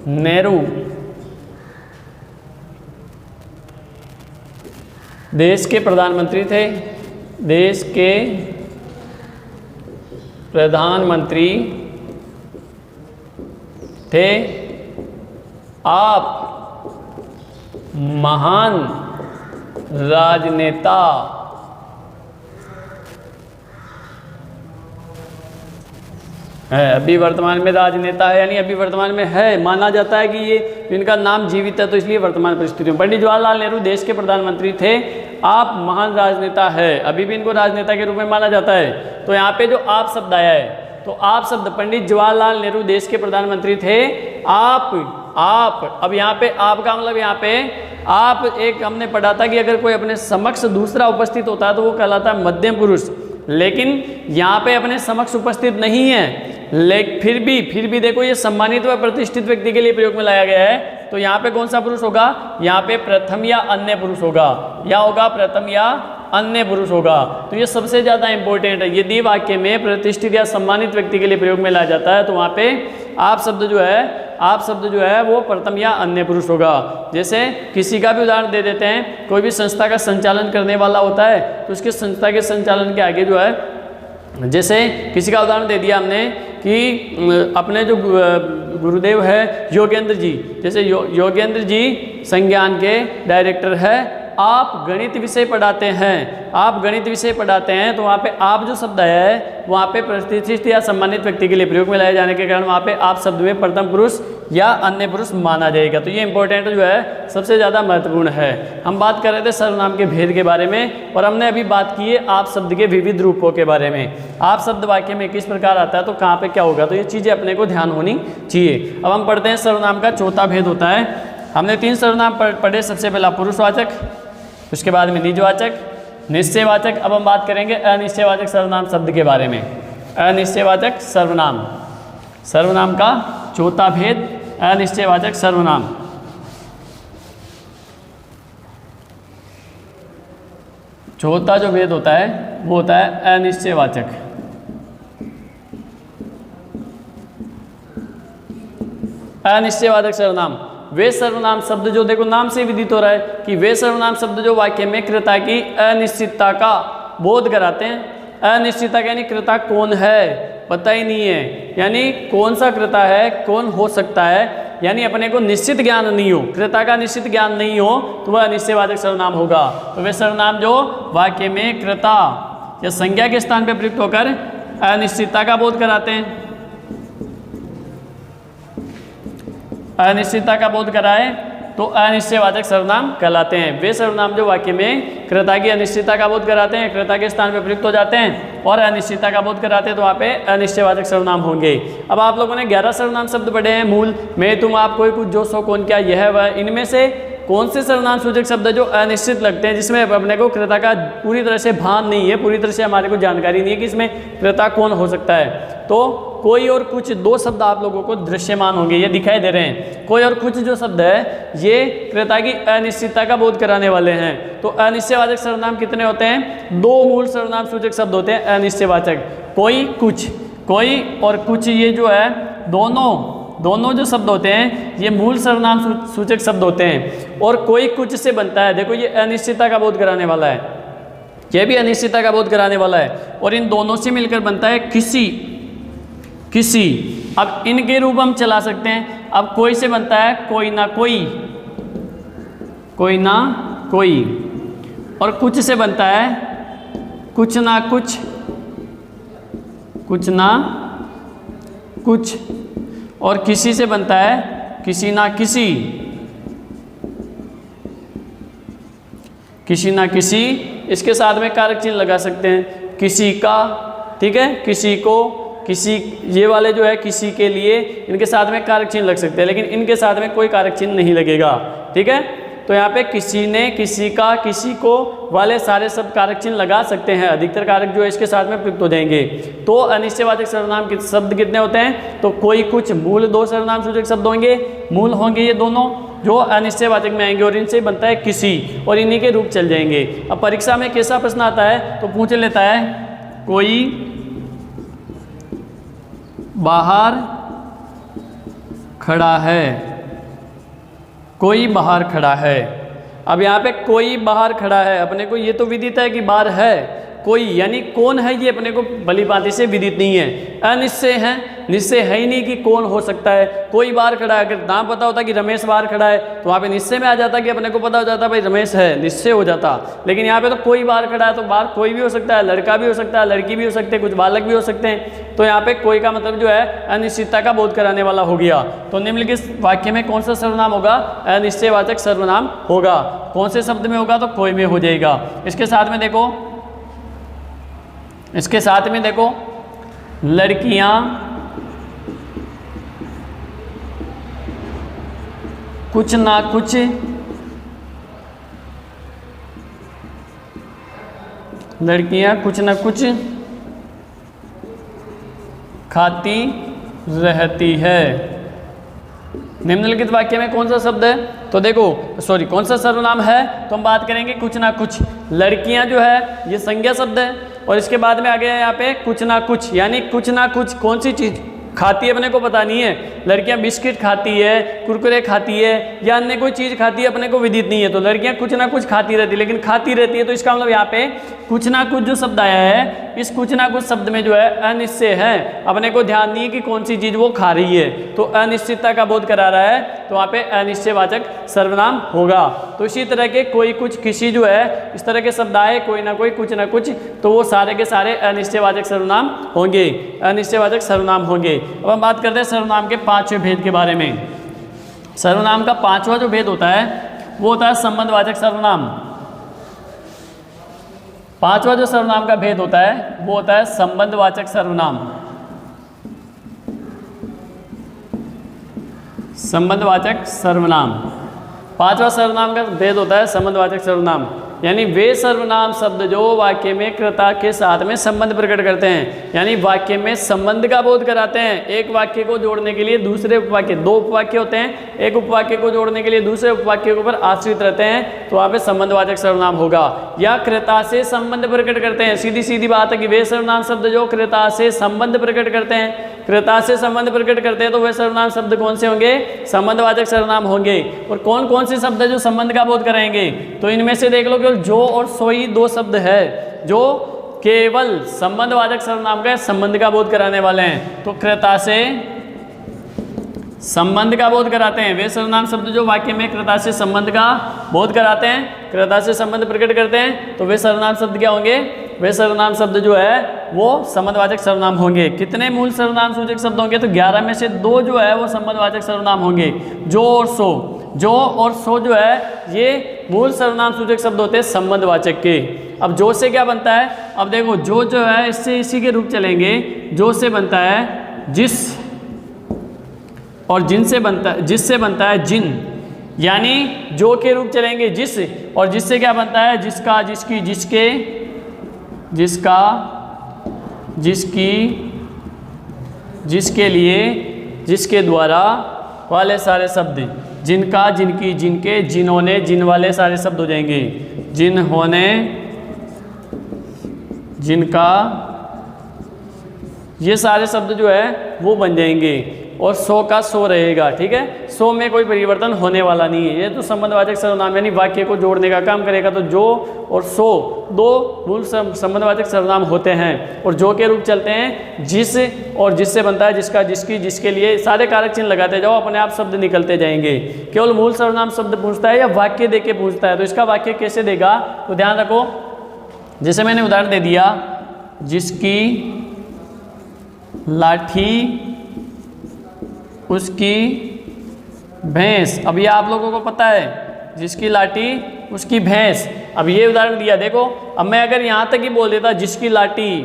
नेहरू देश के प्रधानमंत्री थे, देश के प्रधानमंत्री थे। आप महान राजनेता है, अभी वर्तमान में राजनेता है, यानी अभी वर्तमान में है, माना जाता है कि ये इनका नाम जीवित है, तो इसलिए वर्तमान परिस्थितियों में पंडित जवाहरलाल नेहरू देश के प्रधानमंत्री थे। आप महान राजनेता है, अभी भी इनको राजनेता के रूप में माना जाता है। तो यहाँ पे जो आप शब्द आया है, तो आप शब्द पंडित जवाहरलाल नेहरू देश के प्रधानमंत्री थे। आप अब यहाँ पे आप का मतलब, यहाँ पे आप एक हमने पढ़ा था कि अगर कोई अपने समक्ष दूसरा उपस्थित होता है तो वो कहलाता है मध्यम पुरुष, लेकिन यहाँ पे अपने समक्ष उपस्थित नहीं है, लेकिन फिर भी देखो ये सम्मानित व प्रतिष्ठित व्यक्ति के लिए प्रयोग में लाया गया है। तो यहाँ पे कौन सा पुरुष होगा, यहाँ पे प्रथम या अन्य पुरुष होगा, या होगा प्रथम या अन्य पुरुष होगा। तो ये सबसे ज़्यादा इंपॉर्टेंट है। यदि वाक्य में प्रतिष्ठित या सम्मानित व्यक्ति के लिए प्रयोग में लाया जाता है, तो वहाँ पे आप शब्द जो है वो प्रथम या अन्य पुरुष होगा। जैसे किसी का भी उदाहरण दे देते हैं, कोई भी संस्था का संचालन करने वाला होता है, तो उसके संस्था के संचालन के आगे जो है, जैसे किसी का उदाहरण दे दिया हमने कि अपने जो गुरुदेव है योगेंद्र जी, जैसे योगेंद्र जी संज्ञान के डायरेक्टर है। आप गणित विषय पढ़ाते हैं, तो वहाँ पे आप जो शब्द है वहाँ पे प्रतिष्ठित या सम्मानित व्यक्ति के लिए प्रयोग में लाए जाने के कारण वहाँ पे आप शब्द में प्रथम पुरुष या अन्य पुरुष माना जाएगा। तो ये इंपॉर्टेंट जो है सबसे ज़्यादा महत्वपूर्ण है। हम बात कर रहे थे सर्वनाम के भेद के बारे में, और हमने अभी बात की है आप शब्द के विविध रूपों के बारे में। आप शब्द वाक्य में किस प्रकार आता है, तो कहाँ पे क्या होगा, तो ये चीज़ें अपने को ध्यान होनी चाहिए। अब हम पढ़ते हैं सर्वनाम का चौथा भेद होता है। हमने 3 सर्वनाम पढ़े, सबसे पहला पुरुषवाचक, उसके बाद में निजवाचक, निश्चयवाचक। अब हम बात करेंगे अनिश्चयवाचक सर्वनाम शब्द के बारे में। अनिश्चयवाचक सर्वनाम का चौथा भेद, अनिश्चयवाचक सर्वनाम। चौथा जो भेद होता है वो होता है अनिश्चयवाचक। अनिश्चयवाचक सर्वनाम वे सर्वनाम शब्द जो, देखो नाम से विदित हो रहा है कि वे सर्वनाम शब्द जो वाक्य में कृता की अनिश्चितता का बोध कराते हैं। अनिश्चितता यानी कृता कौन है पता ही नहीं है, यानी कौन सा कृता है, कौन हो सकता है, यानी अपने को निश्चित ज्ञान नहीं हो, कृता का निश्चित ज्ञान नहीं हो, तो वह अनिश्चयवाचक सर्वनाम होगा। तो वे सर्वनाम जो वाक्य में कृता या संज्ञा के स्थान पर प्रयुक्त होकर अनिश्चितता का बोध कराते हैं, अनिश्चितता का बोध कराए, तो अनिश्चयवाचक सर्वनाम कहलाते हैं। वे सर्वनाम जो वाक्य में कृता की अनिश्चितता का बोध कराते हैं, कृता के स्थान पर प्रयुक्त हो जाते हैं और अनिश्चितता का बोध कराते हैं, तो वहाँ पे अनिश्चयवाचक सर्वनाम होंगे। अब आप लोगों ने 11 सर्वनाम शब्द पढ़े हैं, मूल, मैं, तुम, आप, कोई, कुछ, जो, सो, कौन, क्या, यह, वह। इनमें से कौन से सर्वनाम सूचक शब्द है जो अनिश्चित लगते हैं, जिसमें अपने को क्रेता का पूरी तरह से भान नहीं है, पूरी तरह से हमारे को जानकारी नहीं है कि इसमें क्रेता कौन हो सकता है। तो कोई और कुछ दो शब्द आप लोगों को दृश्यमान होंगे, ये दिखाई दे रहे हैं। कोई और कुछ जो शब्द है ये क्रेता की अनिश्चितता का बोध कराने वाले हैं। तो अनिश्चयवाचक सर्वनाम कितने होते हैं? दो मूल सर्वनाम सूचक शब्द होते हैं अनिश्चयवाचक, कोई कुछ। कोई और कुछ ये जो है दोनों जो शब्द होते हैं ये मूल सर्वनाम सूचक शब्द होते हैं। और कोई कुछ से बनता है, देखो ये अनिश्चितता का बोध कराने वाला है, ये भी अनिश्चितता का बोध कराने वाला है। और इन दोनों से मिलकर बनता है किसी। अब इनके रूप हम चला सकते हैं। अब कोई से बनता है कोई ना कोई, कोई ना कोई। और कुछ से बनता है कुछ ना कुछ, कुछ ना कुछ। और किसी से बनता है किसी ना किसी, किसी ना किसी। इसके साथ में कारक चिन्ह लगा सकते हैं, किसी का, ठीक है, किसी को, किसी, ये वाले जो है किसी के लिए, इनके साथ में कारक चिन्ह लग सकते हैं, लेकिन इनके साथ में कोई कारक चिन्ह नहीं लगेगा, ठीक है। तो यहाँ पे किसी ने, किसी का, किसी को वाले सारे सब कारक चिन्ह लगा सकते हैं। अधिकतर कारक जो है इसके साथ में प्रयुक्त हो जाएंगे। तो अनिश्चयवाचक सर्वनाम के शब्द कितने होते हैं? तो कोई कुछ मूल दो सर्वनाम सूचक शब्द होंगे, मूल होंगे ये दोनों जो अनिश्चयवाचक में आएंगे, और इनसे बनता है किसी, और इन्हीं के रूप चल जाएंगे। अब परीक्षा में कैसा प्रश्न आता है तो पूछ लेता है कोई बाहर खड़ा है, कोई बाहर खड़ा है। अब यहाँ पे कोई बाहर खड़ा है, अपने को ये तो विदित है कि बाहर है कोई, यानी कौन है ये अपने को भली भांति से विदित नहीं है। अनिश्चय है, निश्चय है ही नहीं कि कौन हो सकता है। कोई बाहर खड़ा है, अगर नाम पता होता कि रमेश बाहर खड़ा है तो वहाँ पे निश्चय में आ जाता कि अपने को पता हो जाता भाई रमेश है, निश्चय हो जाता। लेकिन यहाँ पे तो कोई बाहर खड़ा है, तो बाहर कोई भी हो सकता है, लड़का भी हो सकता है, लड़की भी हो सकते हैं, कुछ बालक भी हो सकते हैं। तो यहाँ पे कोई का मतलब जो है अनिश्चितता का बोध कराने वाला हो गया। तो निम्नलिखित वाक्य में कौन सा सर्वनाम होगा? अनिश्चयवाचक सर्वनाम होगा। कौन से शब्द में होगा? तो कोई में हो जाएगा। इसके साथ में देखो, इसके साथ में देखो, लड़कियां कुछ ना कुछ खाती रहती है। निम्नलिखित वाक्य में कौन सा शब्द है? तो देखो, सॉरी, कौन सा सर्वनाम है? तो हम बात करेंगे कुछ ना कुछ। लड़कियां जो है ये संज्ञा शब्द है, और इसके बाद में आ गया यहाँ पे कुछ ना कुछ, यानी कुछ ना कुछ कौन सी चीज खाती है अपने को पता नहीं है। लड़कियां बिस्किट खाती है, कुरकुरे खाती है, या अन्य कोई चीज़ खाती है, अपने को विदित नहीं है। तो लड़कियां कुछ ना कुछ खाती रहती है, लेकिन खाती रहती है, तो इसका मतलब यहाँ पे कुछ ना कुछ जो शब्द आया है, इस कुछ ना कुछ शब्द में जो है अनिश्चय है, अपने को ध्यान नहीं है कि कौन सी चीज़ वो खा रही है, तो अनिश्चितता का बोध करा रहा है, तो वहाँ पे अनिश्चयवाचक सर्वनाम होगा। तो इसी तरह के कोई, कुछ, किसी जो है, इस तरह के शब्द आए, कोई ना कोई, कुछ ना कुछ, तो वो सारे के सारे अनिश्चयवाचक सर्वनाम होंगे, अनिश्चयवाचक सर्वनाम होंगे। अब हम बात करते हैं सर्वनाम के पांचवें भेद के बारे में। सर्वनाम का पांचवा जो भेद होता है वो होता है संबंधवाचक सर्वनाम। पांचवा जो सर्वनाम का भेद होता है वो होता है संबंधवाचक सर्वनाम। संबंधवाचक सर्वनाम, पांचवा सर्वनाम का भेद होता है संबंधवाचक सर्वनाम, यानी वे सर्वनाम शब्द जो वाक्य में कर्ता के साथ में संबंध प्रकट करते हैं, यानी वाक्य में संबंध का बोध कराते हैं। एक वाक्य को जोड़ने के लिए दूसरे उपवाक्य, दो उपवाक्य होते हैं, एक उपवाक्य को जोड़ने के लिए दूसरे उपवाक्य के ऊपर आश्रित रहते हैं, तो वहाँ पे संबंधवाचक सर्वनाम होगा। या कर्ता से संबंध प्रकट करते हैं, सीधी सीधी बात है कि वे सर्वनाम शब्द जो कर्ता से संबंध प्रकट करते हैं, कर्ता से संबंध प्रकट करते हैं, तो वे सर्वनाम शब्द कौन से होंगे? संबंधवाचक सर्वनाम होंगे। और कौन कौन से शब्द जो संबंध का बोध कराएंगे? तो इनमें से देख लो, केवल जो और सोई दो शब्द है जो केवल संबंधवाचक सर्वनाम का संबंध का बोध कराने वाले हैं। तो कर्ता से संबंध का बोध कराते हैं वे सर्वनाम शब्द जो वाक्य में कर्ता से संबंध का बोध कराते हैं, कर्ता से संबंध प्रकट करते हैं, तो वे सर्वनाम शब्द क्या होंगे? वे सर्वनाम शब्द जो है वो संबंधवाचक सर्वनाम होंगे। कितने मूल सर्वनाम सूचक शब्द होंगे? तो 11 में से 2 जो है वो संबंधवाचक सर्वनाम होंगे, जो और सो। जो और सो जो है ये मूल सर्वनाम सूचक शब्द होते हैं संबंधवाचक के। अब जो से क्या बनता है? अब देखो, जो है इससे इसी के रूप चलेंगे। जो से बनता है जिस, और जिन से बनता है, जिससे बनता है जिन, यानी जो के रूप चलेंगे जिस, और जिससे क्या बनता है, जिसका, जिसकी, जिसके, जिसका, जिसकी, जिसके लिए, जिसके द्वारा वाले सारे शब्द, जिनका, जिनकी, जिनके, जिन्होंने, जिन वाले सारे शब्द हो जाएंगे, जिन्होंने, जिनका, ये सारे शब्द जो है वो बन जाएंगे और सो का सो रहेगा। ठीक है, सो में कोई परिवर्तन होने वाला नहीं है। ये तो संबंधवाचक सर्वनाम यानी वाक्य को जोड़ने का काम करेगा। तो जो और सो दो मूल संबंधवाचक सर्वनाम होते हैं और जो के रूप चलते हैं जिस, और जिससे बनता है जिसका, जिसकी, जिसके लिए। सारे कारक चिन्ह लगाते जाओ, अपने आप शब्द निकलते जाएंगे। केवल मूल सर्वनाम शब्द पूछता है या वाक्य दे के पूछता है, तो इसका वाक्य कैसे देगा तो ध्यान रखो। जैसे मैंने उदाहरण दे दिया, जिसकी लाठी उसकी भैंस। अब ये आप लोगों को पता है, जिसकी लाठी उसकी भैंस। अब ये उदाहरण दिया, देखो अब मैं अगर यहाँ तक ही बोल देता जिसकी लाठी,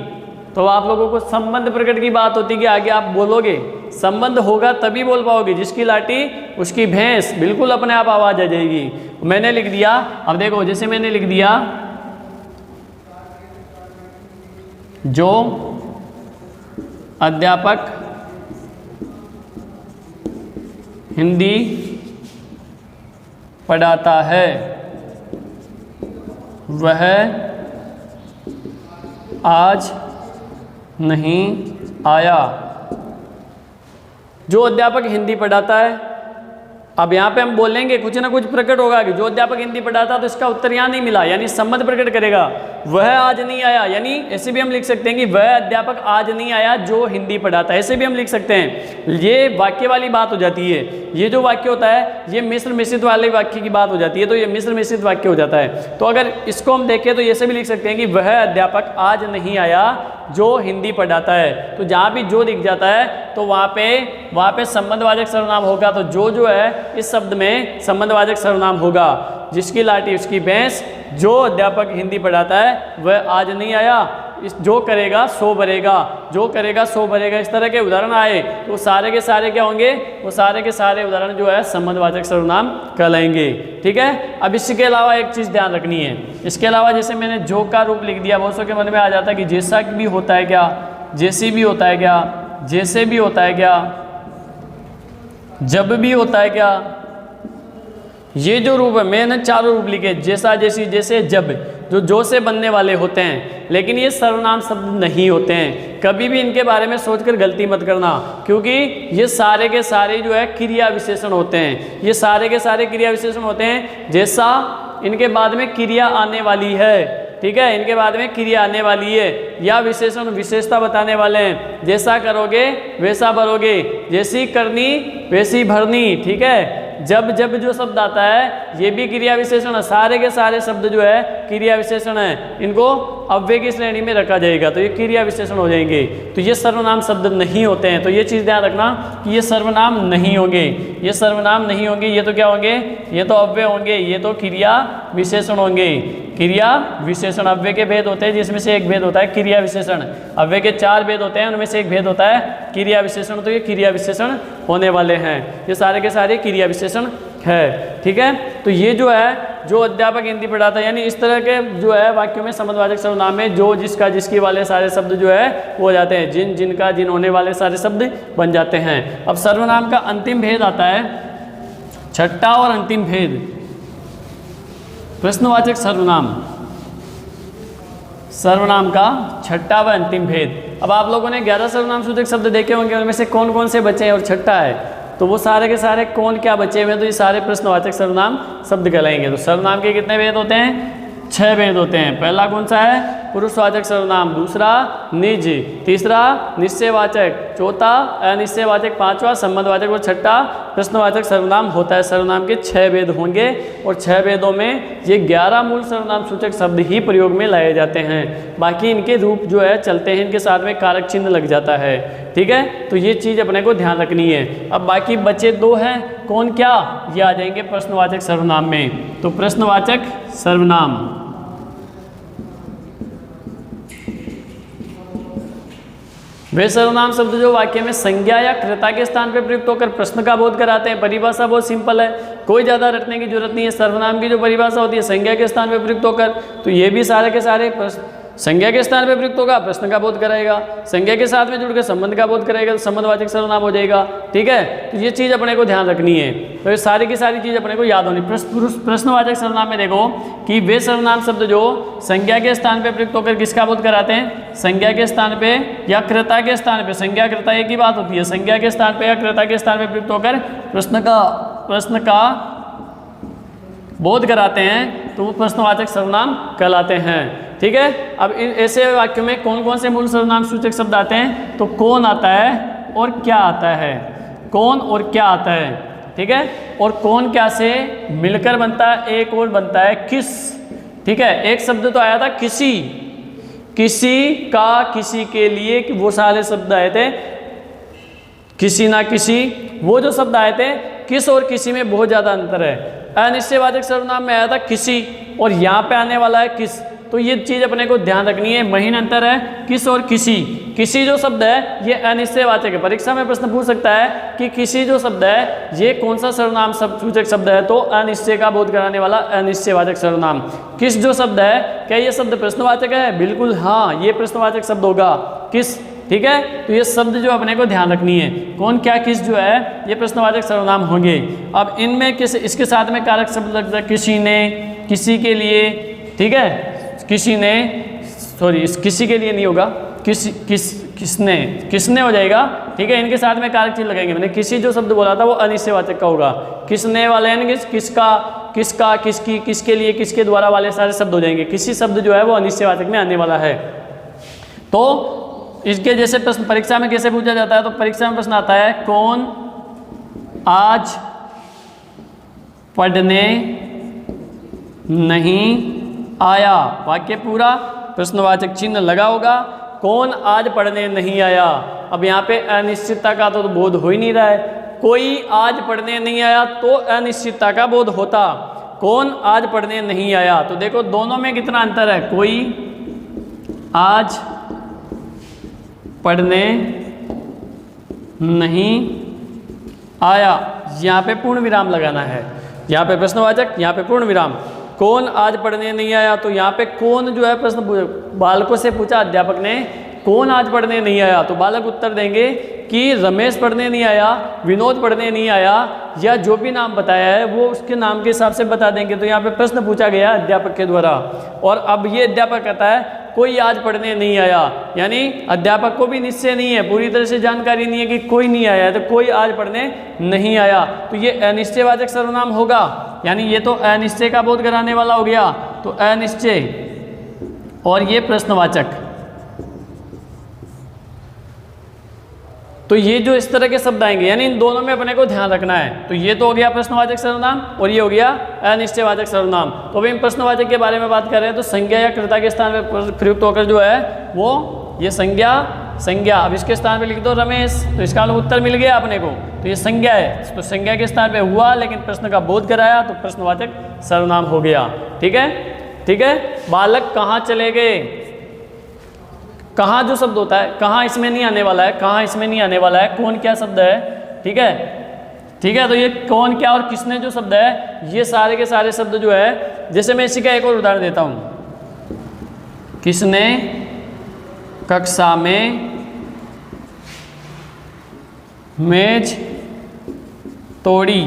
तो आप लोगों को संबंध प्रकट की बात होती कि आगे आप बोलोगे, संबंध होगा तभी बोल पाओगे। जिसकी लाठी उसकी भैंस, बिल्कुल अपने आप आवाज आ जाएगी। मैंने लिख दिया, अब देखो जैसे मैंने लिख दिया, जो अध्यापक हिंदी पढ़ाता है वह आज नहीं आया। जो अध्यापक हिंदी पढ़ाता है, अब यहाँ पे हम बोलेंगे कुछ ना कुछ प्रकट होगा कि जो अध्यापक हिंदी पढ़ाता, तो इसका उत्तर यहाँ नहीं मिला, यानी संबंध प्रकट करेगा। वह आज नहीं आया, यानी ऐसे भी हम लिख सकते हैं कि वह अध्यापक आज नहीं आया जो हिंदी पढ़ाता है, ऐसे भी हम लिख सकते हैं। ये वाक्य वाली बात हो जाती है। ये जो वाक्य होता है ये मिश्र मिश्रित वाले वाक्य की बात हो जाती है, तो ये मिश्र मिश्रित वाक्य हो जाता है। तो अगर इसको हम देखें तो ऐसे भी लिख सकते हैं कि वह अध्यापक आज नहीं आया जो हिंदी पढ़ाता है। तो जहाँ भी जो दिख जाता है तो वहाँ पे संबंधवाचक सर्वनाम होगा। तो जो है इस शब्द में संबंधवाचक सर्वनाम होगा। जिसकी लाठी उसकी भैंस, जो अध्यापक हिंदी पढ़ाता है वह आज नहीं आया। इस जो करेगा सो भरेगा, जो करेगा सो भरेगा, इस तरह के उदाहरण आए तो सारे के सारे क्या होंगे, वो सारे के सारे उदाहरण जो है संबंधवाचक सर्वनाम कहलाएंगे। ठीक है, अब इसके अलावा एक चीज़ ध्यान रखनी है। इसके अलावा जैसे मैंने जो का रूप लिख दिया, बहुत सौ के मन में आ जाता है कि जैसा भी होता है क्या, जैसी भी होता है क्या, जैसे भी होता है क्या, जब भी होता है क्या। ये जो रूप है, मैंने चारों रूप लिखे, जैसा, जैसी, जैसे, जब, जो से बनने वाले होते हैं, लेकिन ये सर्वनाम शब्द नहीं होते हैं। कभी भी इनके बारे में सोचकर गलती मत करना, क्योंकि ये सारे के सारे जो है क्रिया विशेषण होते हैं। ये सारे के सारे क्रिया विशेषण होते हैं। जैसा, इनके बाद में क्रिया आने वाली है। ठीक है, इनके बाद में क्रिया आने वाली है, या विशेषण विशेषता बताने वाले हैं। जैसा करोगे वैसा भरोगे, जैसी करनी वैसी भरनी। ठीक है, जब जब जो शब्द आता है ये भी क्रिया विशेषण है। सारे के सारे शब्द जो है क्रिया विशेषण है, इनको अव्यय की श्रेणी में रखा जाएगा तो ये क्रिया विशेषण हो जाएंगे। तो ये सर्वनाम शब्द नहीं होते हैं। तो ये चीज़ ध्यान रखना कि ये सर्वनाम नहीं होंगे, ये सर्वनाम नहीं होंगे। ये तो क्या होंगे, ये तो अव्यय होंगे, ये तो क्रिया विशेषण होंगे। क्रिया विशेषण, अव्यय के भेद होते हैं जिसमें से एक भेद होता है क्रिया विशेषण। अव्यय के 4 भेद होते हैं, उनमें से एक भेद होता है क्रिया विशेषण। तो ये क्रिया विशेषण होने वाले हैं, ये सारे के सारे क्रिया विशेषण है। ठीक है, तो ये जो है जो अध्यापक हिंदी पढ़ाता है, यानी इस तरह के जो है वाक्यों में संबंधवाचक सर्वनाम में जो, जिसका, जिसकी वाले सारे शब्द जो है वो हो जाते हैं। जिन, जिनका, जिन्होंने वाले सारे शब्द बन जाते हैं। अब सर्वनाम का अंतिम भेद आता है, छठा और अंतिम भेद, प्रश्नवाचक सर्वनाम। सर्वनाम का छठा व अंतिम भेद। अब आप लोगों ने 11 सर्वनाम सूचक शब्द देखे होंगे, उनमें से कौन कौन से बचे हैं और छठा है, तो वो सारे के सारे कौन क्या बचे हुए हैं, तो ये सारे प्रश्नवाचक सर्वनाम शब्द कहलाएंगे। तो सर्वनाम के कितने भेद होते हैं, 6 भेद होते हैं। पहला कौन सा है, पुरुषवाचक सर्वनाम, दूसरा निज, तीसरा निश्चयवाचक, चौथा अनिश्चयवाचक, पांचवा संबंधवाचक और छठा प्रश्नवाचक सर्वनाम होता है। सर्वनाम के 6 भेद होंगे और 6 भेदों में ये 11 मूल सर्वनाम सूचक शब्द ही प्रयोग में लाए जाते हैं। बाकी इनके रूप जो है चलते हैं, इनके साथ में कारक चिन्ह लग जाता है। ठीक है, तो ये चीज़ अपने को ध्यान रखनी है। अब बाकी बचे 2 हैं, कौन क्या, ये आ जाएंगे प्रश्नवाचक सर्वनाम में। तो प्रश्नवाचक सर्वनाम, वे सर्वनाम शब्द जो वाक्य में संज्ञा या क्रेता के स्थान पर प्रयुक्त होकर प्रश्न का बोध कराते हैं। परिभाषा बहुत सिंपल है, कोई ज़्यादा रटने की जरूरत नहीं है। सर्वनाम की जो परिभाषा होती है संज्ञा के स्थान पर प्रयुक्त होकर, तो ये भी सारे के सारे संज्ञा के स्थान पर प्रयुक्त होगा, प्रश्न का बोध कराएगा। संज्ञा के साथ में जुड़कर संबंध का बोध कराएगा, तो संबंधवाचक सर्वनाम हो जाएगा। ठीक है, तो ये चीज़ अपने को ध्यान रखनी है। तो ये सारी की सारी चीज़ अपने को याद होनी। प्रश्नवाचक सर्वनाम में देखो कि वे सर्वनाम शब्द जो संज्ञा के स्थान पर प्रयुक्त होकर किसका बोध कराते हैं, संज्ञा के स्थान पे या कृता के स्थान पे, संज्ञा कृता एक ही बात होती है, संज्ञा के स्थान पे या कृता के स्थान पे प्रयुक्त होकर प्रश्न का बोध कराते हैं, तो वो प्रश्नवाचक सर्वनाम कहलाते हैं। ठीक है, अब ऐसे वाक्यों में कौन कौन से मूल सर्वनाम सूचक शब्द आते हैं, तो कौन आता है और क्या आता है, कौन और क्या आता है। ठीक है, और कौन क्या से मिलकर बनता है, एक और बनता है किस। ठीक है, एक शब्द तो आया था किसी, किसी का, किसी के लिए, वो सारे शब्द आए थे, किसी ना किसी, वो जो शब्द आए थे। किस और किसी में बहुत ज़्यादा अंतर है। अनिश्चयवाचक सर्वनाम में आया था किसी और यहाँ पे आने वाला है किस, तो ये चीज़ अपने को ध्यान रखनी है। महीन अंतर है किस और किसी। किसी जो शब्द है ये अनिश्चयवाचक है। परीक्षा में प्रश्न पूछ सकता है कि किसी जो शब्द है ये कौन सा सर्वनाम सूचक शब्द है, तो अनिश्चय का बोध कराने वाला अनिश्चयवाचक सर्वनाम। किस जो शब्द है, क्या ये शब्द प्रश्नवाचक है, बिल्कुल हाँ, ये प्रश्नवाचक शब्द होगा किस। ठीक है, तो ये शब्द जो अपने को ध्यान रखनी है, कौन क्या किस जो है ये प्रश्नवाचक सर्वनाम होंगे। अब इनमें किस, इसके साथ में कारक शब्द लगता है किसी ने, किसी के लिए। ठीक है, किसी ने, सॉरी किसी के लिए नहीं होगा, किसने, किसने हो जाएगा। ठीक है, इनके साथ में कारक चीज लगाएंगे। मैंने किसी जो शब्द बोला था वो अनिश्चयवाचक का होगा। किसने वाले यानी किसका, किसका, किसकी, किसके लिए, किसके द्वारा वाले सारे शब्द हो जाएंगे। किसी शब्द जो है वो अनिश्चयवाचक में आने वाला है। तो इसके जैसे प्रश्न परीक्षा में कैसे पूछा जाता है, तो परीक्षा में प्रश्न आता है कौन आज पढ़ने नहीं आया। वाक्य पूरा प्रश्नवाचक चिन्ह लगा होगा, कौन आज पढ़ने नहीं आया। अब यहाँ पे अनिश्चितता का तो बोध हो ही नहीं रहा है। कोई आज पढ़ने नहीं आया तो अनिश्चितता का बोध होता, कौन आज पढ़ने नहीं आया। तो देखो दोनों में कितना अंतर है। कोई आज पढ़ने नहीं आया, यहाँ पे पूर्ण विराम लगाना है। यहाँ पे प्रश्नवाचक, यहाँ पे पूर्ण विराम। कौन आज पढ़ने नहीं आया, तो यहाँ पे कौन जो है प्रश्न बालकों से पूछा अध्यापक ने, कौन आज पढ़ने नहीं आया, तो बालक उत्तर देंगे कि रमेश पढ़ने नहीं आया, विनोद पढ़ने नहीं आया, या जो भी नाम बताया है वो उसके नाम के हिसाब से बता देंगे। तो यहाँ पे प्रश्न पूछा गया अध्यापक के द्वारा, और अब ये अध्यापक कहता है कोई आज पढ़ने नहीं आया, यानी अध्यापक को भी निश्चय नहीं है, पूरी तरह से जानकारी नहीं है कि कोई नहीं आया है, तो कोई आज पढ़ने नहीं आया, तो ये अनिश्चयवाचक सर्वनाम होगा। यानी ये तो अनिश्चय का बोध कराने वाला हो गया, तो अनिश्चय, और ये प्रश्नवाचक। तो ये जो इस तरह के शब्द आएंगे, यानी इन दोनों में अपने को ध्यान रखना है। तो ये तो हो गया प्रश्नवाचक सर्वनाम और ये हो गया अनिश्चयवाचक सर्वनाम। तो अभी हम प्रश्नवाचक के बारे में बात कर रहे हैं। तो संज्ञा या कर्ता के स्थान पर प्रयुक्त होकर जो है वो ये संज्ञा, अब इसके स्थान पे लिख दो रमेश, तो इसका उत्तर मिल गया अपने को। तो ये संज्ञा है, तो संज्ञा के स्थान पे हुआ लेकिन प्रश्न का बोध कराया, तो प्रश्नवाचक सर्वनाम हो गया। ठीक है, ठीक है। बालक कहाँ चले गए, कहाँ जो शब्द होता है, कहाँ इसमें नहीं आने वाला है, कहाँ इसमें नहीं आने वाला है, कौन क्या शब्द है। ठीक है, ठीक है। तो ये कौन क्या और किसने जो शब्द है, ये सारे के सारे शब्द जो है, जैसे मैं इसी का एक और उदाहरण देता हूँ। किसने कक्षा में मेज तोड़ी,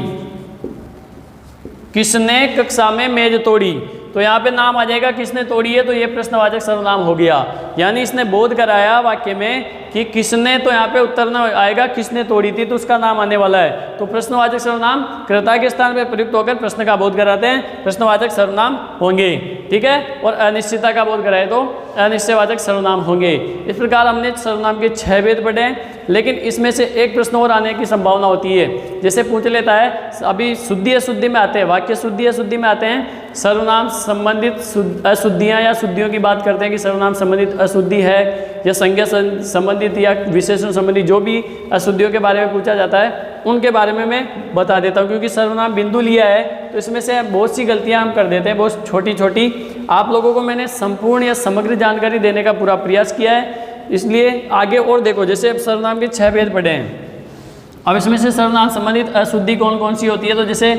किसने कक्षा में मेज तोड़ी, तो यहाँ पे नाम आ जाएगा किसने तोड़ी है, तो ये प्रश्नवाचक सर्वनाम हो गया। यानी इसने बोध कराया वाक्य में कि किसने, तो यहाँ पे उत्तर न आएगा किसने तोड़ी थी, तो उसका नाम आने वाला है। तो प्रश्नवाचक सर्वनाम कर्ता के स्थान पर प्रयुक्त होकर प्रश्न का बोध कराते हैं, प्रश्नवाचक सर्वनाम होंगे। ठीक है, और अनिश्चितता का बोध कराए तो अनिश्चयवाचक सर्वनाम होंगे। इस प्रकार हमने सर्वनाम के 6 भेद पढ़े, लेकिन इसमें से एक प्रश्न और आने की संभावना होती है। जैसे पूछ लेता है, अभी शुद्धि अशुद्धि में आते हैं, वाक्य शुद्धि अशुद्धि में आते हैं, सर्वनाम संबंधित अशुद्धियाँ या शुद्धियों की बात करते हैं कि सर्वनाम संबंधित अशुद्धि है या संज्ञा संबंधित या विशेषण संबंधित, जो भी अशुद्धियों के बारे में पूछा जाता है उनके बारे में मैं बता देता हूँ। क्योंकि सर्वनाम बिंदु लिया है तो इसमें से बहुत सी गलतियाँ हम कर देते हैं, बहुत छोटी छोटी। आप लोगों को मैंने संपूर्ण या समग्र जानकारी देने का पूरा प्रयास किया है, इसलिए आगे और देखो। जैसे अब सर्वनाम के 6 भेद पढ़े हैं, अब इसमें से सर्वनाम संबंधित अशुद्धि कौन कौन सी होती है? तो जैसे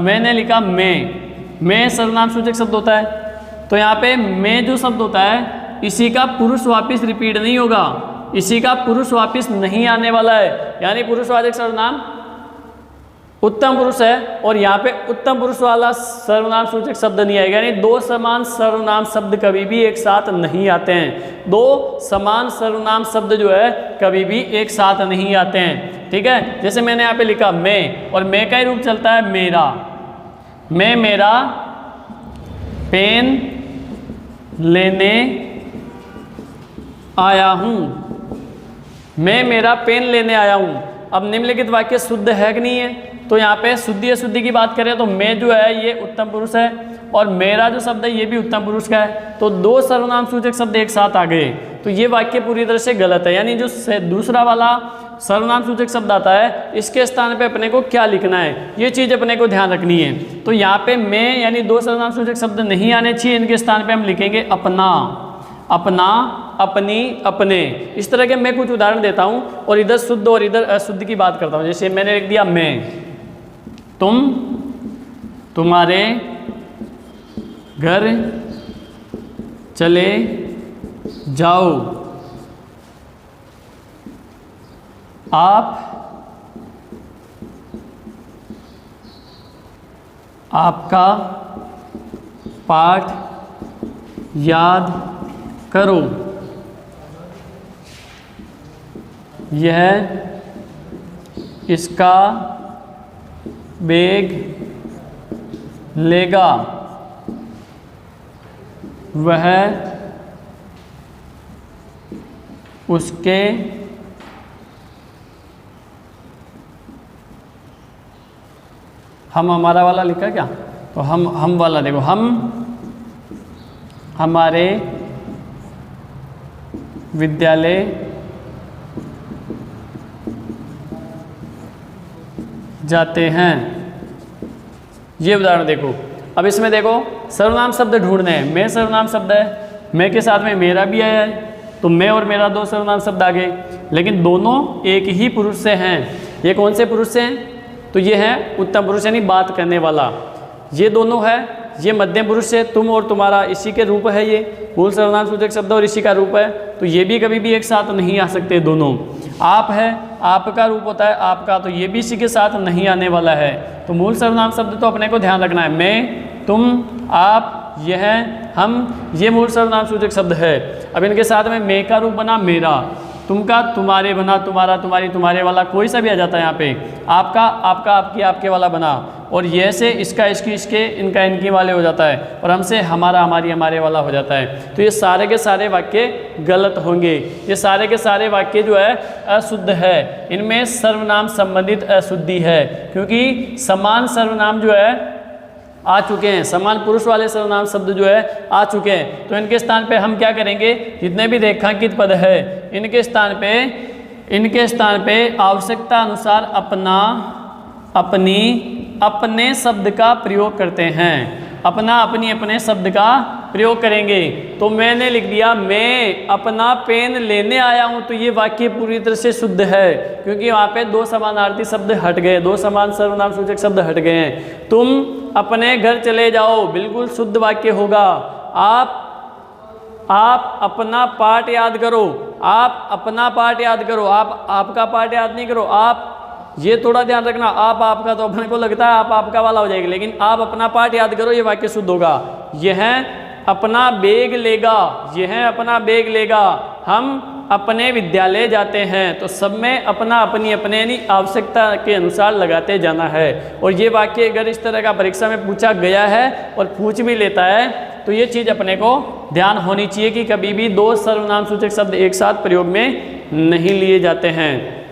मैंने लिखा मैं सर्वनाम सूचक शब्द होता है, तो यहाँ पे मैं जो शब्द होता है इसी का पुरुष वापिस रिपीट नहीं होगा, इसी का पुरुष वापिस नहीं आने वाला है, यानी पुरुषवाचक सर्वनाम उत्तम पुरुष है और यहाँ पे उत्तम पुरुष वाला सर्वनाम सूचक शब्द नहीं आएगा, यानी दो समान सर्वनाम शब्द कभी भी एक साथ नहीं आते हैं। दो समान सर्वनाम शब्द जो है कभी भी एक साथ नहीं आते हैं। ठीक है, जैसे मैंने यहाँ पे लिखा मैं, और मैं का ही रूप चलता है मेरा। मैं मेरा पेन लेने आया हूँ, मैं मेरा पेन लेने आया हूँ। अब निम्नलिखित वाक्य शुद्ध है कि नहीं है? तो यहाँ पे शुद्धि अशुद्धि की बात करें तो मैं जो है ये उत्तम पुरुष है और मेरा जो शब्द है ये भी उत्तम पुरुष का है, तो दो सर्वनाम सूचक शब्द एक साथ आ गए, तो ये वाक्य पूरी तरह से गलत है। यानी जो दूसरा वाला सर्वनाम सूचक शब्द आता है इसके स्थान पे अपने को क्या लिखना है, ये चीज़ अपने को ध्यान रखनी है। तो यहाँ पे मैं यानी दो सर्वनाम सूचक शब्द नहीं आने चाहिए, इनके स्थान पे हम लिखेंगे अपना, अपना, अपनी, अपने। इस तरह के मैं कुछ उदाहरण देता हूँ और इधर शुद्ध और इधर अशुद्ध की बात करता हूँ। जैसे मैंने लिख दिया मैं, तुम, तुम्हारे घर चले जाओ, आप, आपका पाठ याद करो, यह इसका बैग लेगा, वह उसके हम हमारा वाला लिखा क्या? तो हम वाला देखो, हम हमारे विद्यालय जाते हैं। ये उदाहरण देखो। अब इसमें देखो सर्वनाम शब्द ढूंढने हैं। मैं सर्वनाम शब्द है, मैं के साथ में मेरा भी आया है, तो मैं और मेरा दो सर्वनाम शब्द आ गए, लेकिन दोनों एक ही पुरुष से हैं। ये कौन से पुरुष से हैं? तो ये है उत्तम पुरुष यानी बात करने वाला। ये दोनों है, ये मध्यम पुरुष है, तुम और तुम्हारा इसी के रूप है, ये मूल सर्वनाम सूचक शब्द और इसी का रूप है, तो ये भी कभी भी एक साथ नहीं आ सकते दोनों। आप है, आपका रूप होता है आपका, तो ये भी इसी के साथ नहीं आने वाला है। तो मूल सर्वनाम शब्द तो अपने को ध्यान रखना है, मैं, तुम, आप, यह, हम, ये मूल सर्वनाम सूचक शब्द है। अब इनके साथ में मैं का रूप बना मेरा, तुम का तुम्हारे बना तुम्हारा, तुम्हारी तुम्हारे वाला, कोई सा भी आ जाता है यहाँ पे। आपका आपका आपकी आपके वाला बना, और ये से इसका इसकी इसके, इनका इनकी वाले हो जाता है, और हमसे हमारा हमारी हमारे वाला हो जाता है। तो ये सारे के सारे वाक्य गलत होंगे, ये सारे के सारे वाक्य जो है अशुद्ध है। इनमें सर्वनाम संबंधित अशुद्धि है, क्योंकि समान सर्वनाम जो है आ चुके हैं, समान पुरुष वाले सर्वनाम शब्द जो है आ चुके हैं। तो इनके स्थान पे हम क्या करेंगे, जितने भी रेखांकित पद है इनके स्थान पे आवश्यकता अनुसार अपना, अपनी, अपने शब्द का प्रयोग करते हैं। अपना, अपनी, अपने शब्द का प्रयोग करेंगे। तो मैंने लिख दिया मैं अपना पेन लेने आया हूँ, तो ये वाक्य पूरी तरह से शुद्ध है, क्योंकि वहाँ पे दो समानार्थी शब्द हट गए, दो समान सर्वनाम सूचक शब्द हट गए हैं। तुम अपने घर चले जाओ, बिल्कुल शुद्ध वाक्य होगा। आप अपना पाठ याद करो, आप अपना पाठ याद करो, आप आपका पाठ याद नहीं करो। आप, ये थोड़ा ध्यान रखना, आप आपका तो अपने को लगता है आप आपका वाला हो जाएगा, लेकिन आप अपना पाठ याद करो, ये वाक्य शुद्ध होगा। यह अपना बैग लेगा, यह अपना बैग लेगा, हम अपने विद्यालय जाते हैं। तो सब में अपना, अपनी, अपने यानी आवश्यकता के अनुसार लगाते जाना है। और ये वाक्य अगर इस तरह का परीक्षा में पूछा गया है और पूछ भी लेता है, तो ये चीज़ अपने को ध्यान होनी चाहिए कि कभी भी दो सर्वनाम सूचक शब्द एक साथ प्रयोग में नहीं लिए जाते हैं।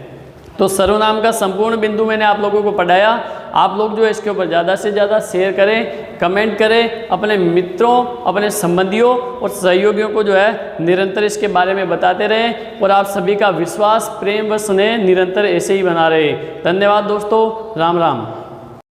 तो सर्वनाम का संपूर्ण बिंदु मैंने आप लोगों को पढ़ाया। आप लोग जो है इसके ऊपर ज़्यादा से ज़्यादा शेयर करें, कमेंट करें, अपने मित्रों, अपने संबंधियों और सहयोगियों को जो है निरंतर इसके बारे में बताते रहें, और आप सभी का विश्वास, प्रेम व स्नेह निरंतर ऐसे ही बना रहे। धन्यवाद दोस्तों, राम राम।